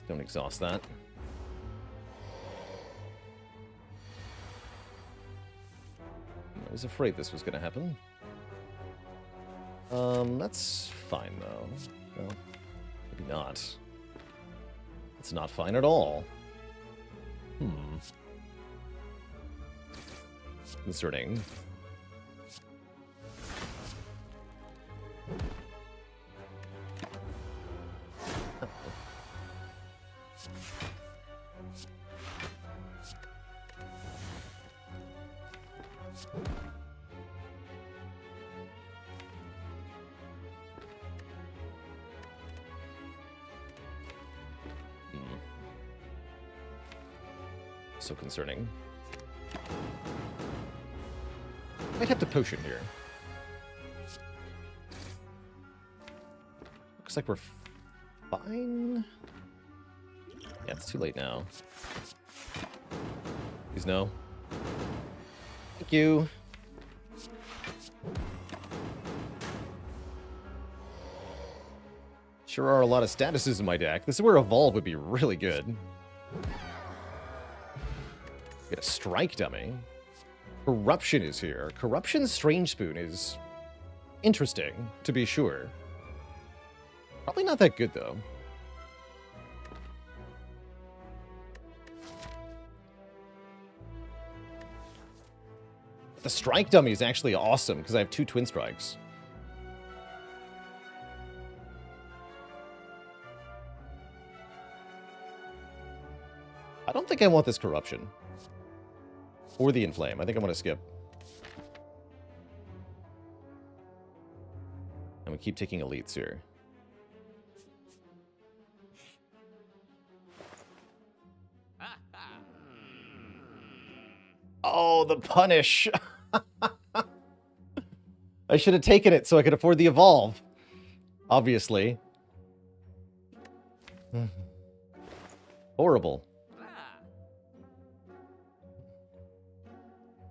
Don't exhaust that. I was afraid this was going to happen. That's fine, though. Well, maybe not. It's not fine at all. Concerning. So concerning. Might have to potion here. Looks like we're fine. Yeah, it's too late now. Please no. Thank you. Sure are a lot of statuses in my deck. This is where Evolve would be really good. Get a Strike Dummy. Corruption is here. Corruption Strange Spoon is interesting, to be sure. Probably not that good, though. The Strike Dummy is actually awesome, because I have 2 Twin Strikes. I don't think I want this Corruption. Or the Inflame. I think I want to skip. And we keep taking elites here. Oh, the punish. I should have taken it so I could afford the Evolve. Obviously. Horrible.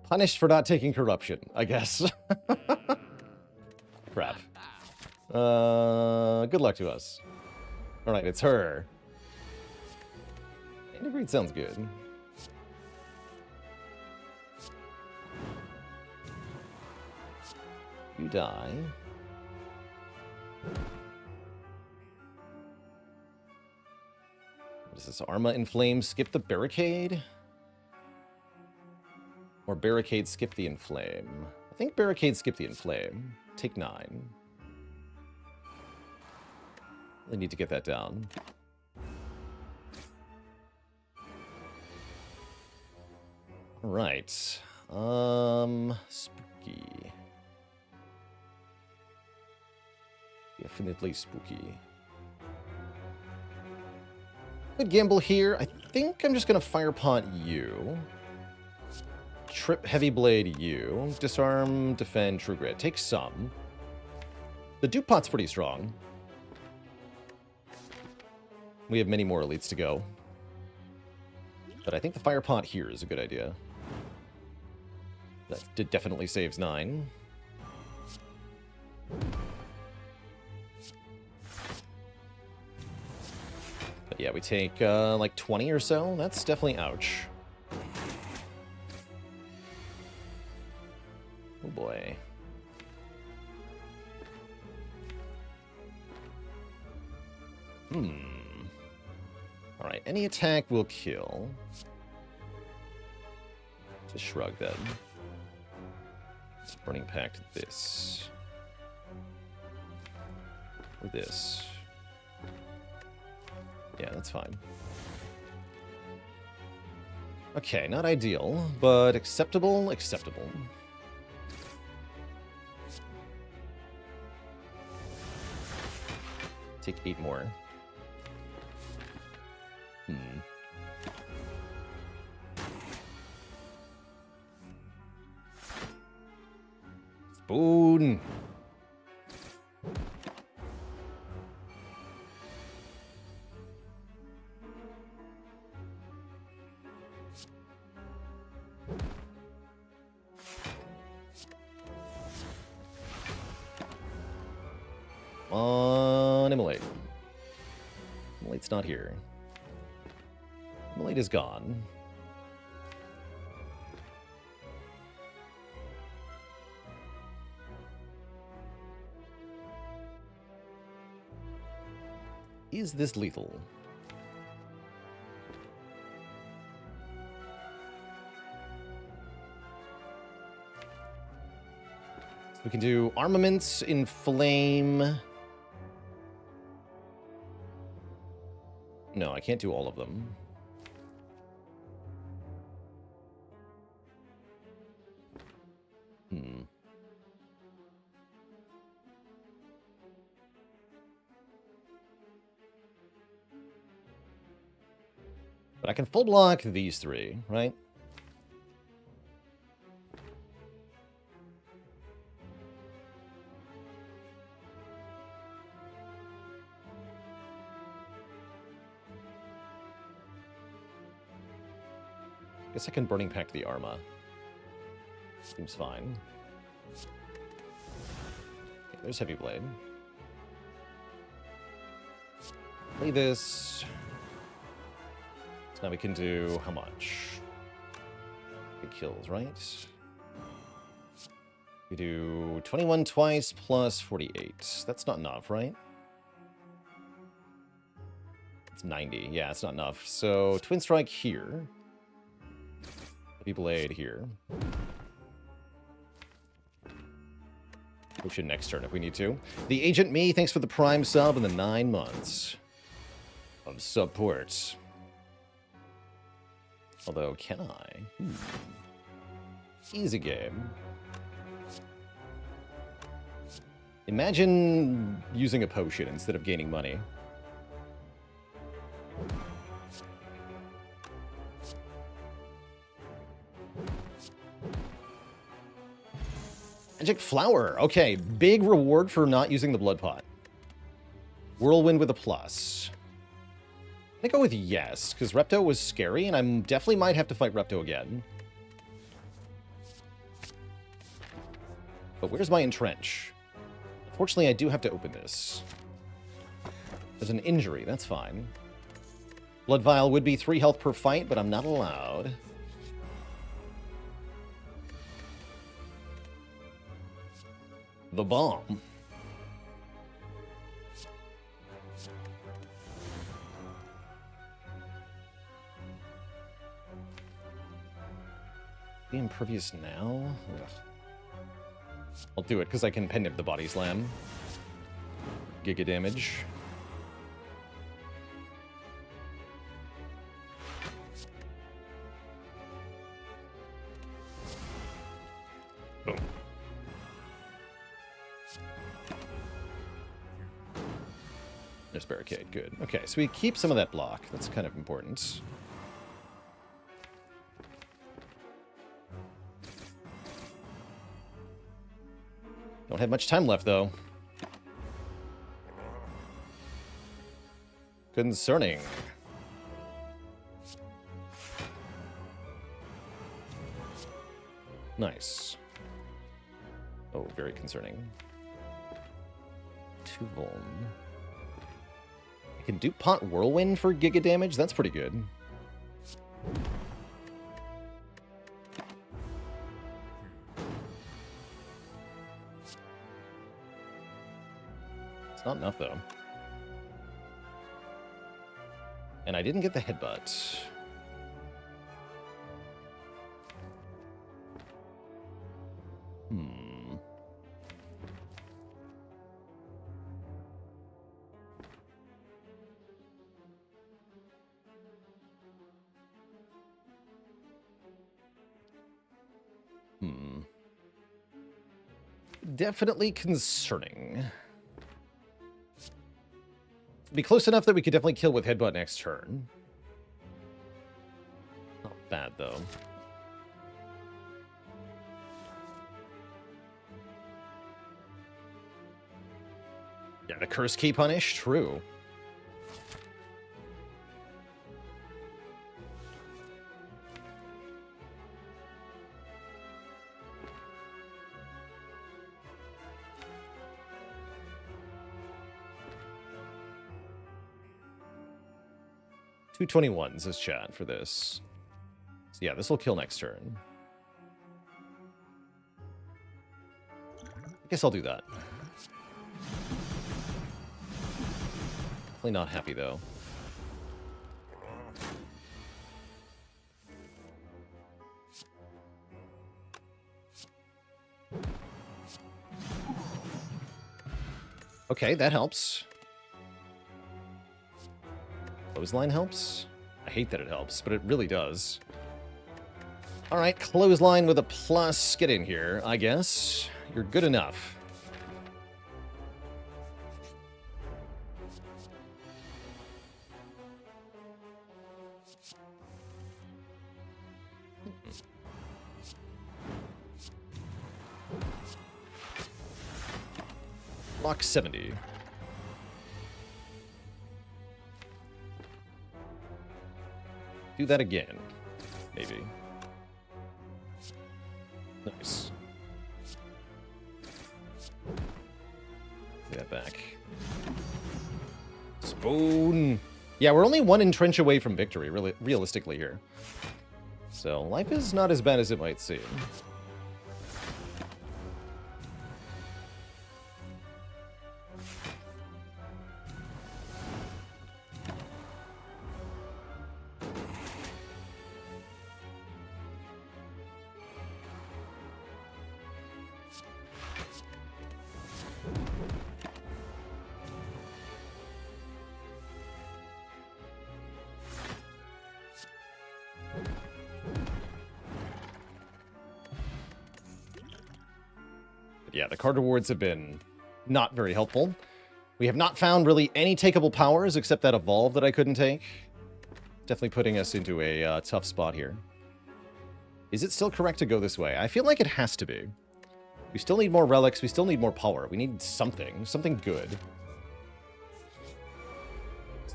Punished for not taking Corruption, I guess. Crap. Good luck to us. Alright, it's her. Integrate sounds good. You die. What is this? Arma Inflame, skip the Barricade? Or Barricade, skip the Inflame. I think Barricade, skip the Inflame. Take 9. Really need to get that down. Alright. Spooky. Definitely spooky. Good gamble here. I think I'm just going to fire pot you. Trip heavy blade you. Disarm, defend, true grit. Take some. The dupe pot's pretty strong. We have many more elites to go. But I think the fire pot here is a good idea. That definitely saves 9. But yeah, we take like 20 or so. That's definitely ouch. Oh boy. Alright, any attack will kill. Just shrug then. It's Burning Pact this. Or this. Yeah, that's fine. Okay, not ideal, but acceptable, acceptable. Take 8 more. Spoon. On Immolate. Immolate's not here. Immolate is gone. Is this lethal? So we can do armaments, inflame. No, I can't do all of them. But I can full block these 3, right? Guess I can Burning Pact the Arma. Seems fine. Okay, there's Heavy Blade. Play this. Now we can do how much? It kills, right? We do 21 twice plus 48. That's not enough, right? It's 90. Yeah, it's not enough. So Twin Strike here. Heavy Blade here. Potion next turn if we need to. The Agent Me, thanks for the Prime sub and the 9 months of support. Although, can I? Easy game. Imagine using a potion instead of gaining money. Magic Flower. Okay, big reward for not using the Blood Pot. Whirlwind with a plus. I'm gonna go with yes, because Repto was scary, and I definitely might have to fight Repto again. But where's my Entrench? Unfortunately, I do have to open this. There's an injury, that's fine. Blood Vial would be 3 health per fight, but I'm not allowed. The Bomb. Be impervious now? Ugh. I'll do it because I can Pendant the Body Slam. Giga damage. Boom. There's barricade. Good. Okay, so we keep some of that block. That's kind of important. Don't have much time left, though. Concerning. Nice. Oh, very concerning. 2 Vuln. I can do Pot Whirlwind for Giga damage? That's pretty good. It's not enough, though. And I didn't get the headbutt. Definitely concerning. Be close enough that we could definitely kill with headbutt next turn. Not bad, though. Yeah, the curse key punish? True. $221 is chat for this. So yeah, this will kill next turn. I guess I'll do that. Definitely not happy, though. Okay, that helps. Clothesline helps? I hate that it helps, but it really does. Alright, clothesline with a plus. Get in here, I guess. You're good enough. Block 70. Do that again. Maybe. Nice. Get that back. Spoon! Yeah, we're only 1 entrench away from victory, really, realistically here. So, life is not as bad as it might seem. Yeah, the card rewards have been not very helpful. We have not found really any takeable powers except that evolve that I couldn't take. Definitely putting us into a tough spot here. Is it still correct to go this way? I feel like it has to be. We still need more relics. We still need more power. We need something. Something good.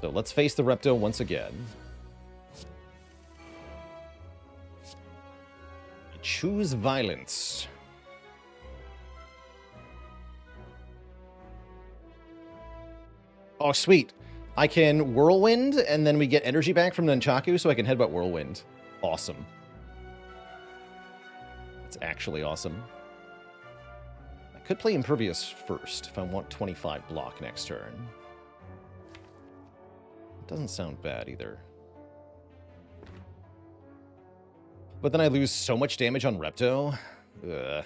So let's face the Repto once again. Choose violence. Oh, sweet. I can Whirlwind, and then we get energy back from Nunchaku, so I can headbutt Whirlwind. Awesome. It's actually awesome. I could play Impervious first, if I want 25 block next turn. Doesn't sound bad, either. But then I lose so much damage on Repto. Ugh.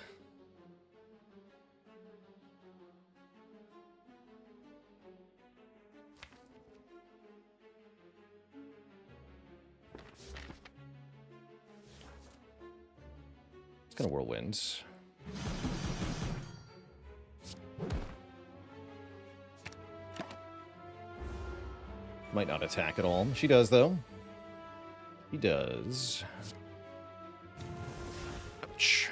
It's gonna Whirlwind. Might not attack at all. She does, though. He does. Ouch.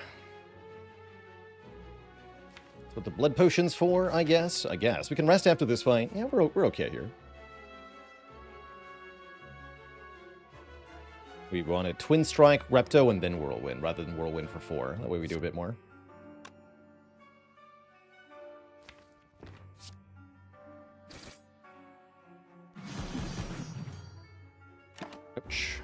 That's what the blood potion's for, I guess. I guess. We can rest after this fight. Yeah, we're okay here. We want a Twin Strike, Repto, and then Whirlwind, rather than Whirlwind for 4. That way we do a bit more. Ouch.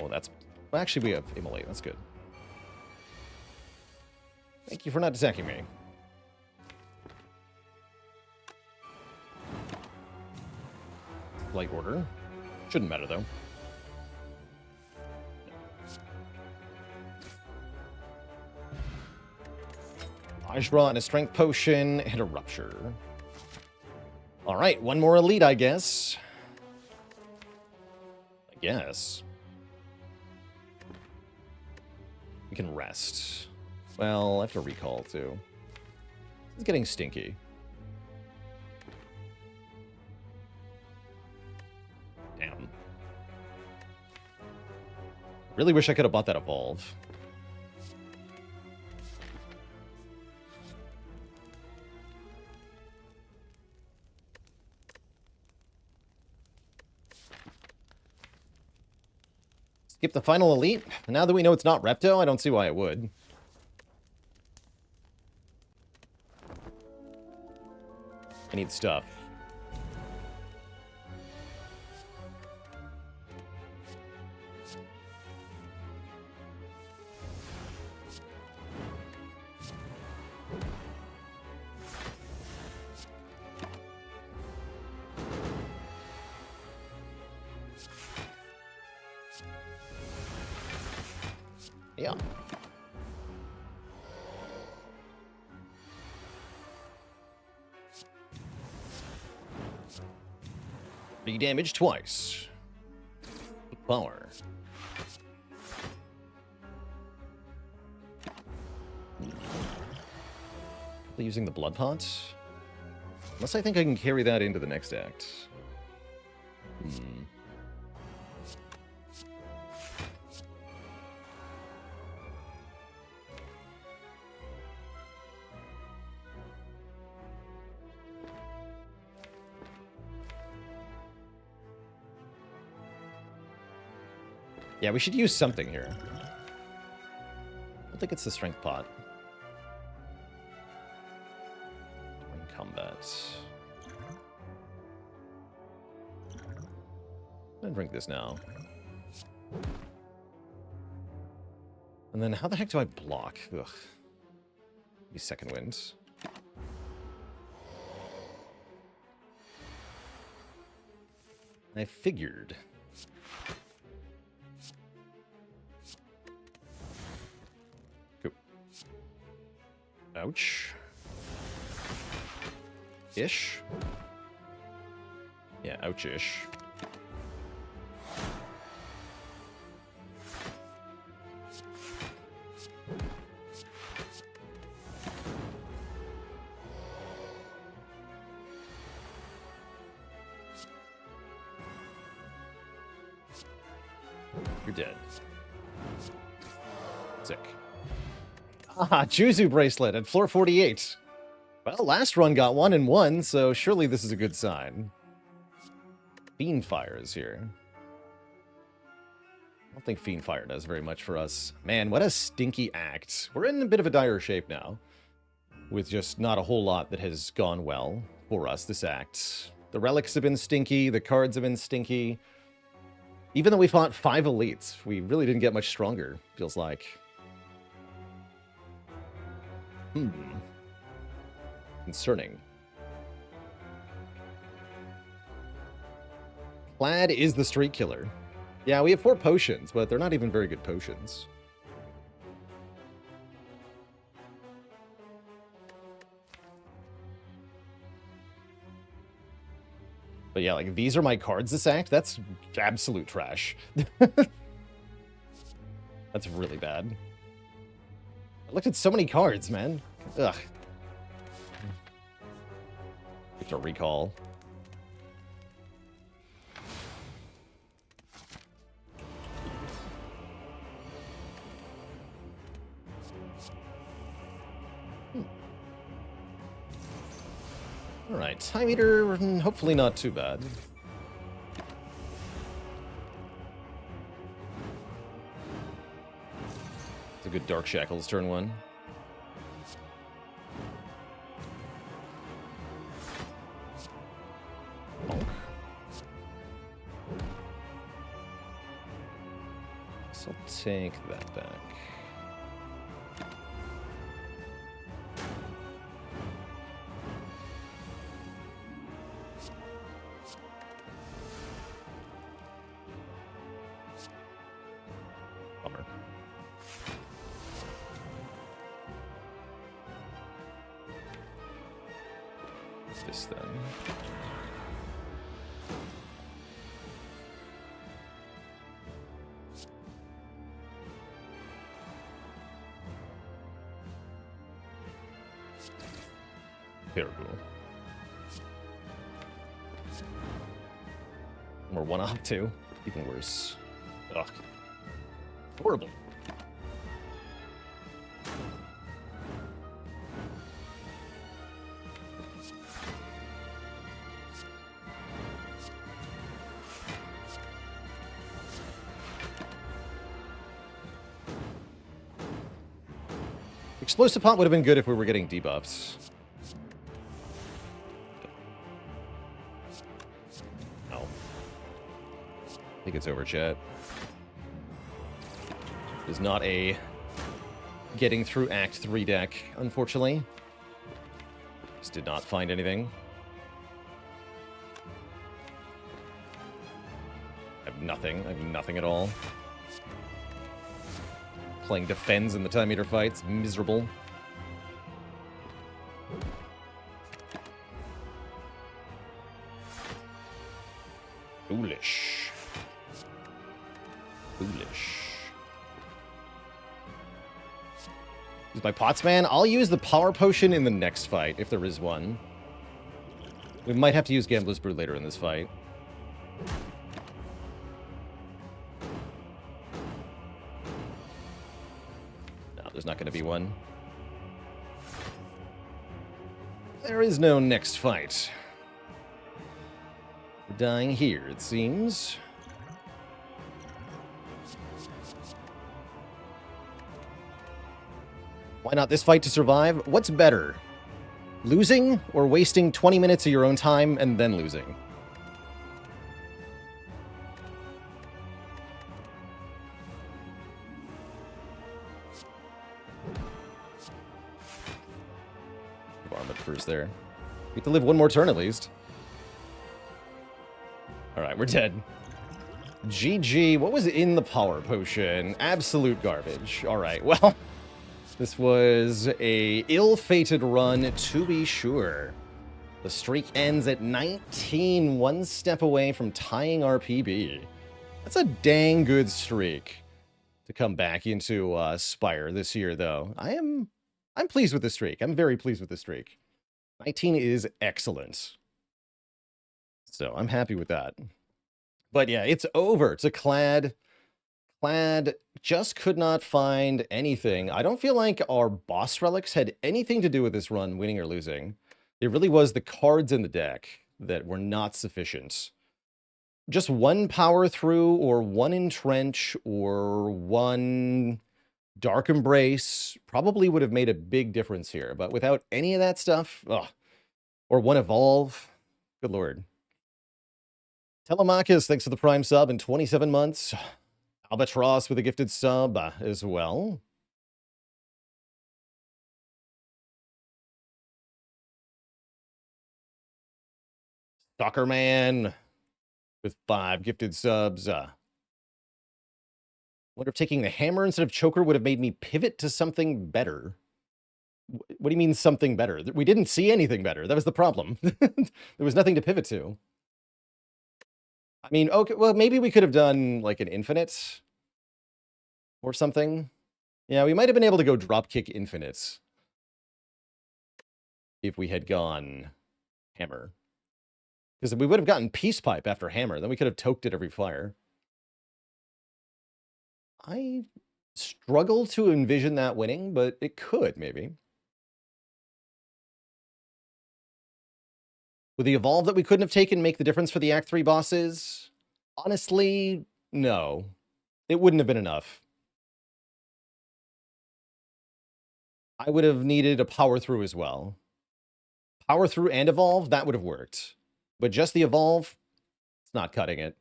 Oh, that's... Well, actually, we have Immolate. That's good. Thank you for not attacking me. Light order. Shouldn't matter, though. Ajra and a strength potion and a rupture. All right, one more elite, I guess. We can rest. Well, I have to recall, too. It's getting stinky. Damn. Really wish I could have bought that Evolve. Skip the final elite. Now that we know it's not Repto, I don't see why it would. I need stuff. Yeah. Re-damage twice. Power. Using the blood pot? Unless I think I can carry that into the next act. Yeah, we should use something here. I don't think it's the strength pot. In combat. I'm gonna drink this now. And then how the heck do I block? Ugh. Maybe second wind. I figured. Ouch. Ish. Yeah, ouch-ish. You're dead. Sick. Ah, Juzu bracelet at floor 48. Well, last run got 1 and 1, so surely this is a good sign. Fiendfire is here. I don't think Fiendfire does very much for us. Man, what a stinky act. We're in a bit of a dire shape now, with just not a whole lot that has gone well for us this act. The relics have been stinky, the cards have been stinky. Even though we fought 5 elites, we really didn't get much stronger, feels like. Concerning. Clad is the street killer. Yeah, we have 4 potions, but they're not even very good potions. But yeah, like, these are my cards this act? That's absolute trash. That's really bad. looked at so many cards, man. Ugh. Get to recall. Alright, time eater, hopefully not too bad. It's a good Dark Shackles turn one. Bonk. So I'll take that back. Bummer. This then. Terrible. Or one up too. Even worse. Ugh. Horrible. Explosive Pot would have been good if we were getting debuffs. No. I think it's over, chat. It is not a getting through Act 3 deck, unfortunately. Just did not find anything. I have nothing. I have nothing at all. Playing defends in the time meter fights. Miserable. Foolish. Foolish. Use my pots, man. I'll use the power potion in the next fight, if there is one. We might have to use Gambler's Brew later in this fight. There's not going to be one. There is no next fight. We're dying here, it seems. Why not this fight to survive? What's better? Losing or wasting 20 minutes of your own time and then losing? First there. We get to live one more turn at least. Alright, we're dead. GG. What was in the power potion? Absolute garbage. Alright, well, this was a ill-fated run, to be sure. The streak ends at 19, one step away from tying our PB. That's a dang good streak to come back into Spire this year, though. I'm pleased with the streak. I'm very pleased with the streak. 19 is excellent. So I'm happy with that. But yeah, it's over. It's a Clad. Clad just could not find anything. I don't feel like our boss relics had anything to do with this run, winning or losing. It really was the cards in the deck that were not sufficient. Just one power through or one entrench or one Dark Embrace probably would have made a big difference here, but without any of that stuff, ugh. Or one Evolve, good lord. Telemachus, thanks for the Prime sub in 27 months. Albatross with a gifted sub as well. Stalker Man with 5 gifted subs. Wonder if taking the hammer instead of choker would have made me pivot to something better. What do you mean something better? We didn't see anything better. That was the problem. There was nothing to pivot to. I mean, okay, well, maybe we could have done like an infinite or something. Yeah, we might have been able to go Dropkick Infinite if we had gone Hammer. Because we would have gotten Peace Pipe after Hammer. Then we could have toked it every fire. I struggle to envision that winning, but it could, maybe. Would the Evolve that we couldn't have taken make the difference for the Act 3 bosses? Honestly, no. It wouldn't have been enough. I would have needed a Power Through as well. Power Through and Evolve, that would have worked. But just the Evolve, it's not cutting it.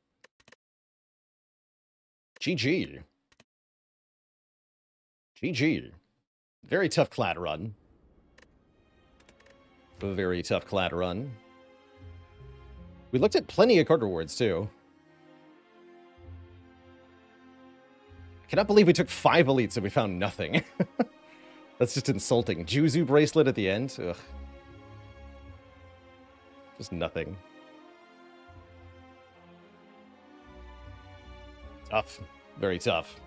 GG. GG. Very tough Clad run. A very tough Clad run. We looked at plenty of card rewards, too. I cannot believe we took 5 elites and we found nothing. That's just insulting. Juzu bracelet at the end? Ugh. Just nothing. Tough. Very tough.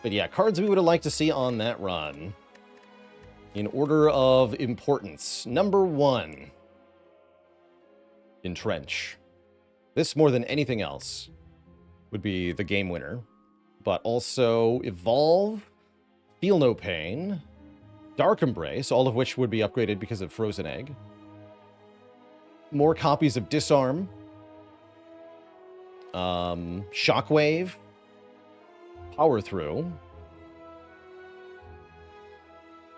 But yeah, cards we would have liked to see on that run. In order of importance. Number 1. Entrench. This, more than anything else, would be the game winner. But also Evolve, Feel No Pain, Dark Embrace, all of which would be upgraded because of Frozen Egg. More copies of Disarm. Shockwave. Power Through.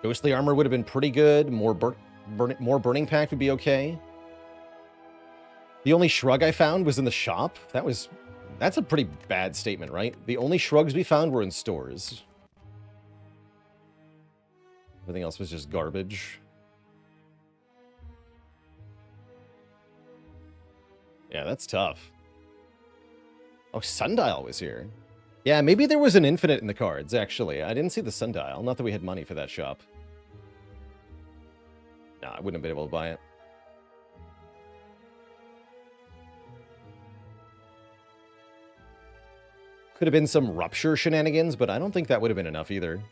Ghostly Armor would have been pretty good. More Burning Pact would be okay. The only shrug I found was in the shop. That's a pretty bad statement, right? The only shrugs we found were in stores. Everything else was just garbage. Yeah, that's tough. Oh, Sundial was here. Yeah, maybe there was an infinite in the cards, actually. I didn't see the Sundial. Not that we had money for that shop. No, I wouldn't have been able to buy it. Could have been some Rupture shenanigans, but I don't think that would have been enough either.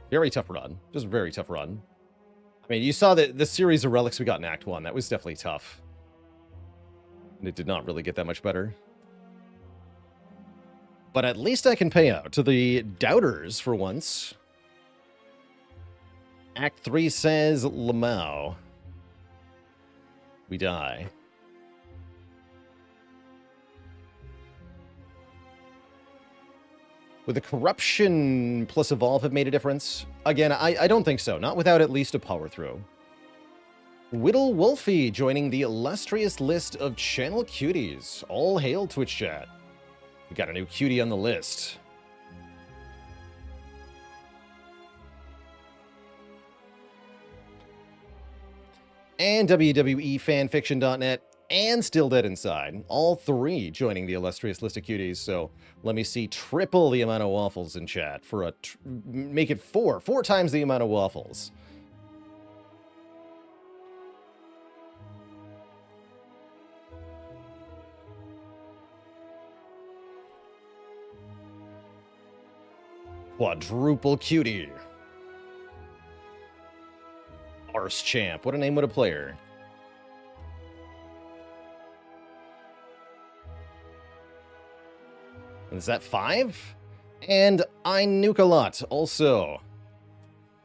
Very tough run. Just very tough run. I mean, you saw the series of relics we got in Act 1. That was definitely tough. And it did not really get that much better. But at least I can pay out to the doubters for once. Act 3 says, Lamau. We die. Would the Corruption plus Evolve have made a difference? Again, I don't think so. Not without at least a Power Through. Whittle Wolfie joining the illustrious list of channel cuties. All hail Twitch chat. We got a new cutie on the list. And WWEFanfiction.net and Still Dead Inside. All 3 joining the illustrious list of cuties. So let me see triple the amount of waffles in chat for a... make it 4 times the amount of waffles. Quadruple cutie. Arse Champ. What a name, what a player. Is that 5? And I nuke a lot. Also,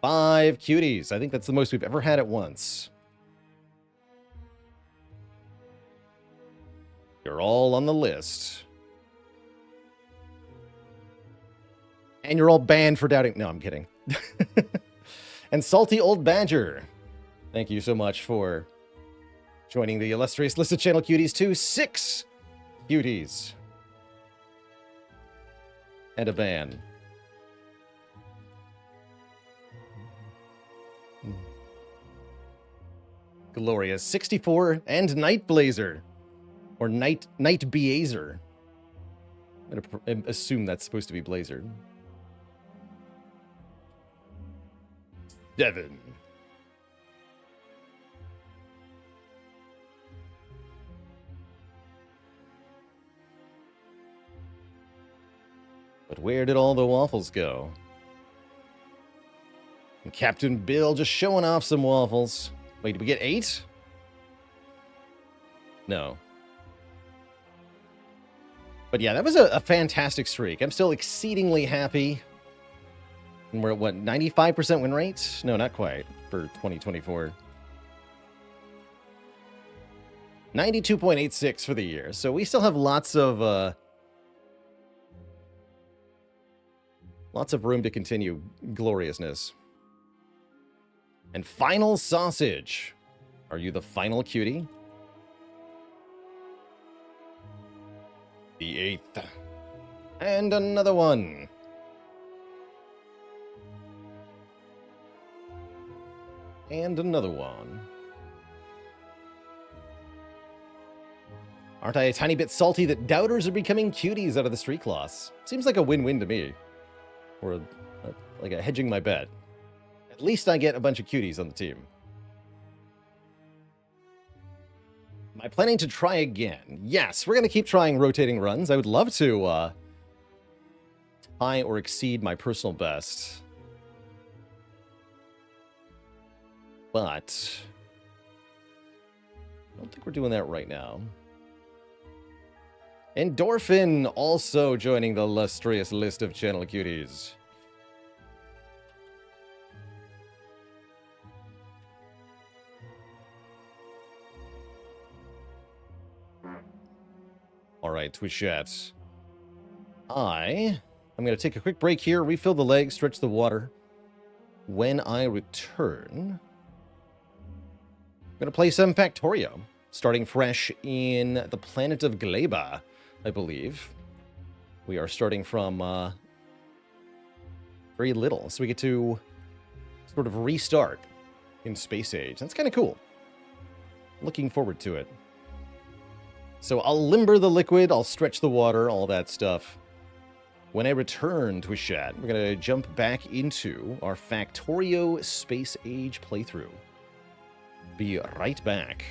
5 cuties. I think that's the most we've ever had at once. You're all on the list. And you're all banned for doubting. No, I'm kidding. And Salty Old Badger. Thank you so much for joining the illustrious list of channel cuties too. 6 cuties. And a ban. Glorious. 64 and Night Blazer. Or Night Beazer. I'm going to assume that's supposed to be Blazer. 7. But where did all the waffles go? And Captain Bill just showing off some waffles. Wait, did we get 8? No. But yeah, that was a fantastic streak. I'm still exceedingly happy. And we're at, what, 95% win rate? No, not quite, for 2024. 92.86 for the year. So we still have lots of room to continue gloriousness. And final sausage. Are you the final cutie? The 8th. And another one. And another one. Aren't I a tiny bit salty that doubters are becoming cuties out of the street class? Seems like a win-win to me. Or like a hedging my bet. At least I get a bunch of cuties on the team. Am I planning to try again? Yes, we're going to keep trying rotating runs. I would love to tie or exceed my personal best. But I don't think we're doing that right now. Endorphin also joining the illustrious list of channel cuties. All right, Twitchette. I'm going to take a quick break here, refill the legs, stretch the water. When I return, I'm going to play some Factorio, starting fresh in the planet of Gleba, I believe. We are starting from very little, so we get to sort of restart in Space Age. That's kind of cool. Looking forward to it. So I'll limber the liquid, I'll stretch the water, all that stuff. When I return to a chat, we're going to jump back into our Factorio Space Age playthrough. Be right back.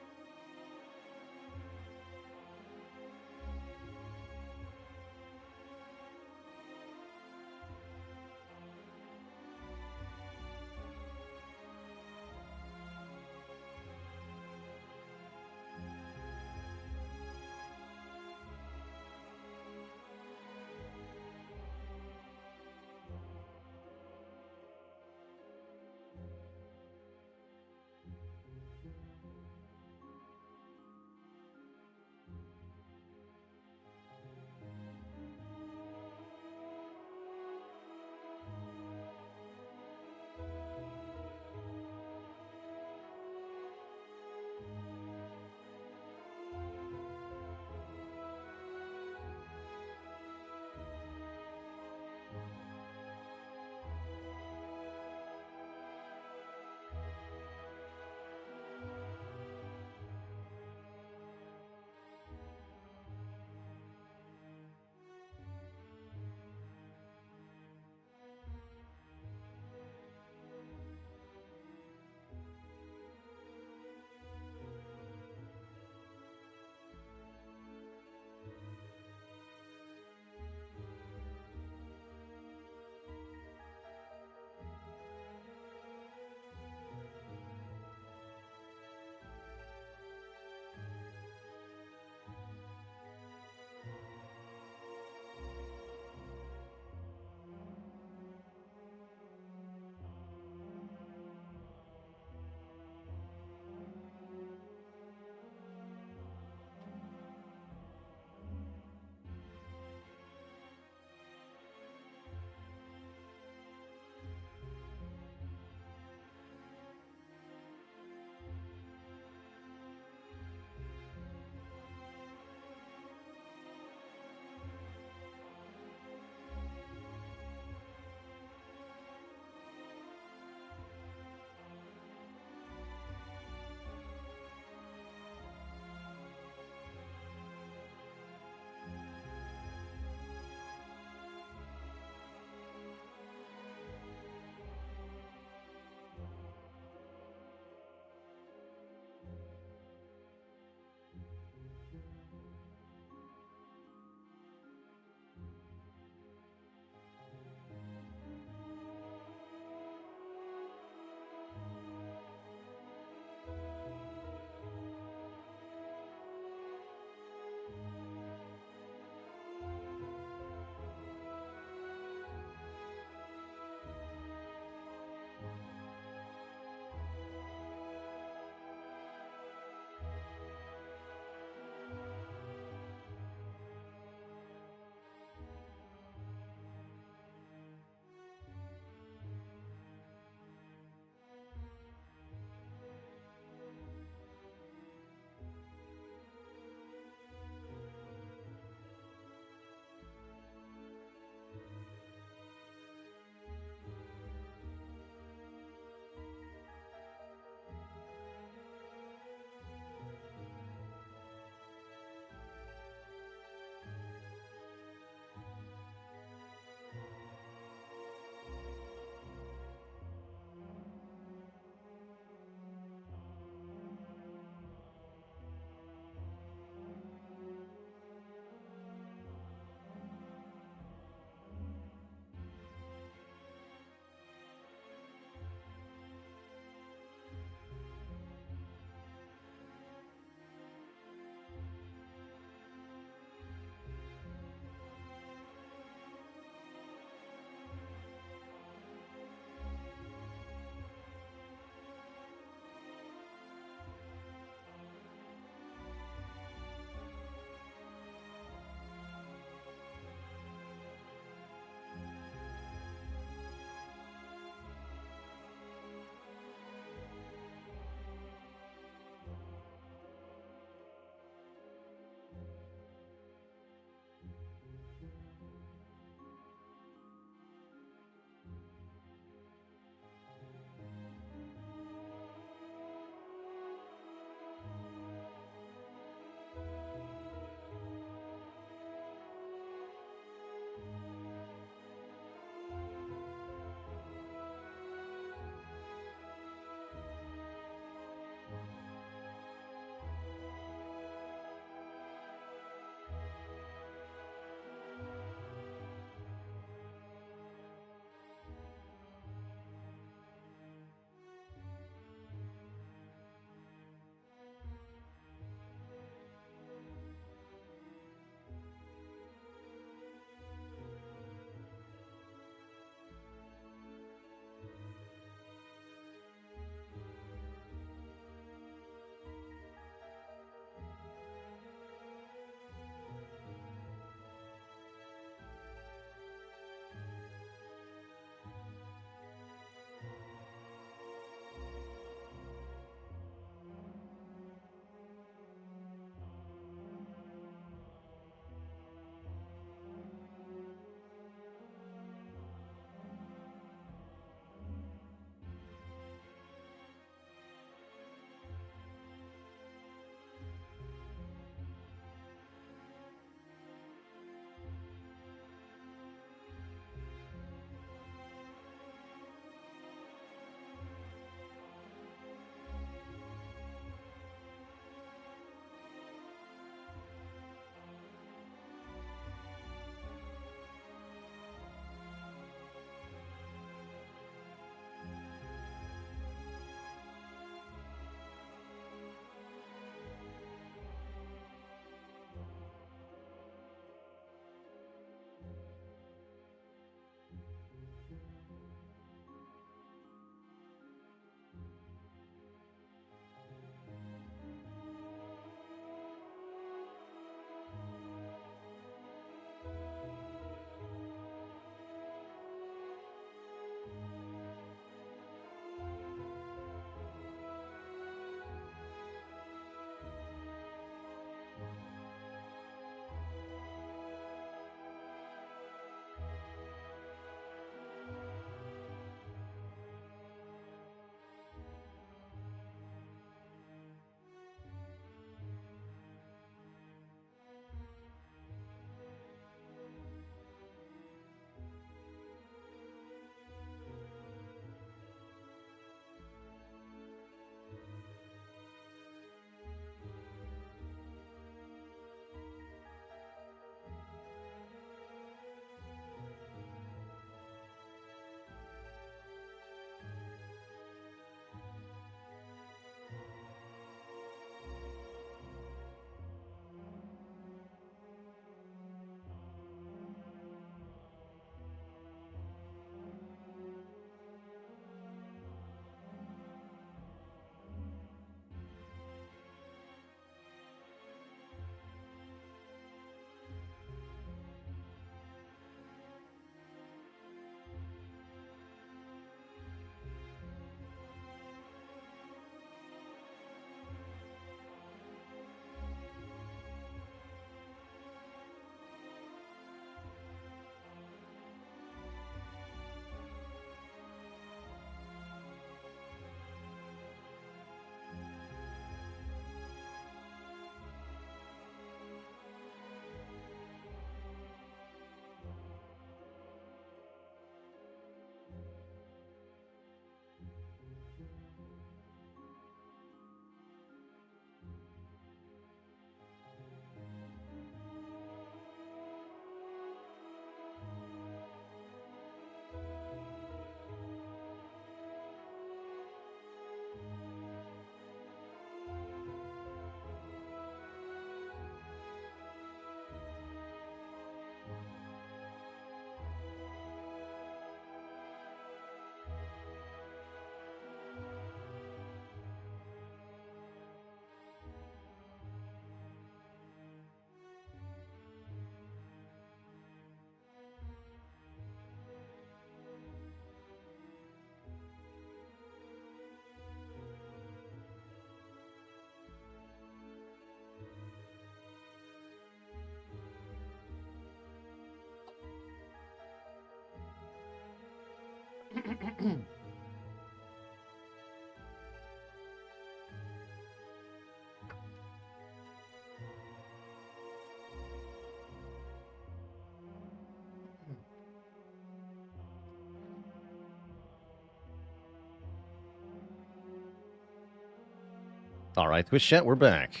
All right, Twitch chat, we're back.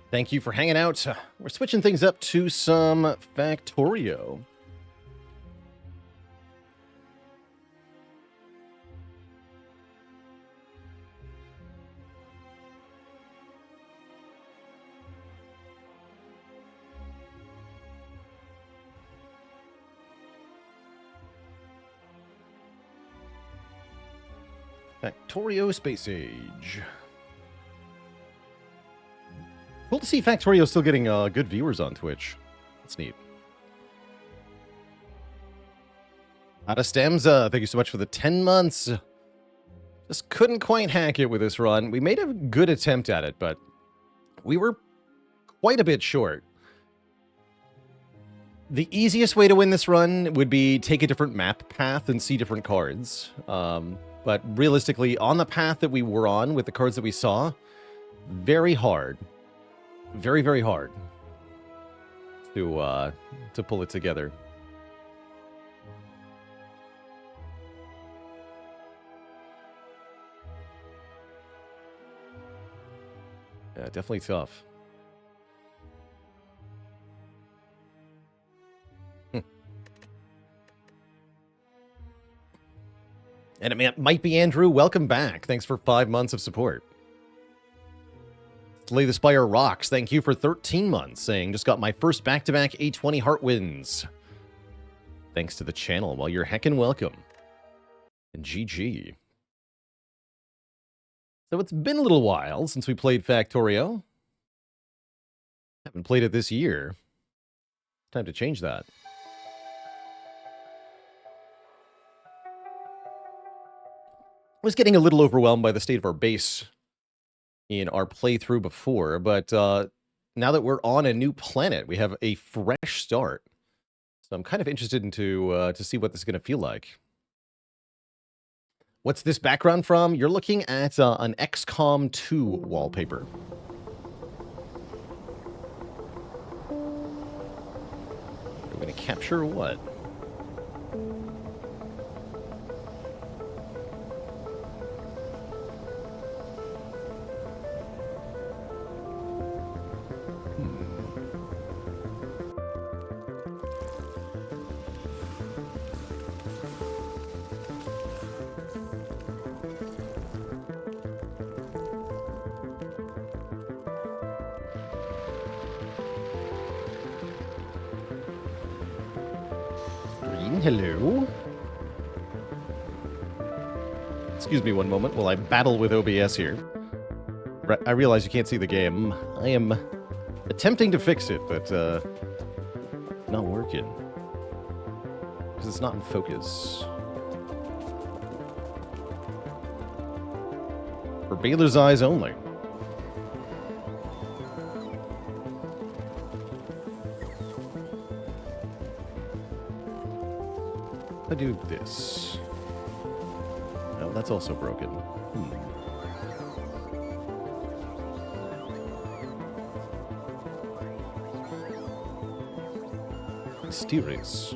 Thank you for hanging out. We're switching things up to some Factorio. Factorio Space Age. Cool to see Factorio still getting good viewers on Twitch. That's neat. Adastemza, thank you so much for the 10 months. Just couldn't quite hack it with this run. We made a good attempt at it, but we were quite a bit short. The easiest way to win this run would be take a different map path and see different cards. But realistically, on the path that we were on with the cards that we saw, very hard. Very, very hard to pull it together. Yeah, definitely tough. And it might be Andrew. Welcome back. Thanks for 5 months of support. Slay the Spire rocks. Thank you for 13 months. Saying, just got my first back-to-back A20 heart wins. Thanks to the channel. Well, you're heckin' welcome. And GG. So it's been a little while since we played Factorio. Haven't played it this year. Time to change that. I was getting a little overwhelmed by the state of our base in our playthrough before, but now that we're on a new planet, we have a fresh start. So I'm kind of interested into to see what this is going to feel like. What's this background from? You're looking at an XCOM 2 wallpaper. We're going to capture what? Hello. Excuse me one moment while I battle with OBS here. I realize you can't see the game. I am attempting to fix it, but not working. Because it's not in focus. For Baylor's eyes only. I do this. No, that's also broken. Mysterious.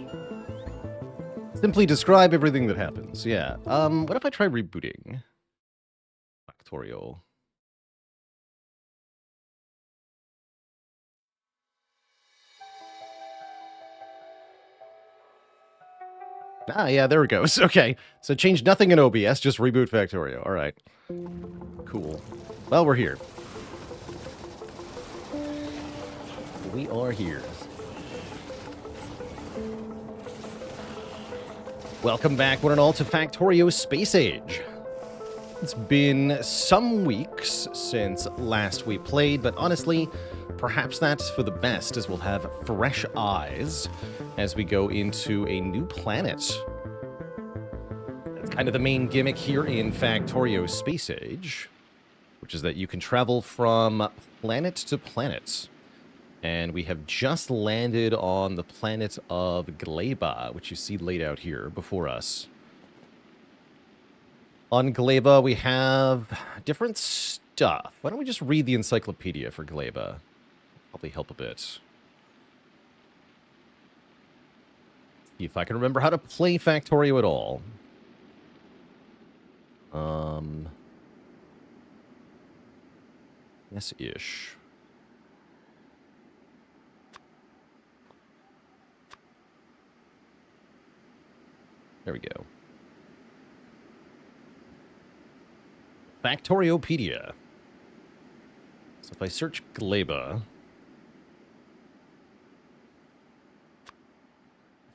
Simply describe everything that happens. Yeah. What if I try rebooting? Factorio. Ah, yeah, there it goes. Okay, so change nothing in OBS, just reboot Factorio. All right. Cool. Well, we're here. We are here. Welcome back, one and all, to Factorio Space Age. It's been some weeks since last we played, but honestly, perhaps that's for the best, as we'll have fresh eyes as we go into a new planet. That's kind of the main gimmick here in Factorio Space Age, which is that you can travel from planet to planet And we have just landed on the planet of Gleba, which you see laid out here before us. On Gleba, we have different stuff. Why don't we just read the encyclopedia for Gleba? Probably help a bit. See if I can remember how to play Factorio at all. Yes-ish. There we go. Factoriopedia. So if I search Gleba...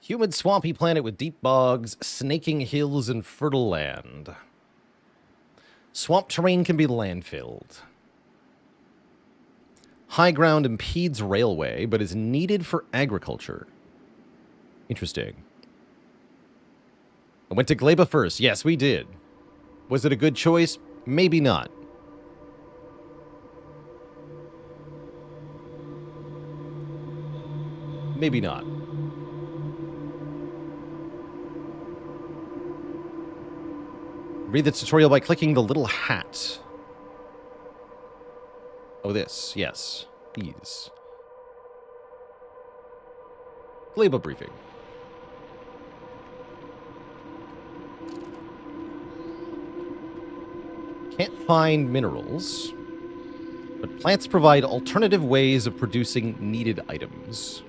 Humid, swampy planet with deep bogs, snaking hills, and fertile land. Swamp terrain can be landfilled. High ground impedes railway, but is needed for agriculture. Interesting. I went to Gleba first. Yes, we did. Was it a good choice? Maybe not. Maybe not. Read the tutorial by clicking the little hat. Oh, this. Yes. These. Gleba briefing. Can't find minerals, but plants provide alternative ways of producing needed items.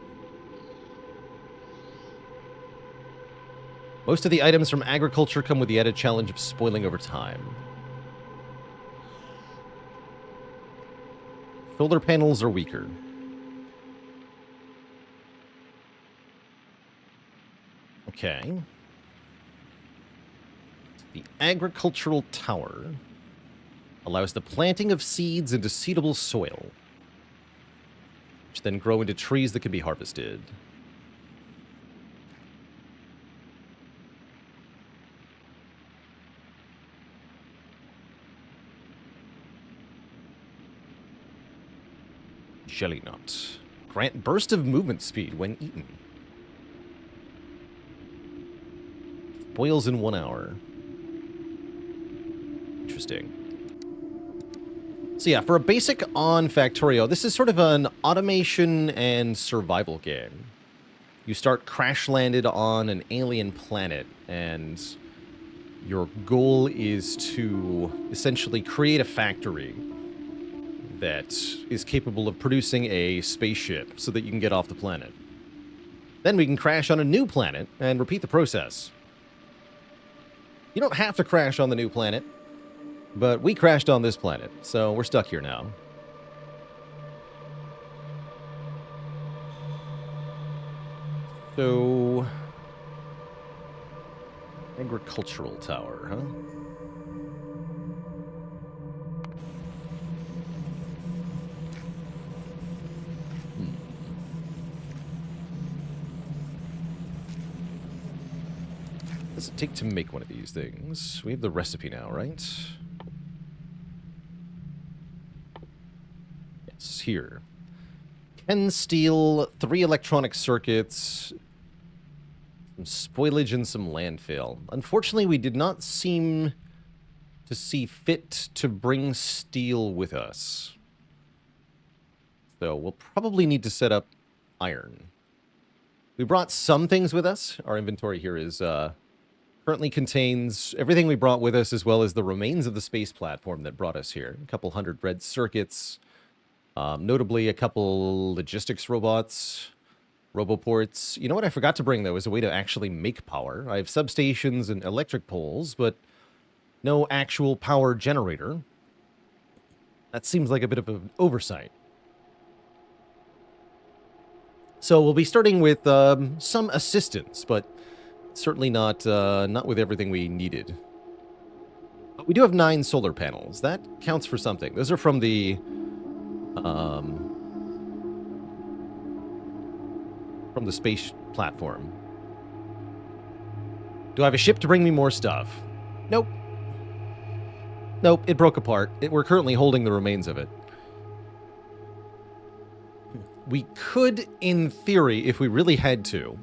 Most of the items from agriculture come with the added challenge of spoiling over time. Solar panels are weaker. Okay. The agricultural tower allows the planting of seeds into seedable soil, which then grow into trees that can be harvested. Jelly nut. Grant burst of movement speed when eaten. Boils in 1 hour. Interesting. So yeah, for a basic on Factorio, this is sort of an automation and survival game. You start crash landed on an alien planet, and your goal is to essentially create a factory that is capable of producing a spaceship so that you can get off the planet. Then we can crash on a new planet and repeat the process. You don't have to crash on the new planet, but we crashed on this planet, so we're stuck here now. So... agricultural tower, huh? What does it take to make one of these things? We have the recipe now, right? Yes, here. 10 steel, 3 electronic circuits, some spoilage, and some landfill. Unfortunately, we did not seem to see fit to bring steel with us. So we'll probably need to set up iron. We brought some things with us. Our inventory here is currently contains everything we brought with us, as well as the remains of the space platform that brought us here. A couple hundred red circuits, notably a couple logistics robots, roboports. You know what I forgot to bring, though, is a way to actually make power. I have substations and electric poles, but no actual power generator. That seems like a bit of an oversight. So we'll be starting with some assistance, but certainly not with everything we needed. But we do have 9 solar panels. That counts for something. Those are from the space platform. Do I have a ship to bring me more stuff? Nope. Nope, it broke apart. We're currently holding the remains of it. we could, in theory, if we really had to,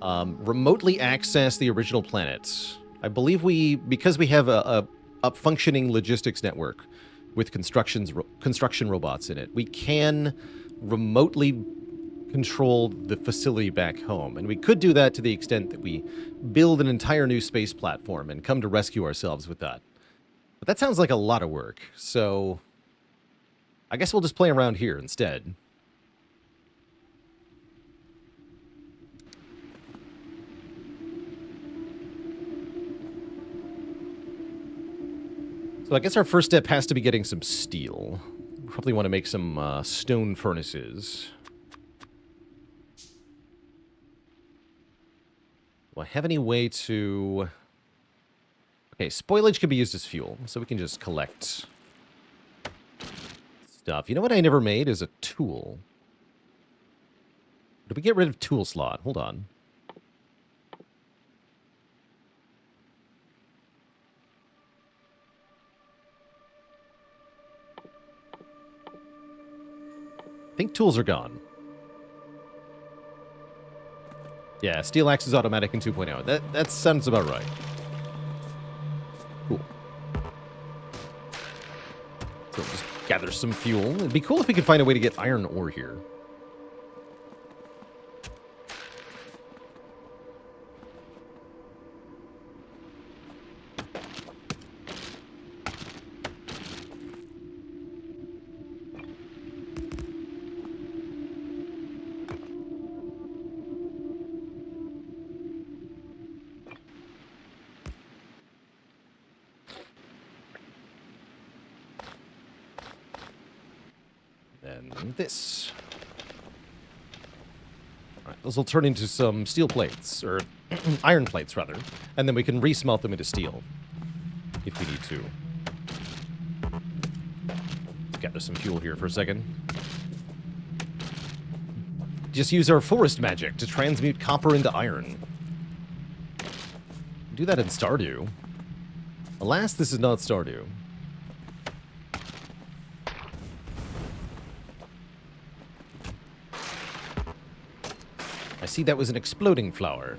remotely access the original planet. I believe because we have a functioning logistics network with construction robots in it, we can remotely control the facility back home. And we could do that to the extent that we build an entire new space platform and come to rescue ourselves with that. But that sounds like a lot of work, so I guess we'll just play around here instead. So I guess our first step has to be getting some steel. Probably want to make some stone furnaces. Do I have any way to... Okay, spoilage can be used as fuel, so we can just collect stuff. You know what I never made is a tool. Did we get rid of tool slot? Hold on. I think tools are gone. Yeah, steel axe is automatic in 2.0. That sounds about right. Cool. So just gather some fuel. It'd be cool if we could find a way to get iron ore here. And this. All right, those will turn into some steel plates, or iron plates, rather. And then we can resmelt them into steel, if we need to. Let's gather some fuel here for a second. Just use our forest magic to transmute copper into iron. Do that in Stardew. Alas, this is not Stardew. I see that was an exploding flower.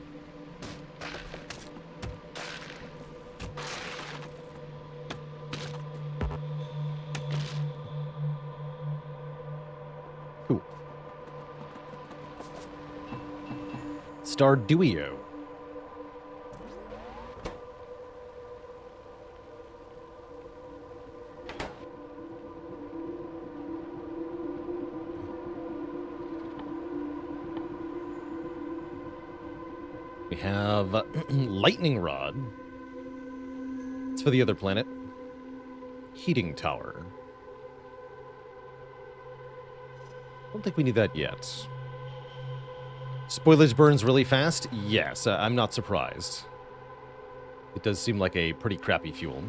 Cool. Stardewio. We have lightning rod. It's for the other planet. Heating tower. Don't think we need that yet. Spoilage burns really fast? Yes, I'm not surprised. It does seem like a pretty crappy fuel.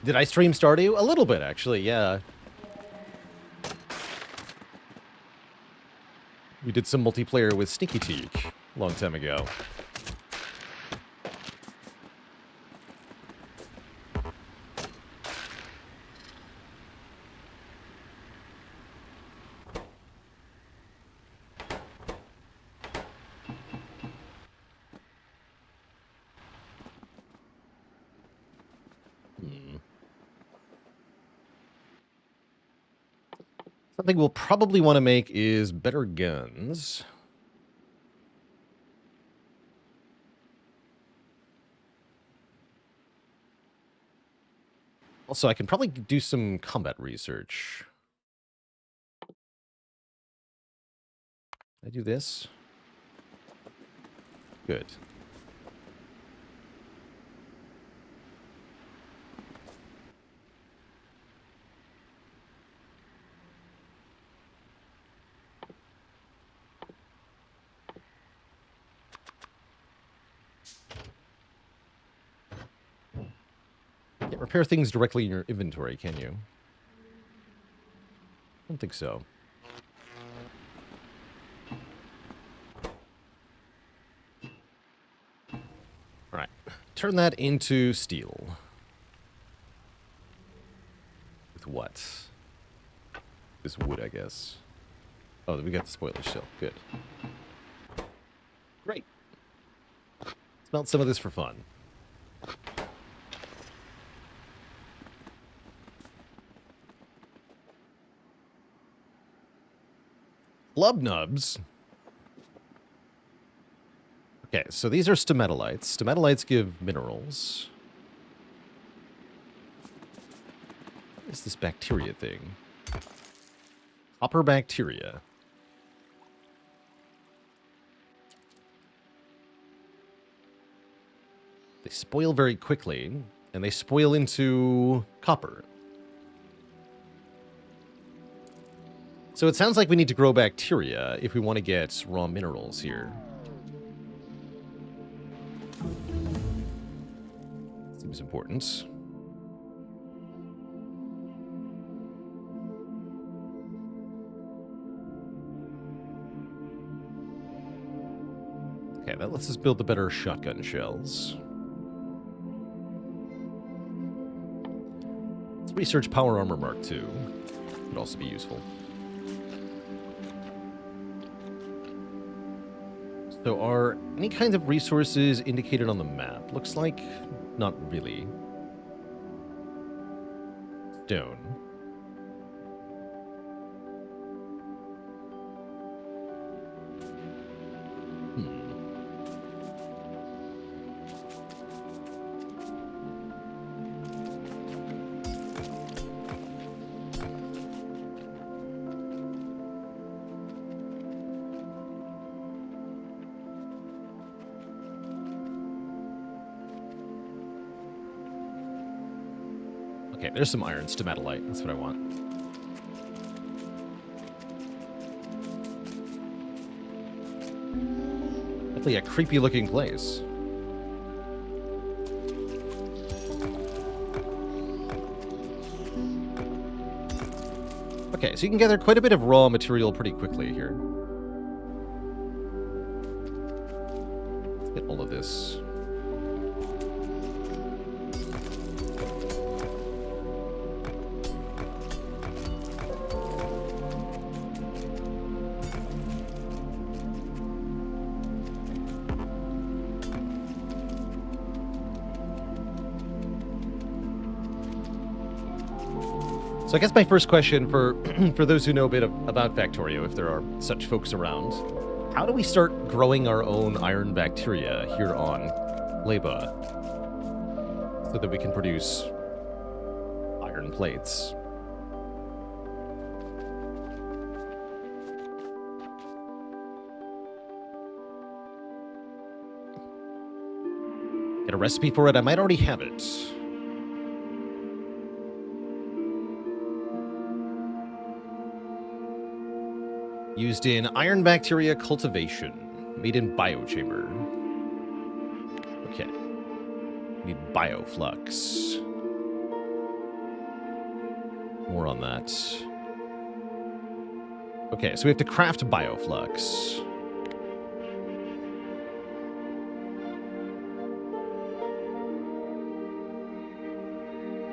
Did I stream Stardew? A little bit, actually, yeah. We did some multiplayer with Sneaky Teak a long time ago. Something we'll probably want to make is better guns. Also, I can probably do some combat research. I do this? Good. Can't repair things directly in your inventory, can you? I don't think so. turn that into steel. With what? This wood, I guess. Oh, we got the spoilage still. Good. Great. Let's melt some of this for fun. Club nubs. Okay, so these are stromatolites. Stromatolites give minerals. What is this bacteria thing? Copper bacteria. They spoil very quickly, and they spoil into copper. So it sounds like we need to grow bacteria if we want to get raw minerals here. Seems important. Okay, that lets us build the better shotgun shells. Let's research Power Armor Mark II. Could also be useful. So are any kinds of resources indicated on the map? Looks like not really. Stone. Okay, there's some iron stromatolite. That's what I want. Definitely a creepy looking place. Okay, so you can gather quite a bit of raw material pretty quickly here. Let's get all of this. So I guess my first question for for those who know a bit about Factorio, if there are such folks around, how do we start growing our own iron bacteria here on Leba so that we can produce iron plates? Get a recipe for it? I might already have it. Used in iron bacteria cultivation. Made in biochamber. Okay. Need bioflux. More on that. Okay, so we have to craft bioflux.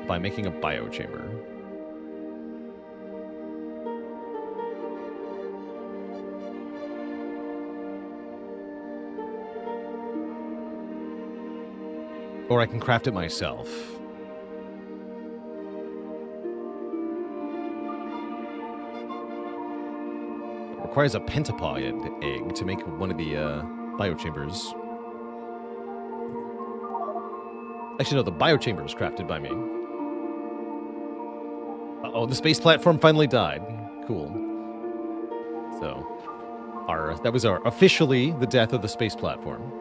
By making a biochamber. Or I can craft it myself. It requires a pentapod egg to make one of the biochambers. Actually, no, the biochamber is crafted by me. Uh-oh, the space platform finally died. Cool. So, that was officially the death of the space platform.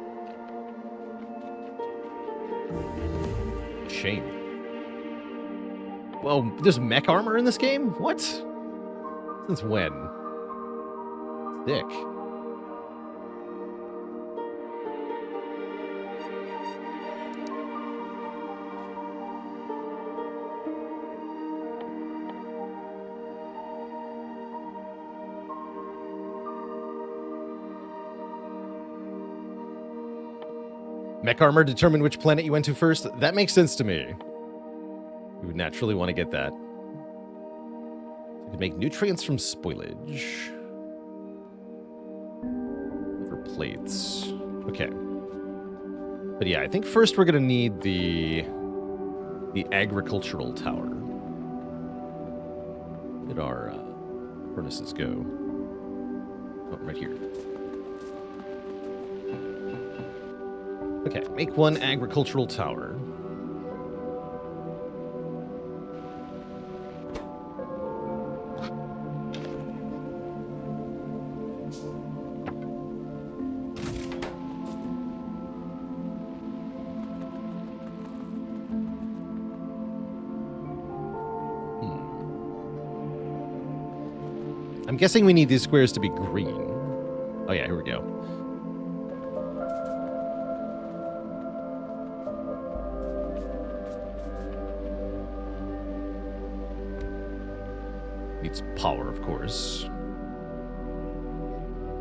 Shame. Well, there's mech armor in this game? What? Since when? Sick. Mech armor determine which planet you went to first? That makes sense to me. You would naturally want to get that. You could make nutrients from spoilage. For plates. Okay. But yeah, I think first we're going to need the agricultural tower. Where did our furnaces go? Oh, right here. Okay, make one agricultural tower. I'm guessing we need these squares to be green. Oh yeah, here we go. Needs power, of course.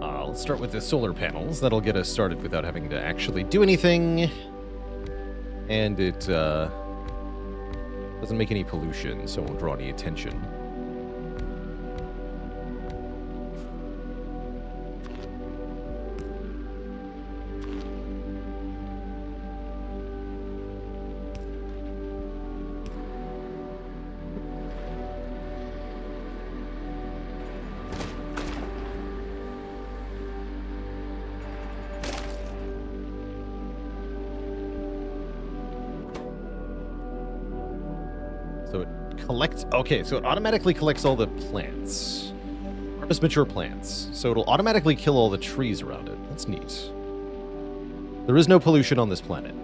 Let's start with the solar panels. That'll get us started without having to actually do anything. And it doesn't make any pollution, so it won't draw any attention. Okay, so it automatically collects all the plants. Harvest mature plants. So it'll automatically kill all the trees around it. That's neat. There is no pollution on this planet.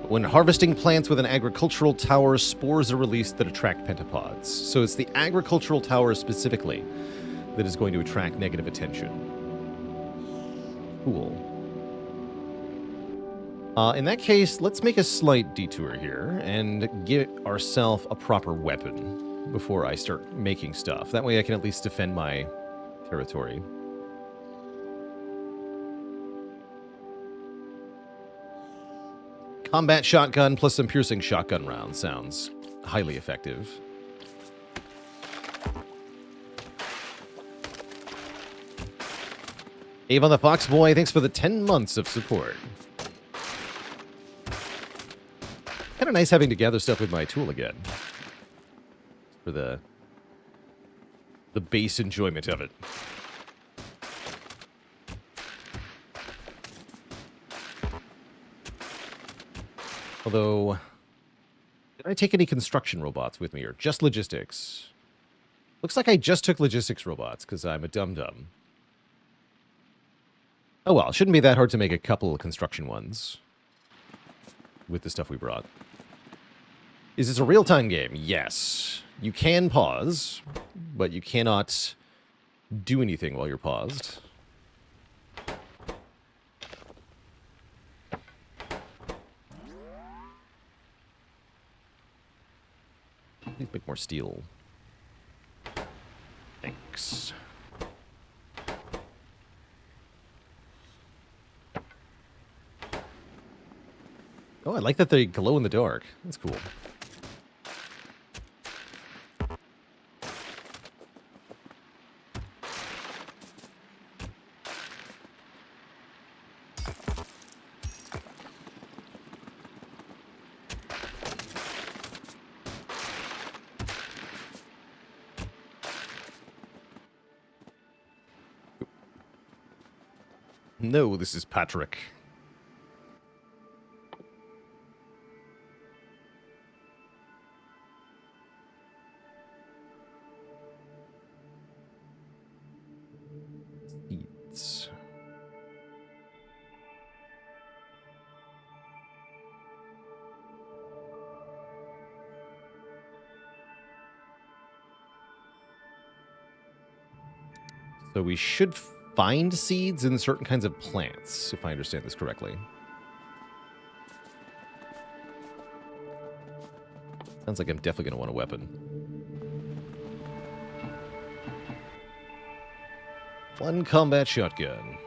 When harvesting plants with an agricultural tower, spores are released that attract pentapods. So it's the agricultural tower specifically that is going to attract negative attention. Cool. In that case, let's make a slight detour here and get ourselves a proper weapon before I start making stuff. That way I can at least defend my territory. Combat shotgun plus some piercing shotgun rounds sounds highly effective. Avon the Fox Boy, thanks for the 10 months of support. Kind of nice having to gather stuff with my tool again. For the base enjoyment of it. Although, did I take any construction robots with me or just logistics? Looks like I just took logistics robots because I'm a dum-dum. Oh well, it shouldn't be that hard to make a couple of construction ones with the stuff we brought. Is this a real-time game? Yes. You can pause, but you cannot do anything while you're paused. Please make more steel. Thanks. Oh, I like that they glow in the dark. That's cool. No, this is Patrick. Seeds. So we should find seeds in certain kinds of plants, if I understand this correctly. Sounds like I'm definitely going to want a weapon. One combat shotgun.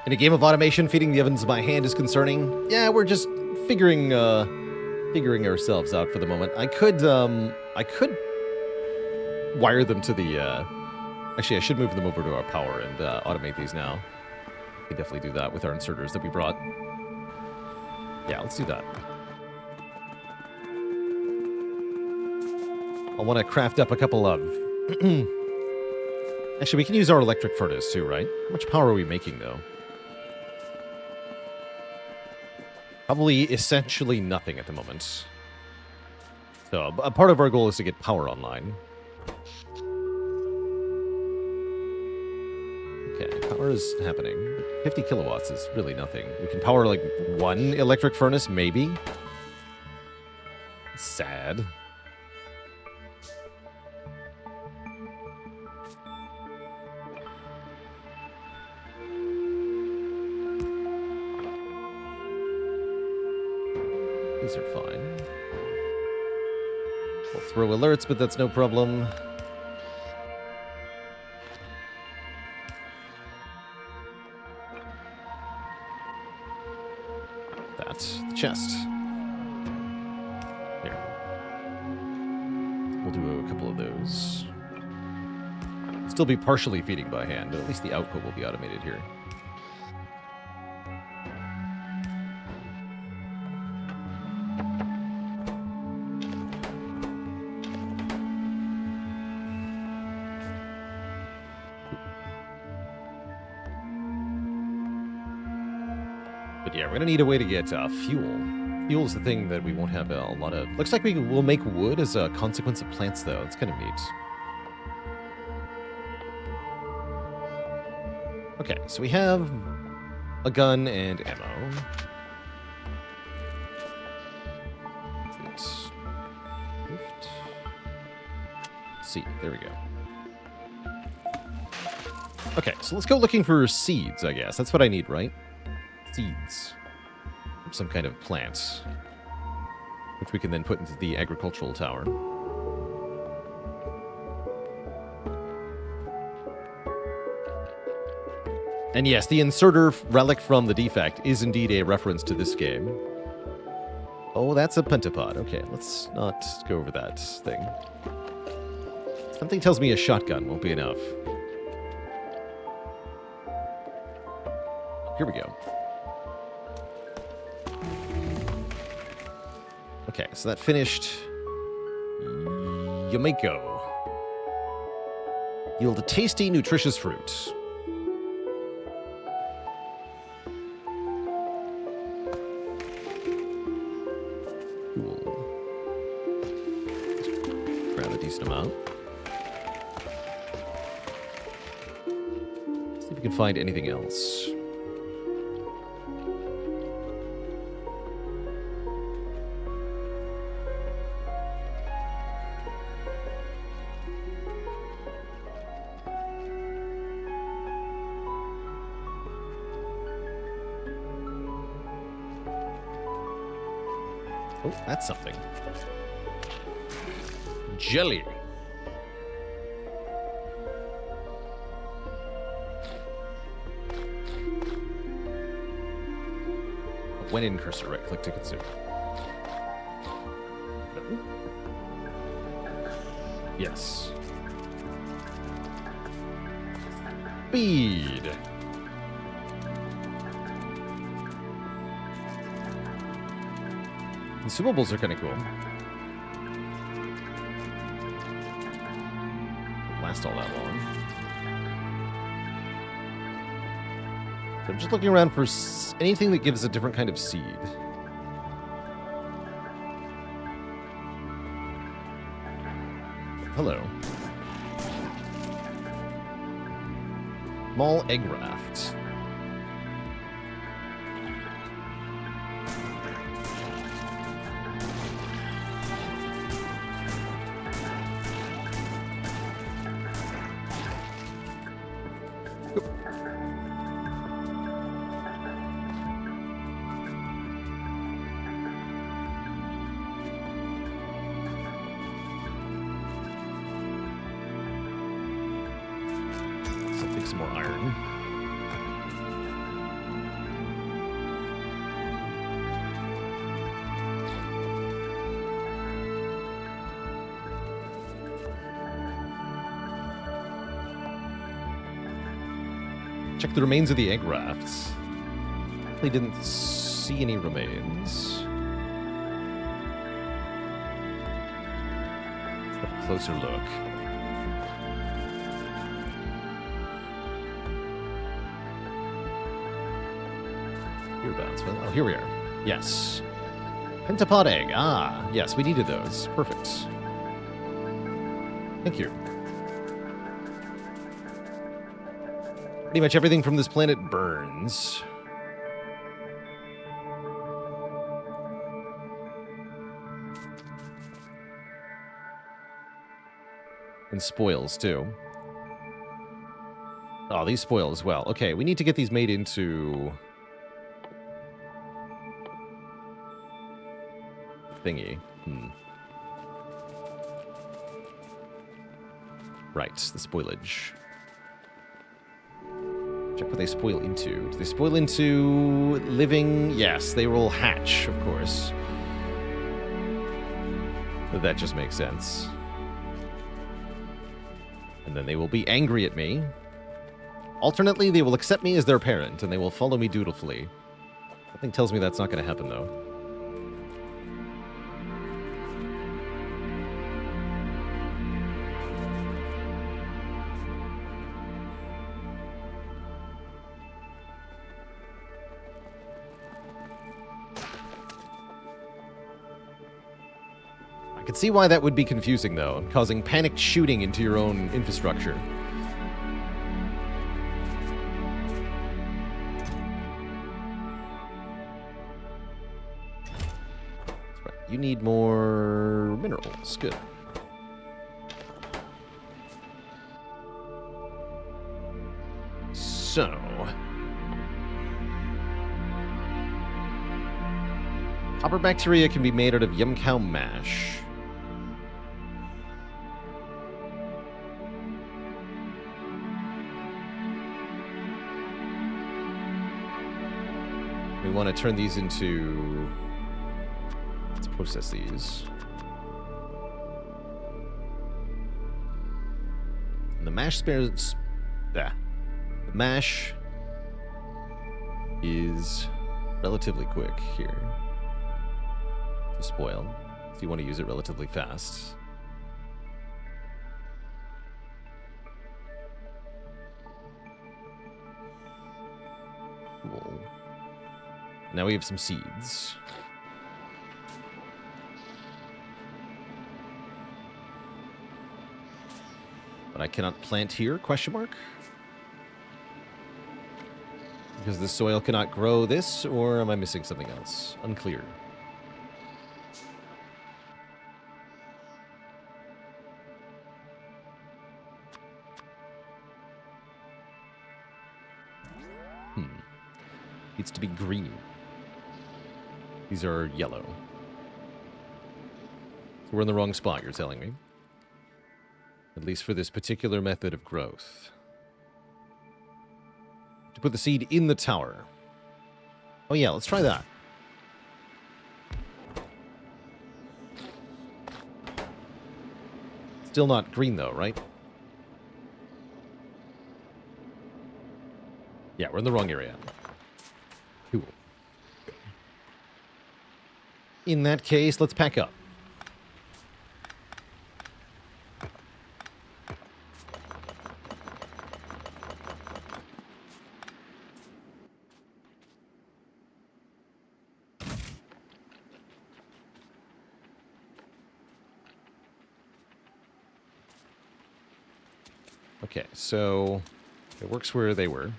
In a game of automation, feeding the ovens by hand is concerning. Yeah, we're just figuring ourselves out for the moment. I could wire them to the, actually, I should move them over to our power and automate these now. We can definitely do that with our inserters that we brought. Yeah, let's do that. I want to craft up a couple of... Actually, we can use our electric furnace too, right? How much power are we making, though? Probably essentially nothing at the moment. So, a part of our goal is to get power online. Okay, power is happening. 50 kilowatts is really nothing. We can power, like, one electric furnace, maybe? Sad. These are fine. We'll throw alerts, but that's no problem. That's the chest. Here. We'll do a couple of those. Still be partially feeding by hand, but at least the output will be automated here. But yeah, we're going to need a way to get fuel. Fuel is the thing that we won't have a lot of... Looks like we will make wood as a consequence of plants, though. It's kind of neat. Okay, so we have a gun and ammo. See, there we go. Okay, so let's go looking for seeds, I guess. That's what I need, right? Seeds. Some kind of plants. Which we can then put into the agricultural tower. And yes, the inserter relic from the defect is indeed a reference to this game. Oh, that's a pentapod. Okay, let's not go over that thing. Something tells me a shotgun won't be enough. Here we go. Okay, so that finished. Yumiko. Yield a tasty, nutritious fruit. Cool. Grab a decent amount. See if we can find anything else. Oh, that's something. Jelly. When in cursor, right click to consume. Yes. Speed. Consumables are kind of cool. Don't last all that long. So I'm just looking around for anything that gives a different kind of seed. Hello. Small egg raft. Some more iron. Check the remains of the egg rafts. They didn't see any remains. Let's have a closer look. Hereabouts. Well, oh, here we are. Yes. Pentapod egg. Ah, yes, we needed those. Perfect. Thank you. Pretty much everything from this planet burns. And spoils, too. Oh, these spoil as well. Okay, we need to get these made into... thingy. Right, the spoilage. Check what they spoil into. Do they spoil into living? Yes, they will hatch, of course. That just makes sense. And then they will be angry at me. Alternately, they will accept me as their parent, and they will follow me dutifully. Something tells me that's not going to happen, though. I could see why that would be confusing, though, causing panicked shooting into your own infrastructure. You need more minerals. Good. So... copper bacteria can be made out of yum cow mash. We want to turn these into... let's process these. And the mash spares... the mash is relatively quick here to spoil. So you want to use it relatively fast. Cool. Now we have some seeds. But I cannot plant here, question mark? Because the soil cannot grow this, or am I missing something else? Unclear. Needs to be green. These are yellow. So we're in the wrong spot, you're telling me. At least for this particular method of growth. To put the seed in the tower. Oh yeah, let's try that. Still not green though, right? Yeah, we're in the wrong area. Cool. In that case, let's pack up. Okay, so it works where they were.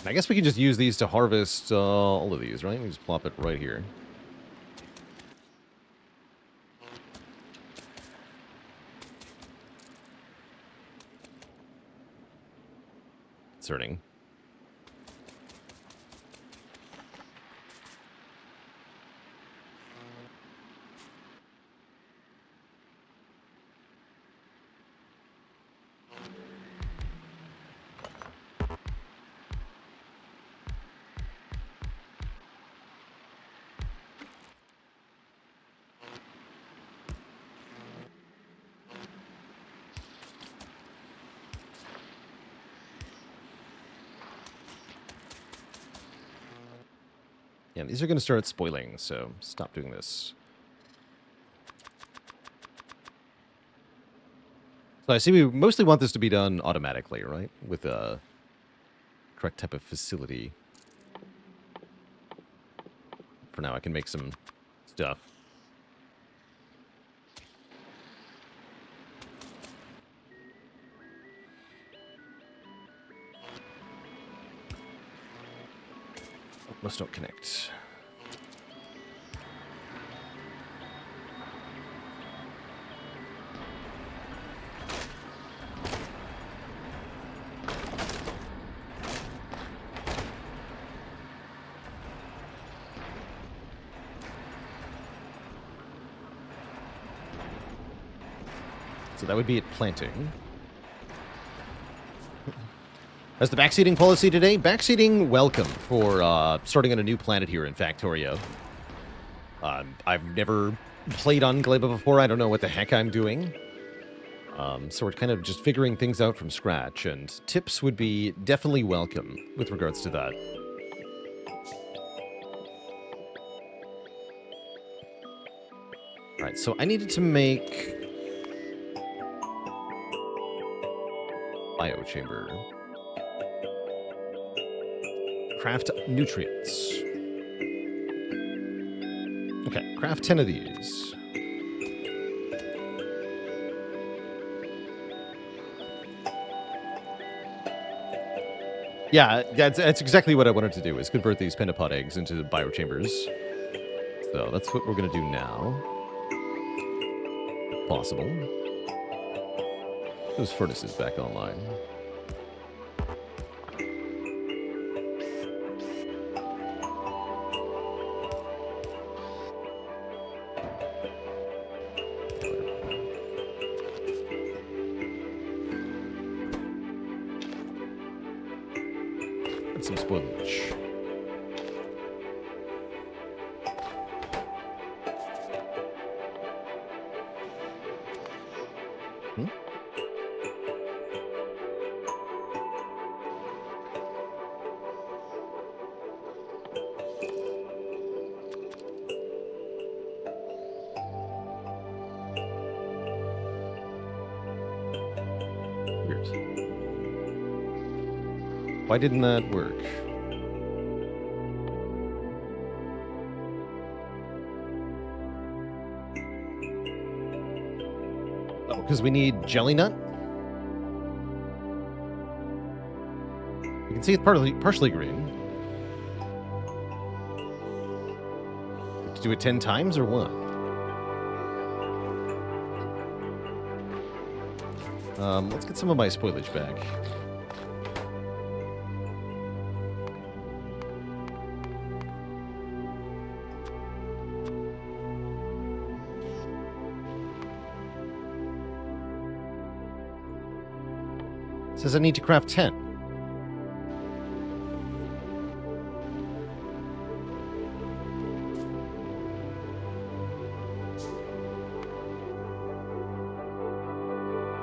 I guess we can just use these to harvest all of these, right? We just plop it right here. Concerning. Yeah, these are going to start spoiling, so stop doing this. So I see we mostly want this to be done automatically, right? With a correct type of facility. For now, I can make some stuff. Oh, most don't connect. So that would be it planting. As the backseating policy today, backseating welcome for starting on a new planet here in Factorio. I've never played on Gleba before. I don't know what the heck I'm doing. So we're kind of just figuring things out from scratch, and tips would be definitely welcome with regards to that. All right, so I needed to make biochamber. Craft nutrients. Okay, craft 10 of these. Yeah, that's exactly what I wanted to do, is convert these pentapod eggs into biochambers. So that's what we're going to do now. If possible. Those furnaces back online. And some spoilage. Why didn't that work? Oh, because we need jelly nut? You can see it's partially green. To do it 10 times or what? Let's get some of my spoilage back. It says I need to craft 10.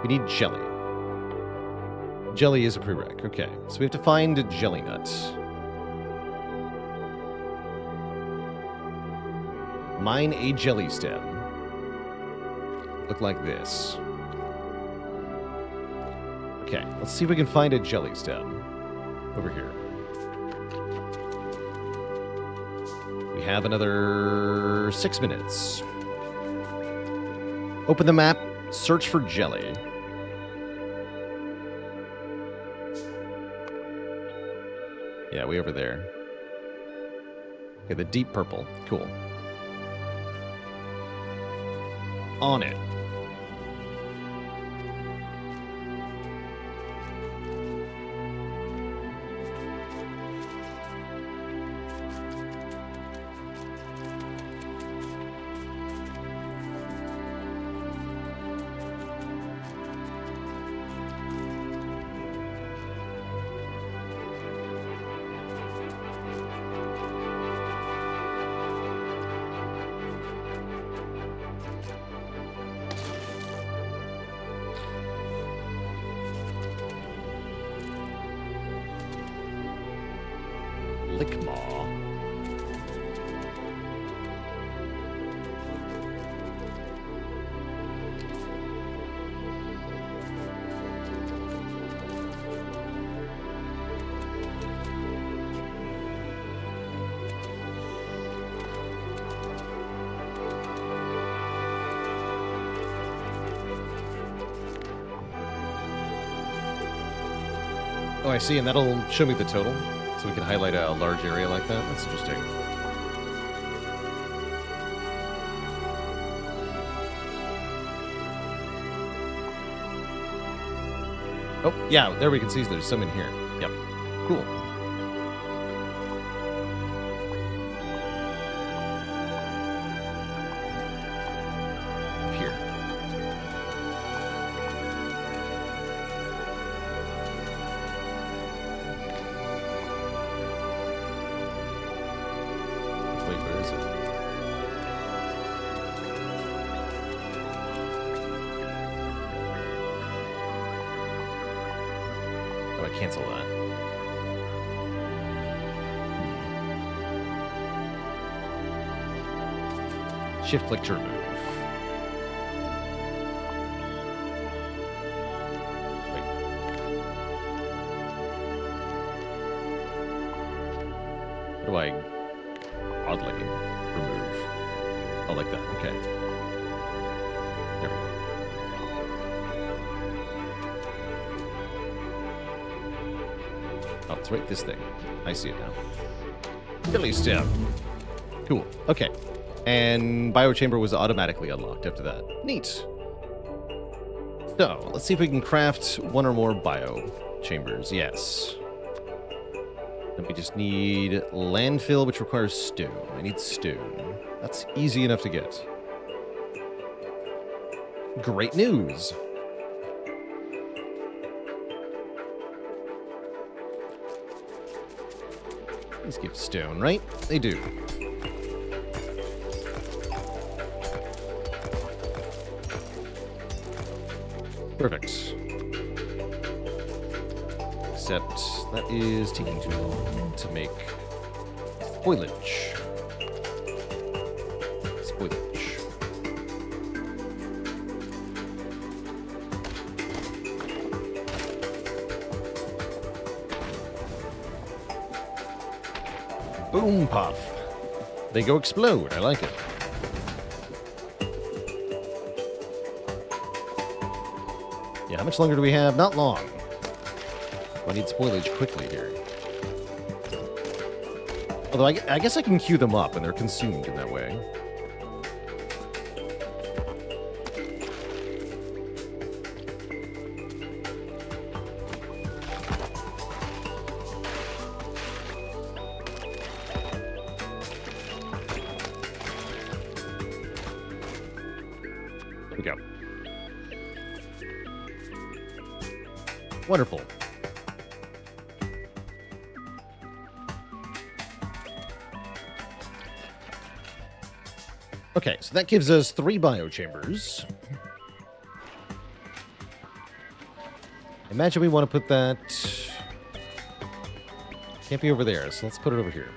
We need jelly. Jelly is a prereq. Okay, so we have to find a jelly nut. Mine a jelly stem. Look like this. Okay, let's see if we can find a jelly stem. Over here. We have another 6 minutes. Open the map, search for jelly. Yeah, way over there. Okay, the deep purple. Cool. On it. Oh, I see, and that'll show me the total. So we can highlight a large area like that. That's interesting. Oh, yeah, there we can see there's some in here. Yep. Cool. Here. Wait, where is it? Oh, I cancel that. Shift click to remove. Wait. How do I oddly remove? Oh, like that. Okay. There we go. Oh, it's right this thing. I see it now. Billy stem. Cool. Okay. And biochamber was automatically unlocked after that. Neat. So, let's see if we can craft one or more biochambers. Yes. Then we just need landfill, which requires stone. I need stone. That's easy enough to get. Great news. These give stone, right? They do. Perfect. Except that is taking too long to make spoilage. Spoilage. Boom puff. They go explode. I like it. Yeah, how much longer do we have? Not long. I need spoilage quickly here. Although I guess I can queue them up and they're consumed in that way. There we go. Wonderful. Okay, so that gives us 3 biochambers. Imagine we want to put that... Can't be over there, so let's put it over here.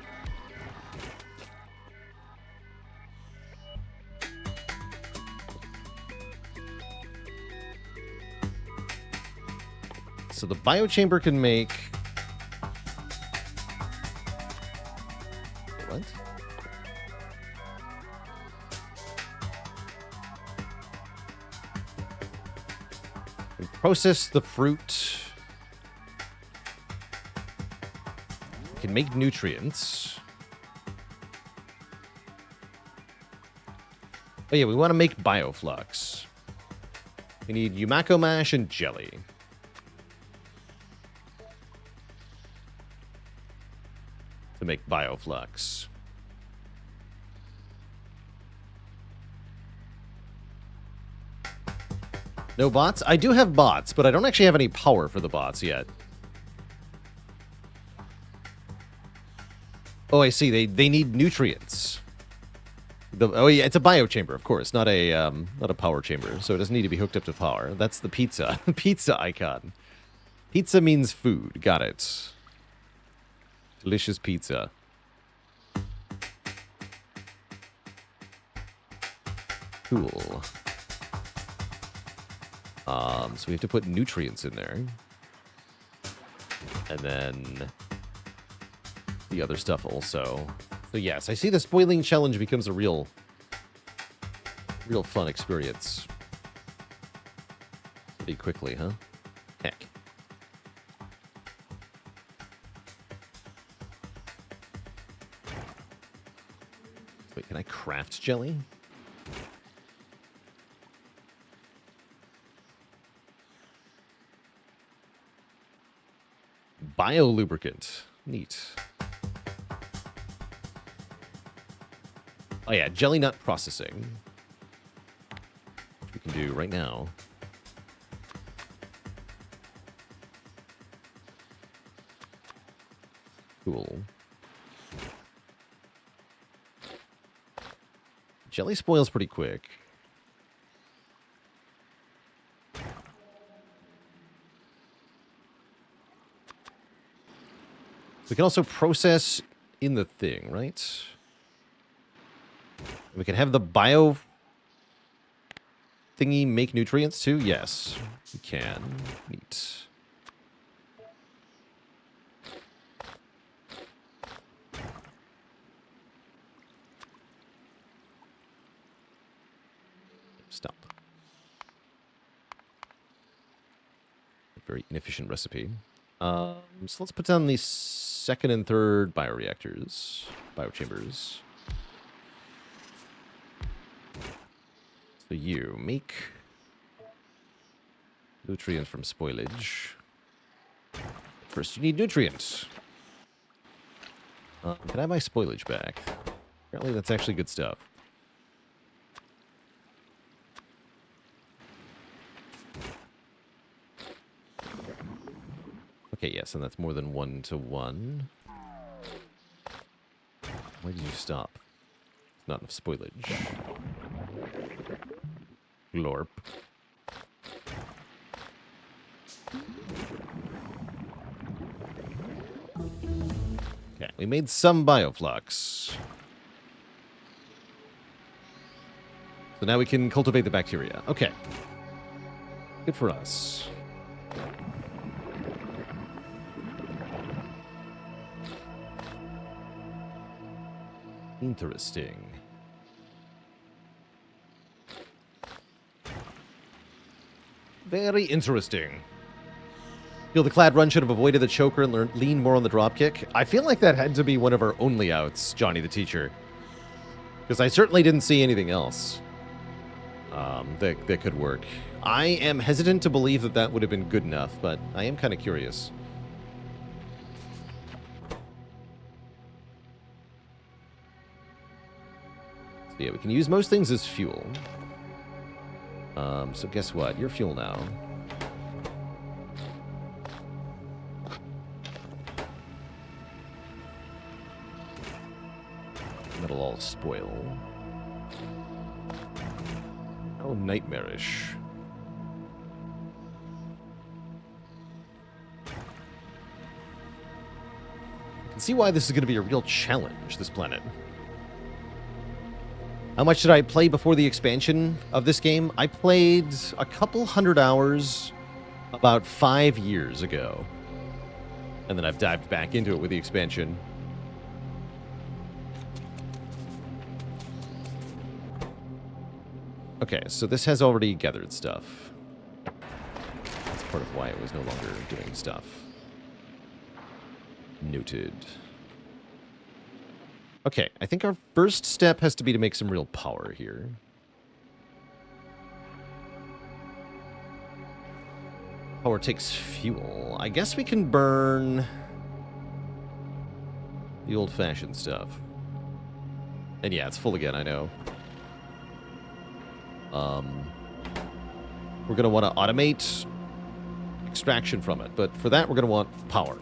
So the biochamber can make... What? Process the fruit. Can make nutrients. Oh yeah, we want to make bioflux. We need Yumako mash and jelly. To make bioflux. No bots? I do have bots, but I don't actually have any power for the bots yet. Oh, I see. They need nutrients. Oh yeah, it's a biochamber, of course, not a power chamber, so it doesn't need to be hooked up to power. That's the pizza. Pizza icon. Pizza means food. Got it. Delicious pizza. Cool. So we have to put nutrients in there. And then the other stuff also. So yes, I see the spoiling challenge becomes a real fun experience. Pretty quickly, huh? Heck. I craft jelly? Biolubricant. Neat. Oh yeah, jelly nut processing. Which we can do right now. Cool. Jelly spoils pretty quick. We can also process in the thing, right? We can have the bio thingy make nutrients too? Yes, we can. Neat. Stop. A very inefficient recipe. So let's put down the second and third bioreactors, biochambers. So you make nutrients from spoilage. First, you need nutrients. Can I have my spoilage back? Apparently, that's actually good stuff. Okay, yes, and that's more than 1-to-1. Why did you stop? Not enough spoilage. Glorp. Okay, we made some bioflux. So now we can cultivate the bacteria. Okay. Good for us. Interesting. Very interesting. Feel the Clad run should have avoided the choker and lean more on the dropkick. I feel like that had to be one of our only outs, Johnny the Teacher. Because I certainly didn't see anything else that could work. I am hesitant to believe that that would have been good enough, but I am kind of curious. So yeah, we can use most things as fuel. So guess what? You're fuel now. That'll all spoil. Oh, nightmarish. I can see why this is going to be a real challenge, this planet. How much did I play before the expansion of this game? I played a couple hundred hours about 5 years ago. And then I've dived back into it with the expansion. Okay, so this has already gathered stuff. That's part of why it was no longer doing stuff. Noted. Okay, I think our first step has to be to make some real power here. Power takes fuel. I guess we can burn the old-fashioned stuff. And yeah, it's full again, I know. We're going to want to automate extraction from it, but for that we're going to want power.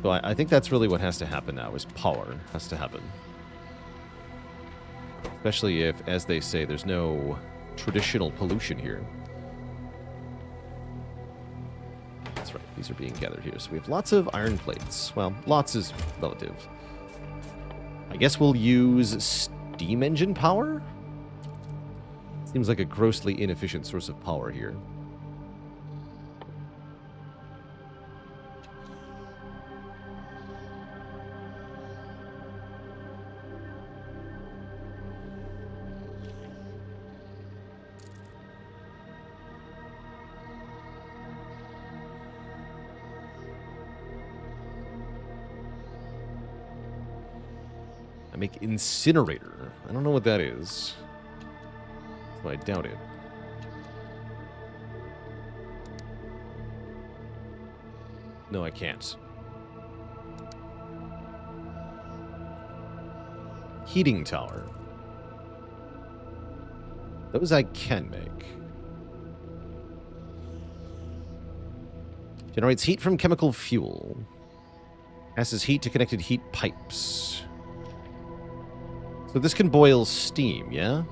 So I think that's really what has to happen now, is power has to happen. Especially if, as they say, there's no traditional pollution here. That's right, these are being gathered here. So we have lots of iron plates. Well, lots is relative. I guess we'll use steam engine power? Seems like a grossly inefficient source of power here. I make incinerator. I don't know what that is. So I doubt it. No, I can't. Heating tower. Those I can make. Generates heat from chemical fuel. Passes heat to connected heat pipes. So this can boil steam, yeah?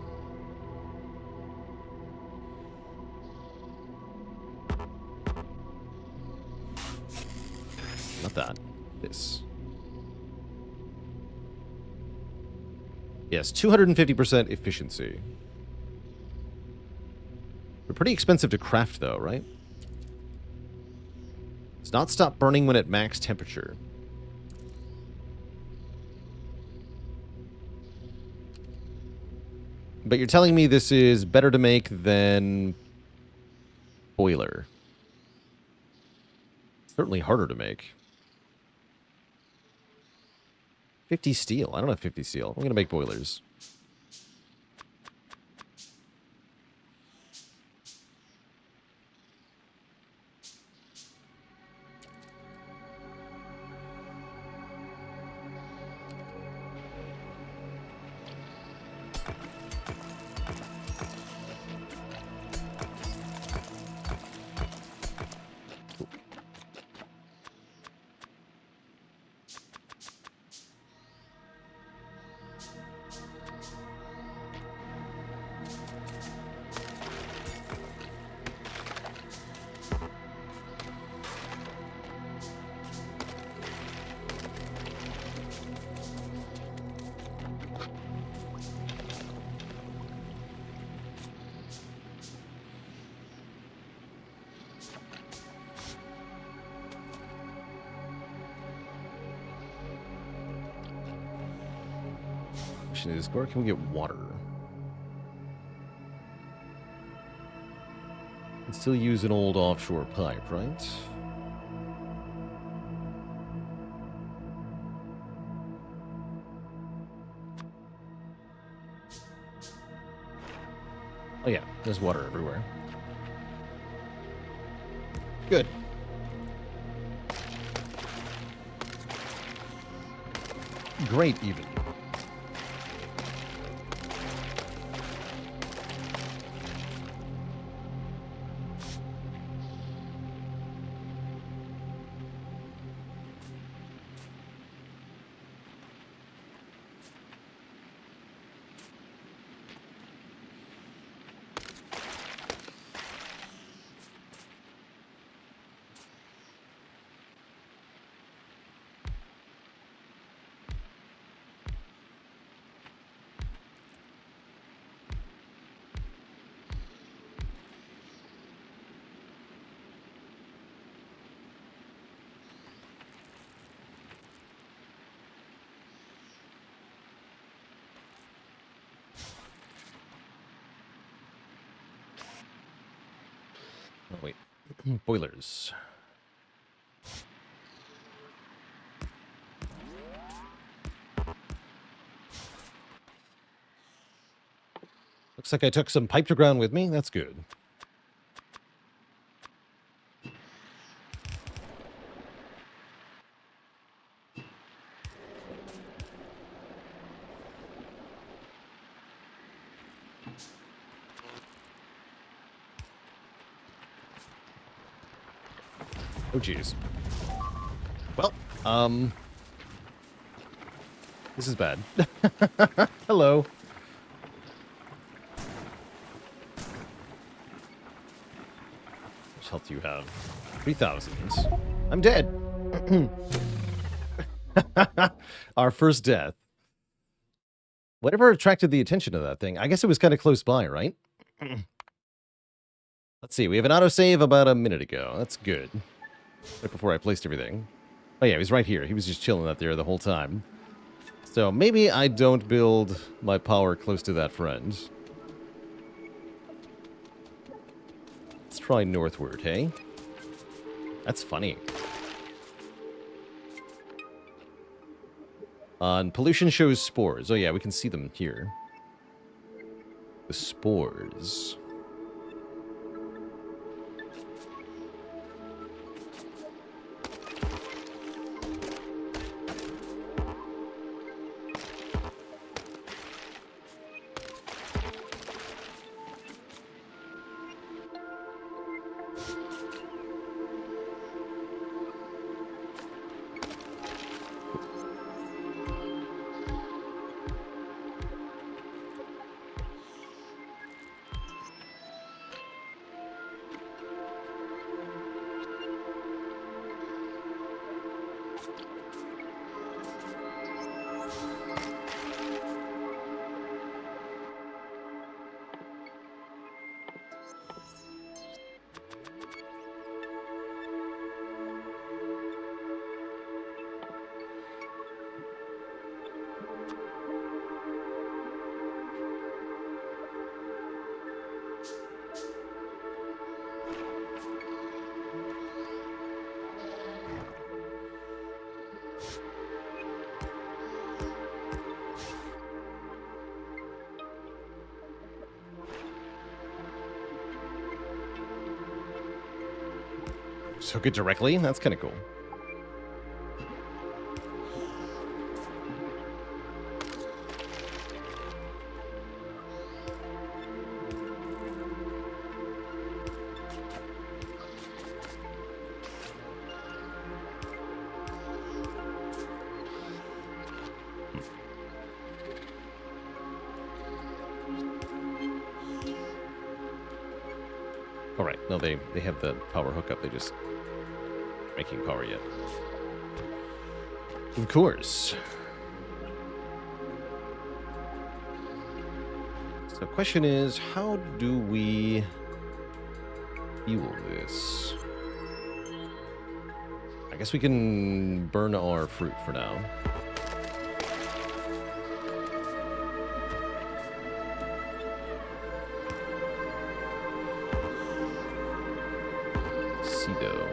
Not that. This. Yes, 250% efficiency. They're pretty expensive to craft, though, right? Does not stop burning when at max temperature. But you're telling me this is better to make than boiler. Certainly harder to make. 50 steel. I don't have 50 steel. I'm going to make boilers. Is where can we get water? Can still use an old offshore pipe, right? Oh yeah, there's water everywhere. Good. Great, even. Oh, wait. Boilers. Looks like I took some pipe to ground with me. That's good. Oh, jeez. Well, this is bad. Hello. How much health do you have? 3,000. I'm dead. Our first death. Whatever attracted the attention of that thing? I guess it was kind of close by, right? Let's see. We have an autosave about a minute ago. That's good. Right before I placed everything. Oh yeah, he was right here. He was just chilling out there the whole time. So maybe I don't build my power close to that friend. Let's try northward, hey? That's funny. And pollution shows spores. Oh yeah, we can see them here. The spores. Just hook it directly? That's kind of cool. All right. No, they have the power hookup. They just making power yet. Of course. So the question is, how do we fuel this? I guess we can burn our fruit for now. Cedo.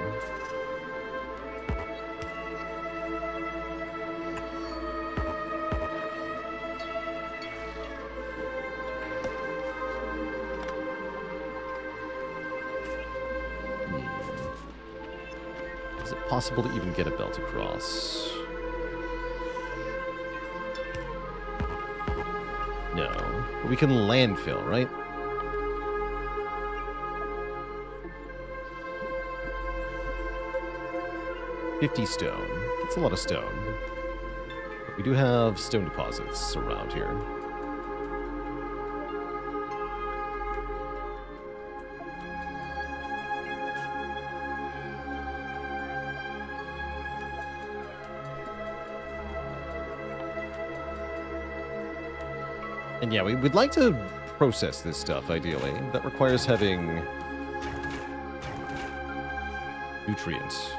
Is it possible to even get a belt across? No. But we can landfill, right? $50 stone. That's a lot of stone. But we do have stone deposits around here. And yeah, we would like to process this stuff, ideally. That requires having nutrients.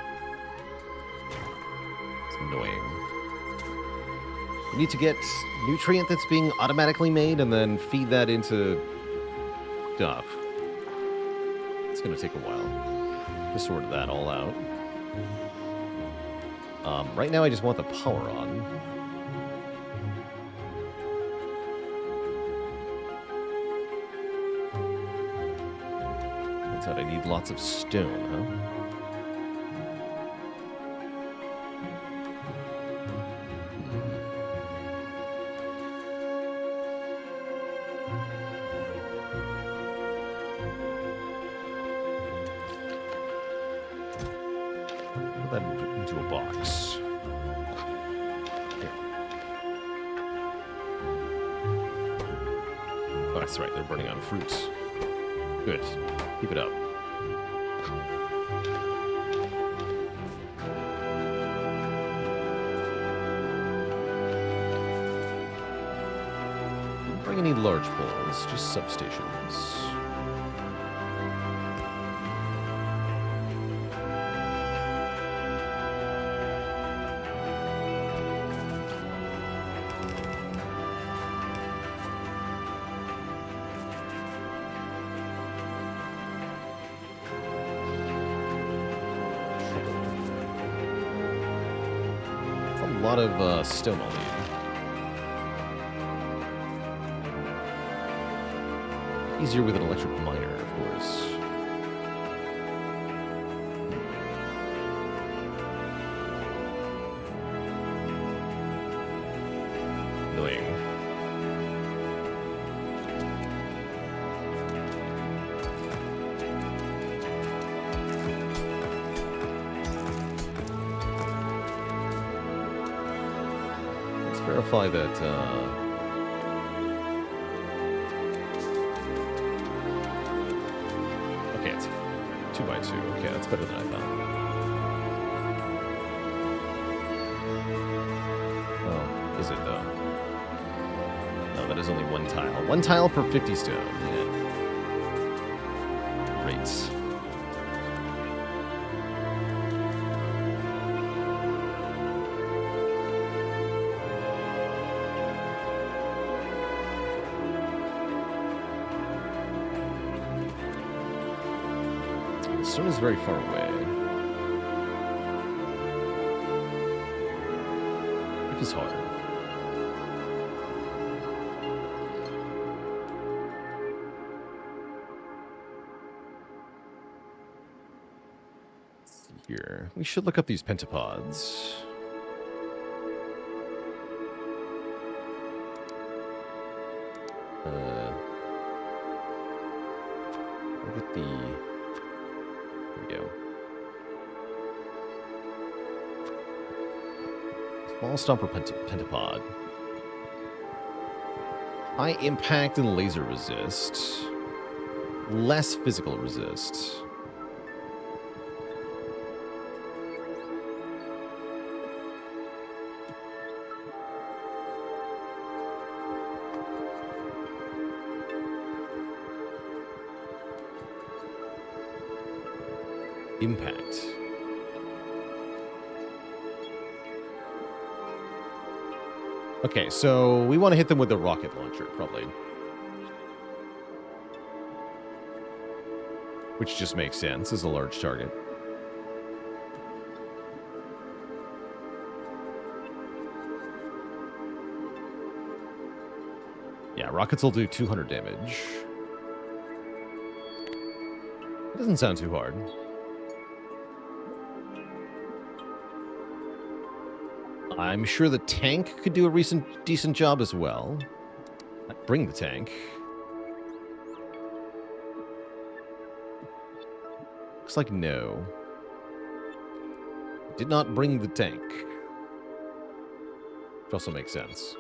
It's annoying. We need to get nutrient that's being automatically made and then feed that into stuff. It's going to take a while to sort that all out. Right now, I just want the power on. I need lots of stone, huh? Put that into a box. Here. Oh, that's right, they're burning on fruits. Good. Keep it up. Didn't bring any large poles, just substations. A lot of stone I'll need. Easier with an electric miner, of course. Annoying. Let's verify that, okay, it's 2x2. Okay, that's better than I thought. Oh, is it though? No, that is only one tile. One tile per 50 stone. Yeah. Great. Stone is very far away. It is hard. Let's see here. We should look up these pentapods. Look at the... There we go. Small stomper pentapod. High impact and laser resist. Less physical resist. Impact. Okay, so we want to hit them with the rocket launcher, probably. Which just makes sense as a large target. Yeah, rockets will do 200 damage. It doesn't sound too hard. I'm sure the tank could do a decent job as well. I'd bring the tank. Looks like no. Did not bring the tank. Which also makes sense.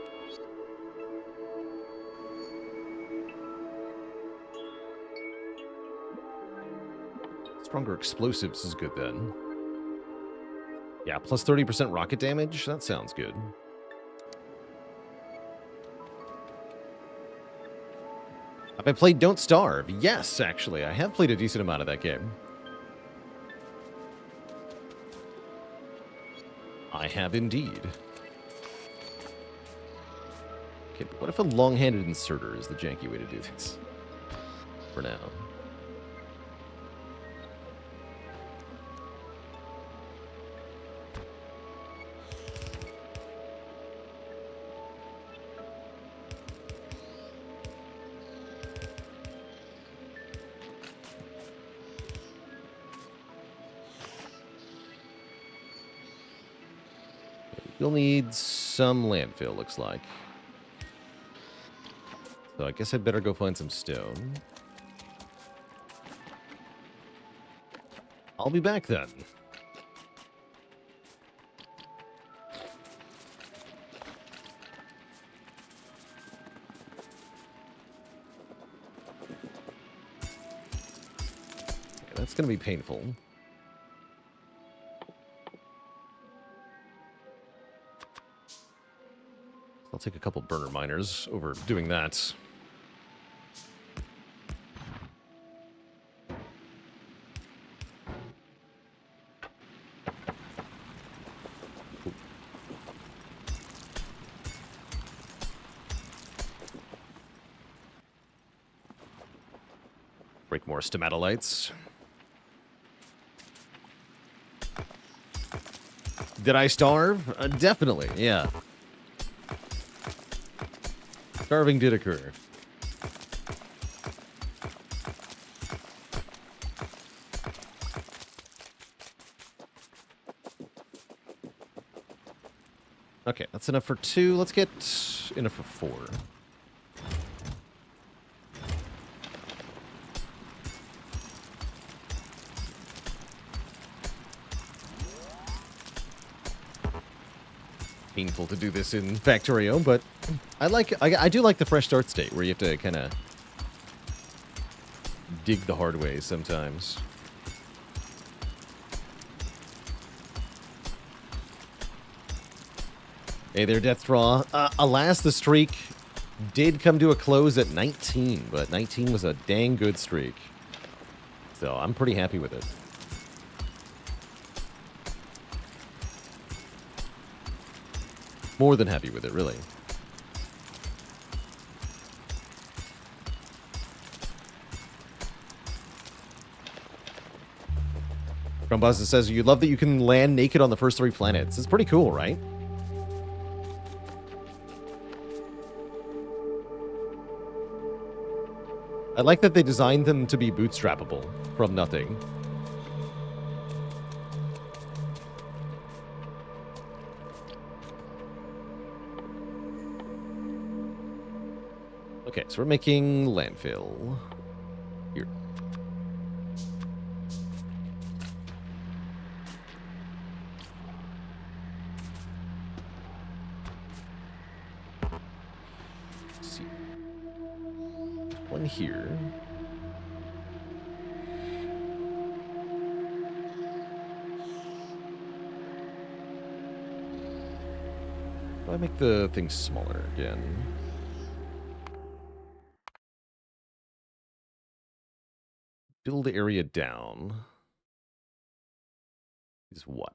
Stronger explosives is good then. Yeah, plus 30% rocket damage? That sounds good. Have I played Don't Starve? Yes, actually. I have played a decent amount of that game. I have indeed. Okay, but what if a long-handed inserter is the janky way to do this? For now. You'll need some landfill, looks like. So I guess I'd better go find some stone. I'll be back then. Okay, that's going to be painful. I'll take a couple burner miners over doing that. Ooh. Break more stomatolites. Did I starve? Definitely, yeah. Starving did occur. Okay, that's enough for 2. Let's get enough for 4. Painful to do this in Factorio, but I do like the fresh start state where you have to kind of dig the hard way sometimes. Hey there, Death Draw. Alas, the streak did come to a close at 19, but 19 was a dang good streak. So I'm pretty happy with it. More than happy with it, really. Grumbuzz says, you love that you can land naked on the first 3 planets. It's pretty cool, right? I like that they designed them to be bootstrappable from nothing. Okay, so we're making landfill. Here. Let's see. One here. I make the thing smaller again. Build area down. Is what?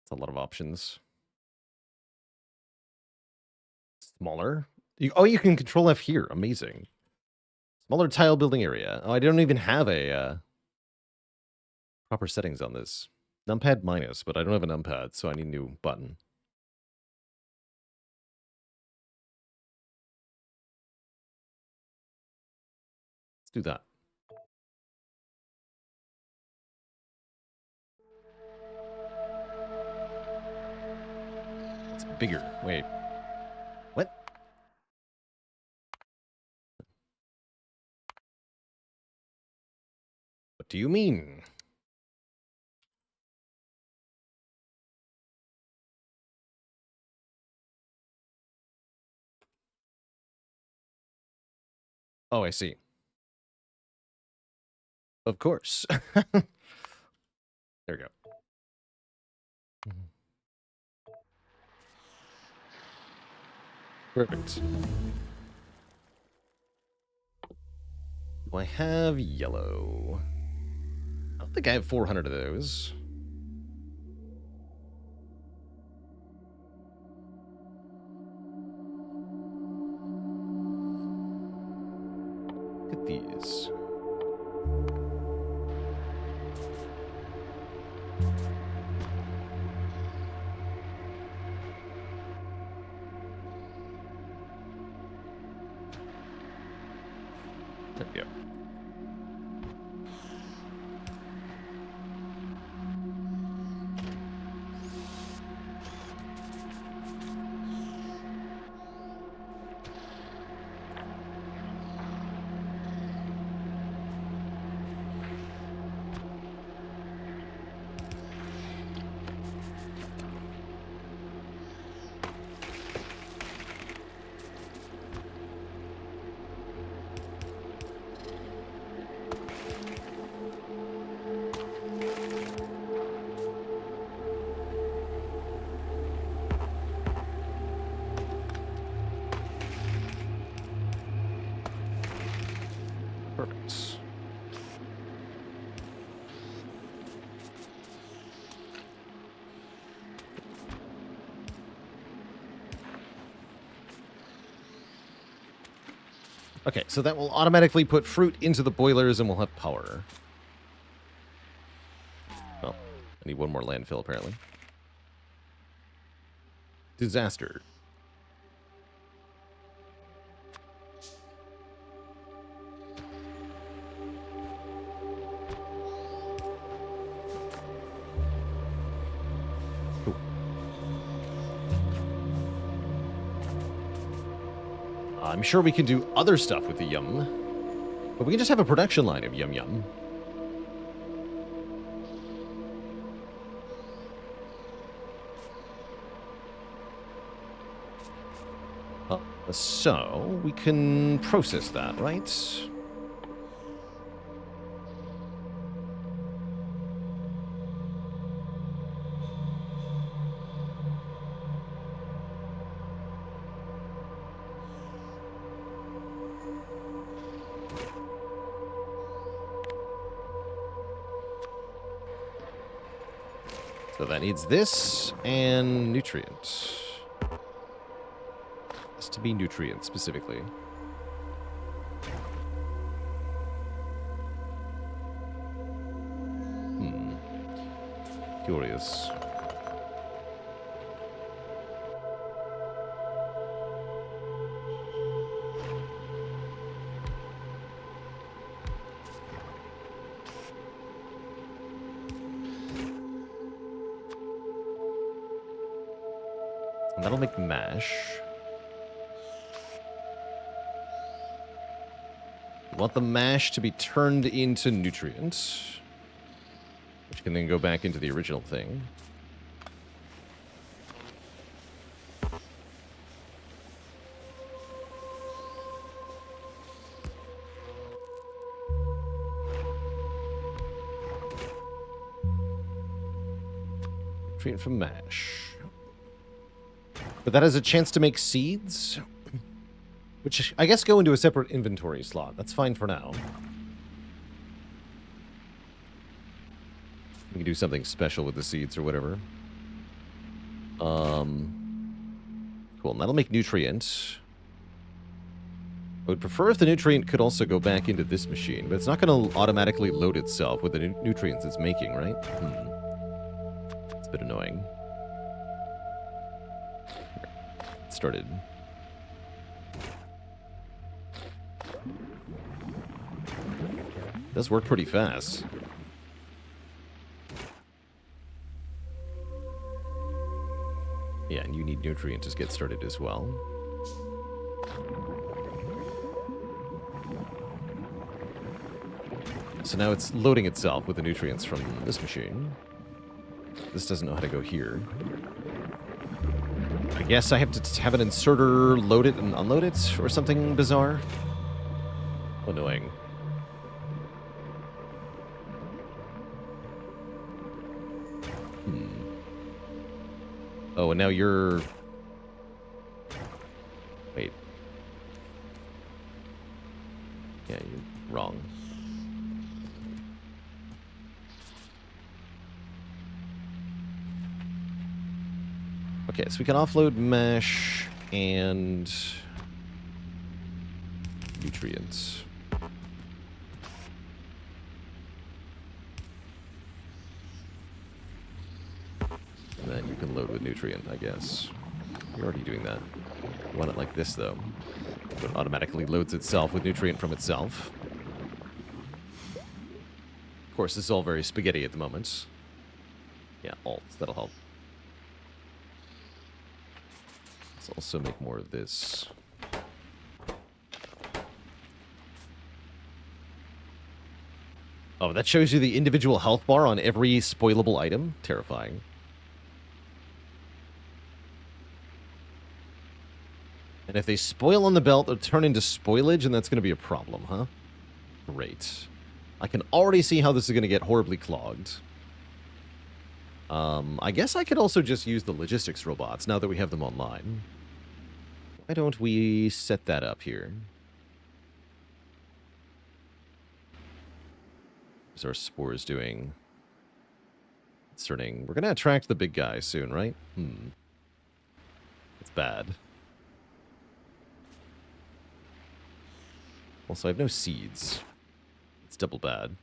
It's a lot of options. Smaller? You can control F here. Amazing. Smaller tile building area. Oh, I don't even have a proper settings on this. Numpad minus, but I don't have a numpad, so I need a new button. Let's do that. It's bigger. Wait. What? What do you mean? Oh, I see. Of course. There we go. Perfect. Do I have yellow? I don't think I have 400 of those. Look at these. There we go. Perfect. Okay, so that will automatically put fruit into the boilers and we'll have power. Oh, I need one more landfill apparently. Disaster. Ooh. I'm sure we can do other stuff with the yum, but we can just have a production line of yum yum. So we can process that, right? So that needs this and nutrient. Has to be nutrient specifically. Curious. And that'll make mash. We want the mash to be turned into nutrients, which can then go back into the original thing. Nutrient from mash. But that has a chance to make seeds, which I guess go into a separate inventory slot. That's fine for now. We can do something special with the seeds or whatever. Cool, and that'll make nutrient. I would prefer if the nutrient could also go back into this machine, but it's not going to automatically load itself with the nutrients it's making, right? It's a bit annoying. It started. It does work pretty fast. Yeah, and you need nutrient to get started as well. So now it's loading itself with the nutrients from this machine. This doesn't know how to go here. I guess I have to have an inserter load it and unload it, or something bizarre. Annoying. Oh, and now you're... Wait. Yeah, you're wrong. Okay, so we can offload mash and nutrients. And then you can load with nutrient, I guess. You're already doing that. You want it like this, though. So it automatically loads itself with nutrient from itself. Of course, this is all very spaghetti at the moment. Yeah, alt. That'll help. Let's also make more of this. Oh, that shows you the individual health bar on every spoilable item? Terrifying. And if they spoil on the belt, they'll turn into spoilage, and that's going to be a problem, huh? Great. I can already see how this is going to get horribly clogged. I guess I could also just use the logistics robots now that we have them online. Why don't we set that up here? What's our spores doing? Concerning, we're going to attract the big guy soon, right? It's bad. Also, I have no seeds. It's double bad.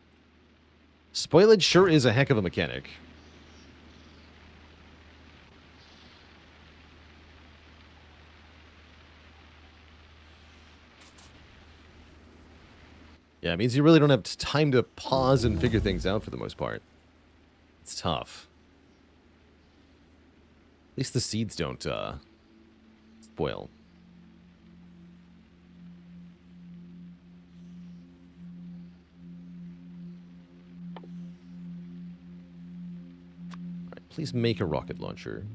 Spoilage sure is a heck of a mechanic. Yeah, it means you really don't have time to pause and figure things out for the most part. It's tough. At least the seeds don't spoil. Alright, please make a rocket launcher.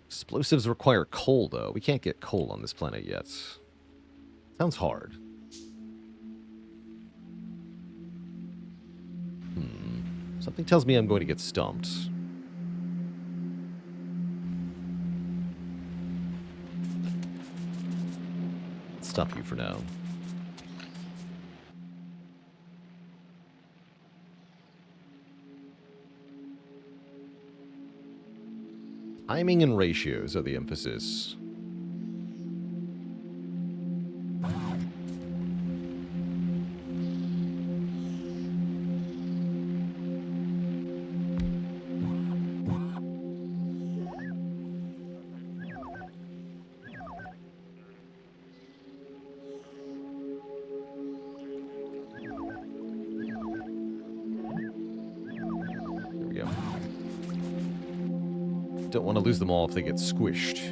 Explosives require coal, though. We can't get coal on this planet yet. Sounds hard. Something tells me I'm going to get stumped. Let's stop you for now. Timing and ratios are the emphasis. Don't want to lose them all if they get squished.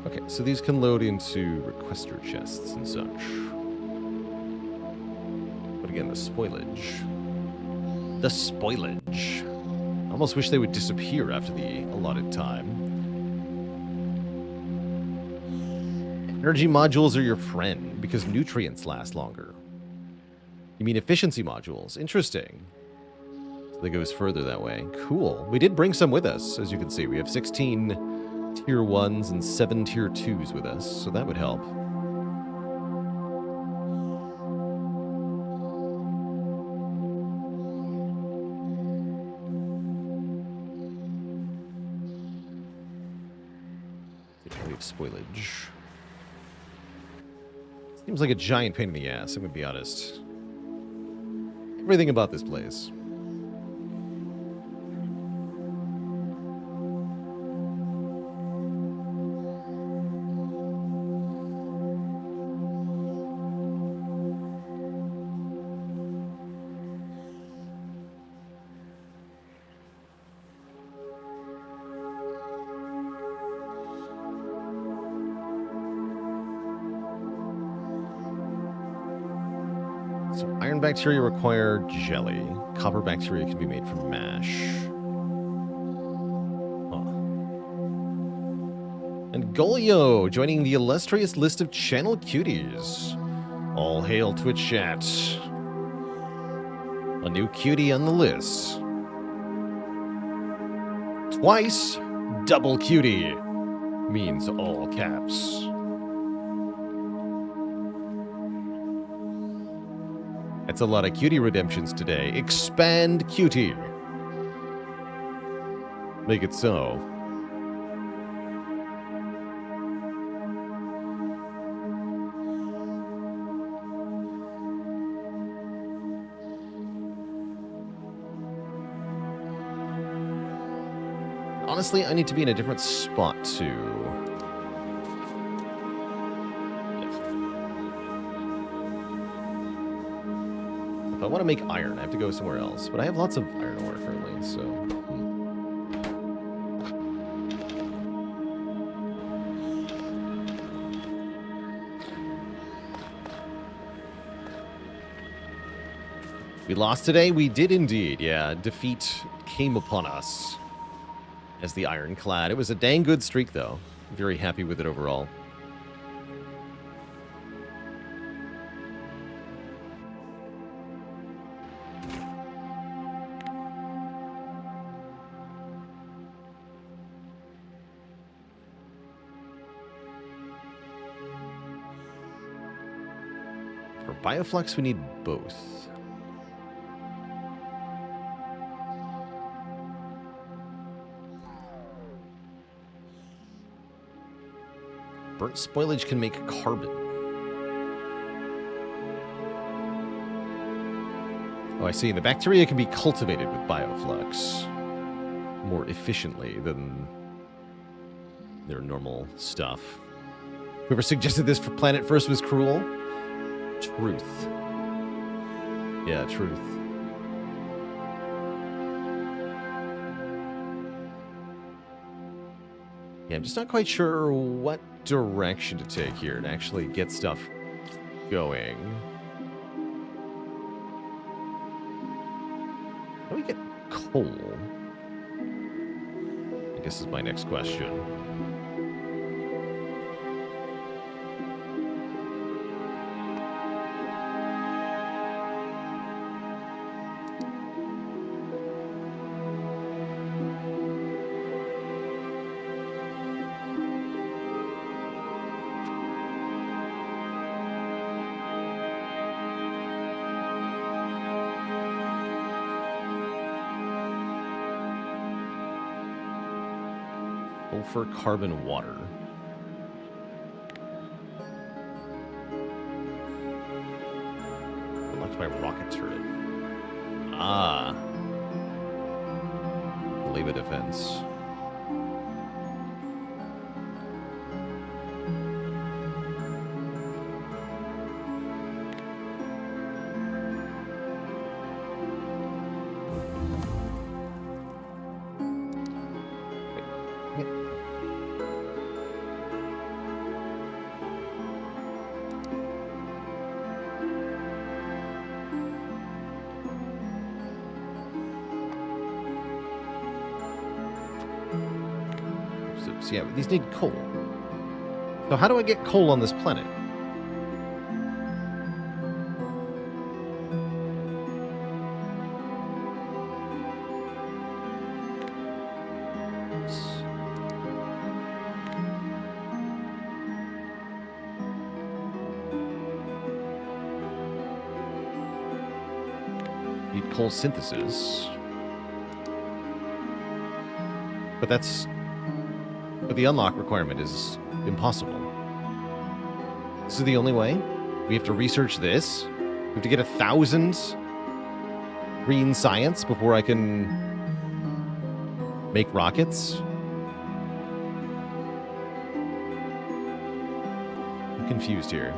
Okay, so these can load into requester chests and such. But again, the spoilage. The spoilage. I almost wish they would disappear after the allotted time. Energy modules are your friend because nutrients last longer. You mean efficiency modules? Interesting. So that goes further that way. Cool. We did bring some with us, as you can see. We have 16 tier 1s and 7 tier 2s with us, so that would help. We have spoilage. Seems like a giant pain in the ass, I'm gonna be honest. Everything about this place. Iron bacteria require jelly. Copper bacteria can be made from mash. Huh. And Golio joining the illustrious list of channel cuties. All hail Twitch chat. A new cutie on the list. Twice double cutie means all caps. That's a lot of cutie redemptions today. Expand cutie. Make it so. Honestly, I need to be in a different spot too. If I want to make iron, I have to go somewhere else. But I have lots of iron ore currently, so... We lost today? We did indeed, yeah. Defeat came upon us as the Ironclad. It was a dang good streak, though. Very happy with it overall. For Bioflux, we need both. Burnt spoilage can make carbon. Oh, I see. The bacteria can be cultivated with bioflux more efficiently than their normal stuff. Whoever suggested this for planet first was cruel. Truth. Yeah, truth. Yeah, I'm just not quite sure what direction to take here to actually get stuff going. How do we get coal? I guess is my next question. Sulfur, carbon, water. Unlocked my rocket turret. Ah. Lava defense. So yeah, these need coal. So how do I get coal on this planet? Need coal synthesis. But the unlock requirement is impossible. This is the only way? We have to research this? We have to get 1,000 green science before I can make rockets? I'm confused here.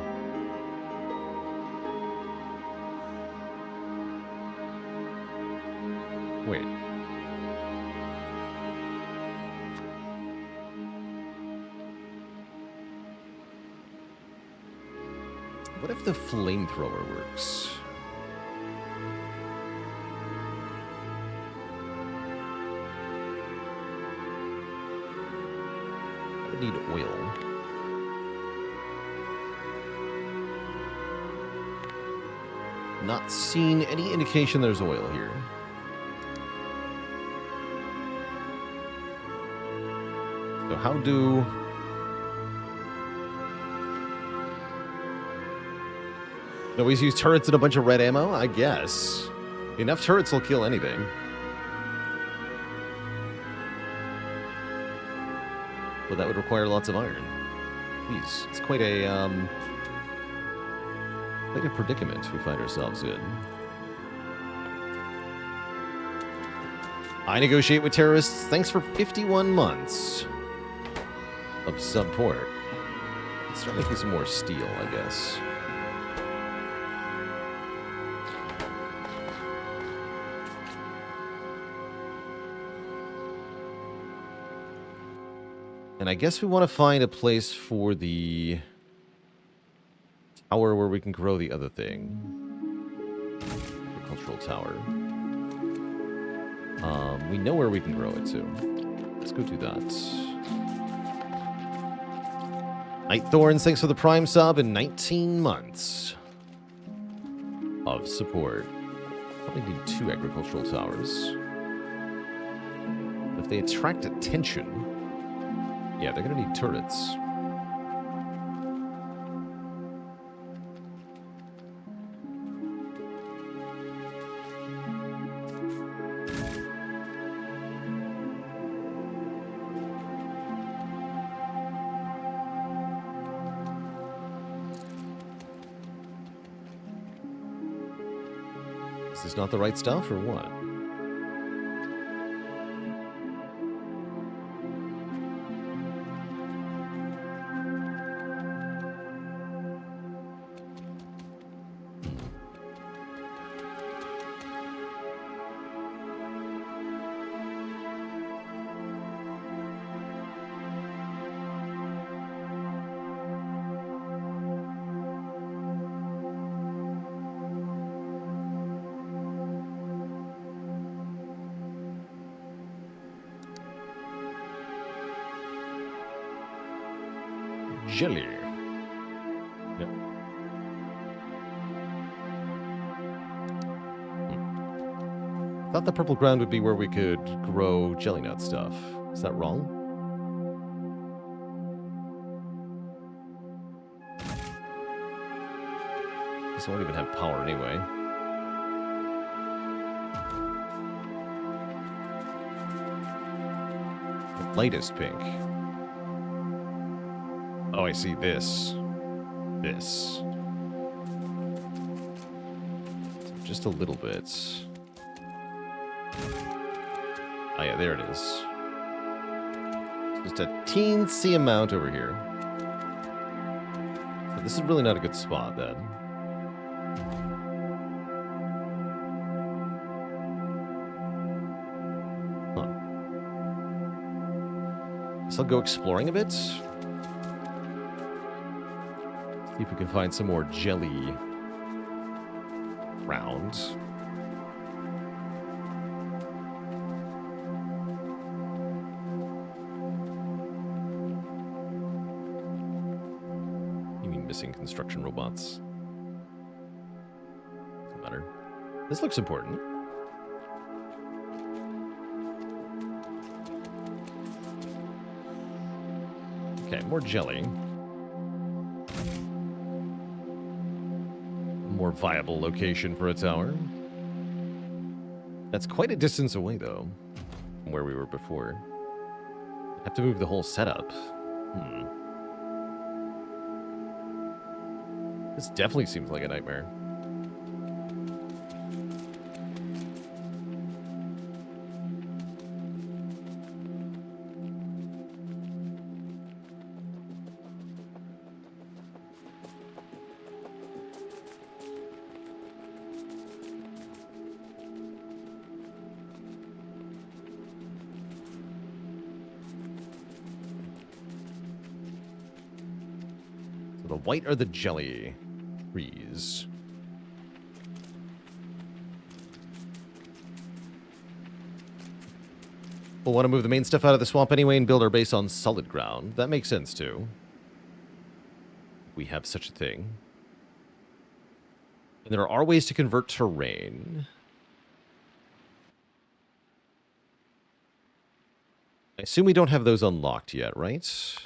Wait. What if the flamethrower works? I would need oil. Not seeing any indication there's oil here. So how do... Always use turrets and a bunch of red ammo? I guess. Enough turrets will kill anything. But that would require lots of iron. Jeez, it's quite a predicament we find ourselves in. I negotiate with terrorists. Thanks for 51 months of support. Let's start making some more steel, I guess. And I guess we want to find a place for the tower where we can grow the other thing. Agricultural tower. We know where we can grow it to. Let's go do that. Night Thorns, thanks for the Prime sub and 19 months of support. Probably need 2 agricultural towers. If they attract attention... Yeah, they're going to need turrets. Is this not the right stuff, or what? Jelly. Yep. Thought the purple ground would be where we could grow jelly nut stuff. Is that wrong? This won't even have power anyway. The lightest pink. Oh, I see this. This. Just a little bit. Oh yeah, there it is. Just a teensy amount over here. So this is really not a good spot then. Huh. Guess I'll go exploring a bit. See if we can find some more jelly round. You mean missing construction robots? Doesn't matter. This looks important. Okay, more jelly. More viable location for a tower. That's quite a distance away, though, from where we were before. Have to move the whole setup. This definitely seems like a nightmare. The white are the jelly trees. We'll want to move the main stuff out of the swamp anyway and build our base on solid ground. That makes sense, too. We have such a thing. And there are ways to convert terrain. I assume we don't have those unlocked yet, right?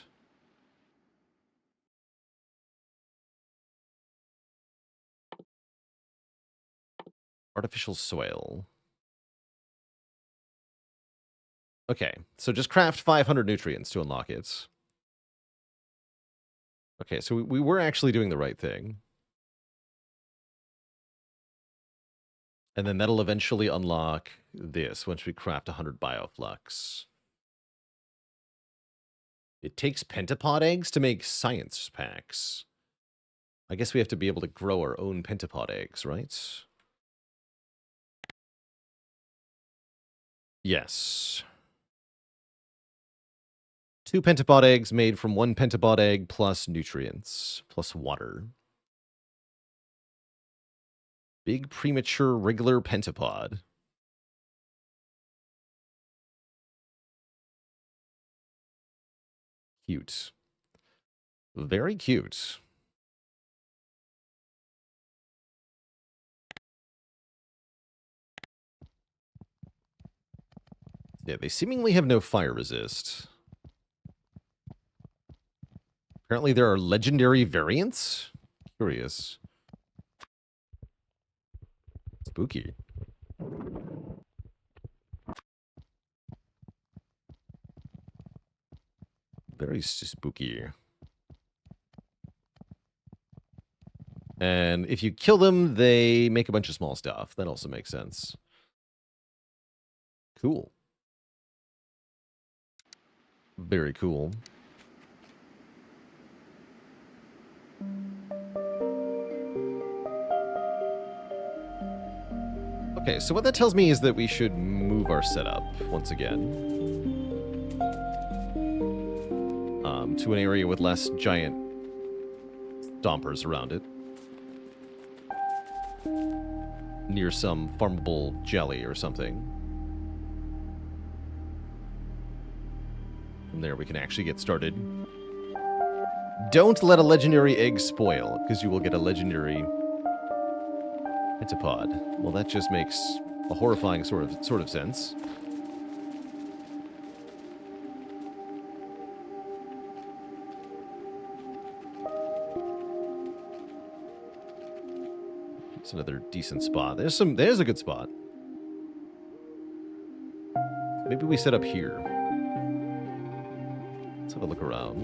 Artificial soil. Okay, so just craft 500 nutrients to unlock it. Okay, so we were actually doing the right thing. And then that'll eventually unlock this once we craft 100 bioflux. It takes pentapod eggs to make science packs. I guess we have to be able to grow our own pentapod eggs, right? Yes. 2 pentapod eggs made from 1 pentapod egg plus nutrients, plus water. Big premature regular pentapod. Cute. Very cute. Yeah, they seemingly have no fire resist. Apparently there are legendary variants? Curious. Spooky. Very spooky. And if you kill them, they make a bunch of small stuff. That also makes sense. Cool. Very cool. Okay, so what that tells me is that we should move our setup once again to an area with less giant stompers around it. Near some farmable jelly or something. From there we can actually get started. Don't let a legendary egg spoil, because you will get a legendary pentapod. Well, that just makes a horrifying sort of sense. It's another decent spot. There's a good spot. Maybe we set up here. Let's have a look around.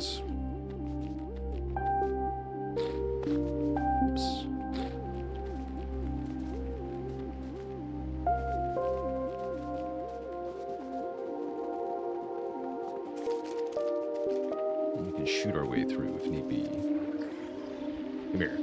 Oops. We can shoot our way through if need be. Come here.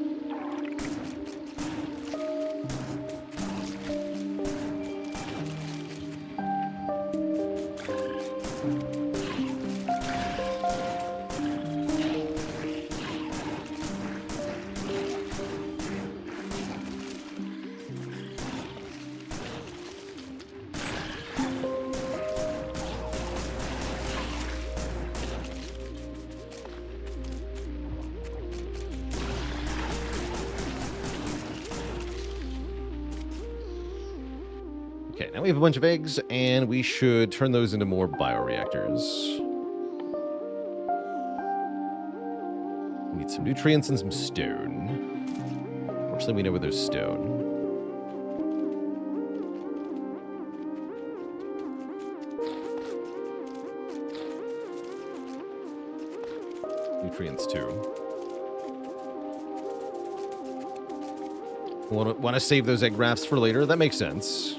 Okay, now we have a bunch of eggs, and we should turn those into more bioreactors. We need some nutrients and some stone. Fortunately, we know where there's stone. Nutrients, too. Want to save those egg rafts for later? That makes sense.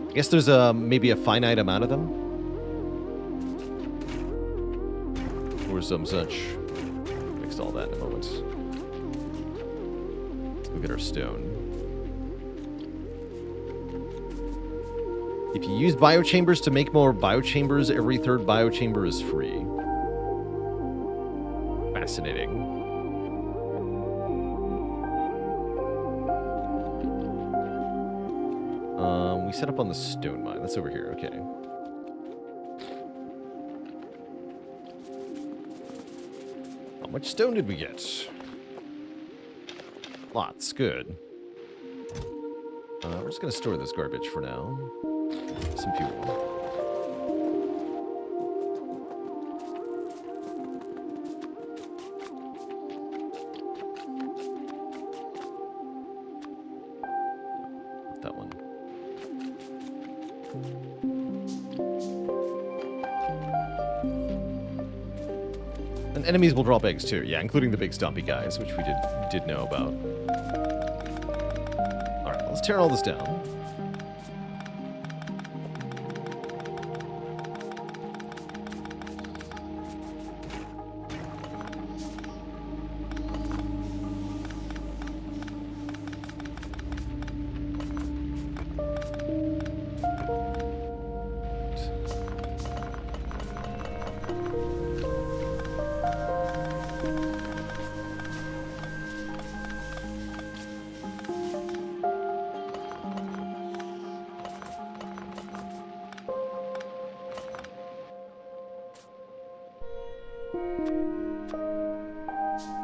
I guess there's maybe a finite amount of them. Or some such. Fix all that in a moment. Let's go get our stone. If you use biochambers to make more biochambers, every third biochamber is free. Fascinating. We set up on the stone mine. That's over here. Okay. How much stone did we get? Lots. Good. We're just going to store this garbage for now. Some fuel. That one. And enemies will drop eggs too, yeah, including the big stompy guys, which we did know about. Alright, let's tear all this down.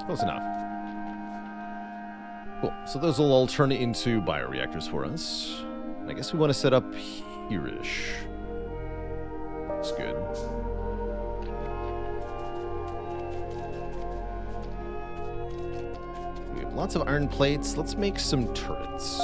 Close enough. Cool. So those will all turn into bioreactors for us. I guess we want to set up here-ish. That's good. We have lots of iron plates. Let's make some turrets.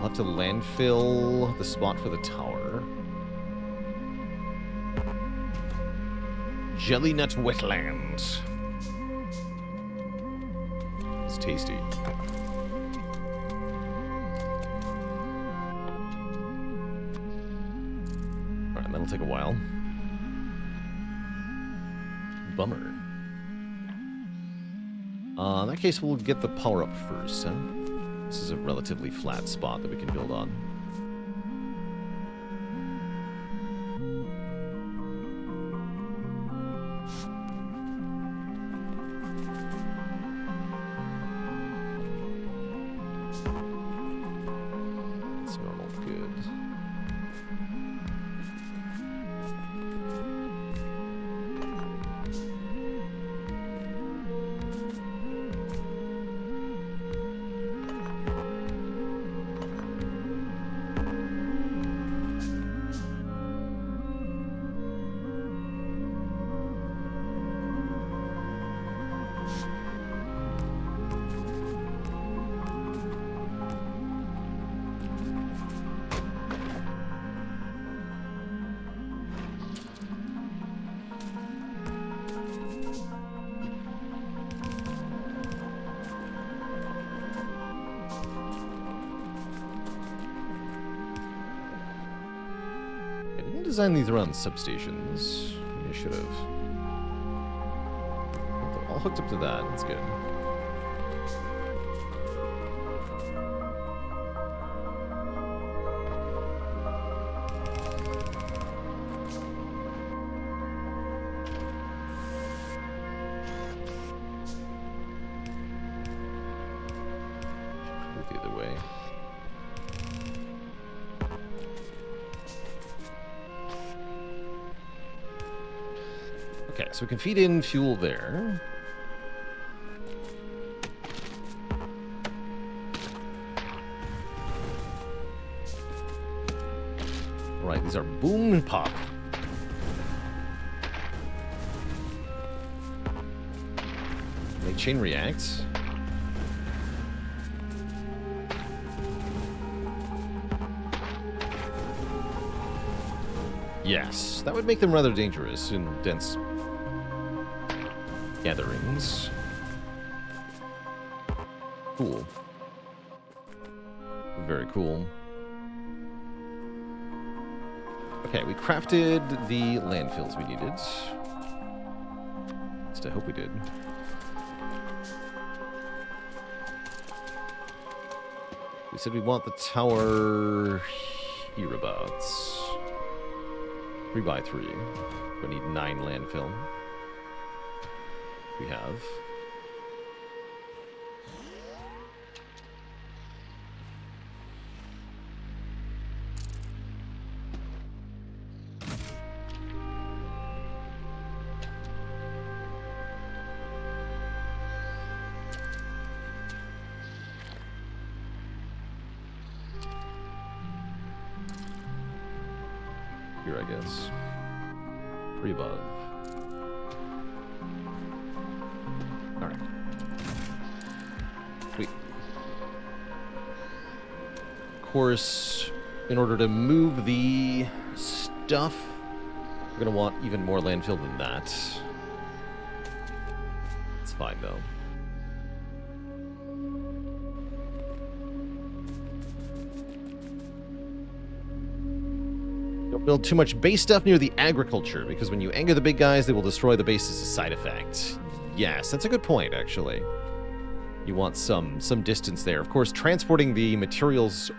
We'll have to landfill the spot for the tower. Jelly Nut Wetlands. It's tasty. Alright, that'll take a while. Bummer. In that case, we'll get the power up first, huh? This is a relatively flat spot that we can build on. That's normal, good. Design these around substations. Maybe I should have. They're all hooked up to that. That's good. Move the other way. Okay, so we can feed in fuel there. Right, these are boom and pop. They chain react. Yes, that would make them rather dangerous in dense gatherings. Cool. Very cool. Okay, we crafted the landfills we needed. At least I hope we did. We said we want the tower hereabouts. 3x3. We need 9 landfill. We have. Here, I guess. 3 above. Alright. Sweet. Of course, in order to move the stuff, we're going to want even more landfill than that. It's fine, though. Don't build too much base stuff near the agriculture, because when you anger the big guys, they will destroy the base as a side effect. Yes, that's a good point, actually. You want some distance there. Of course, transporting the materials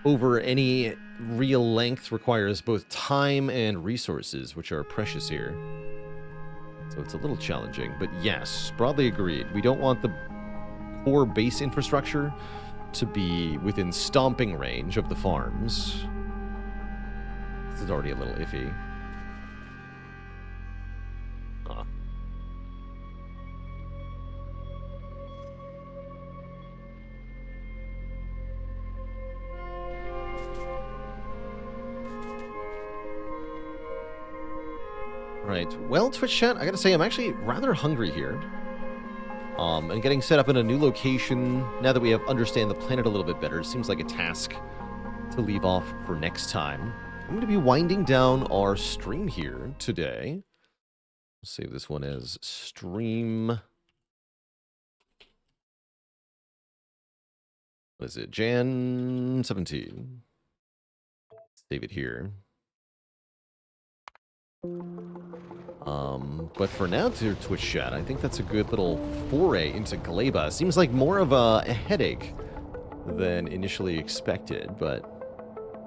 over any real length requires both time and resources, which are precious here. So it's a little challenging, but yes, broadly agreed. We don't want the core base infrastructure to be within stomping range of the farms. This is already a little iffy. Right. Well, Twitch chat, I gotta say, I'm actually rather hungry here. And getting set up in a new location, now that we have understand the planet a little bit better, seems like a task to leave off for next time. I'm going to be winding down our stream here today. Save this one as stream. What is it? Jan 17. Save it here. But for now, to Twitch chat, I think that's a good little foray into Gleba. Seems like more of a headache than initially expected, but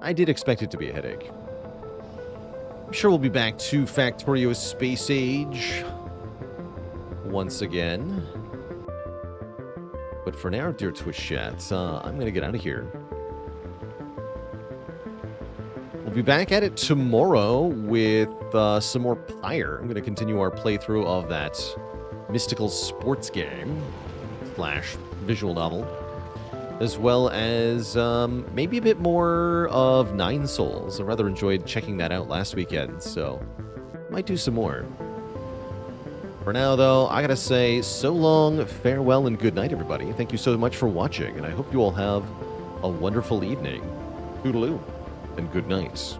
I did expect it to be a headache. I'm sure we'll be back to Factorio Space Age once again. But for now, dear Twitch chat, I'm going to get out of here. We'll be back at it tomorrow with some more Spire. I'm going to continue our playthrough of that mystical sports game / visual novel, as well as maybe a bit more of Nine Souls. I rather enjoyed checking that out last weekend, so might do some more. For now, though, I gotta say so long, farewell, and good night, everybody. Thank you so much for watching, and I hope you all have a wonderful evening. Toodaloo, and good night.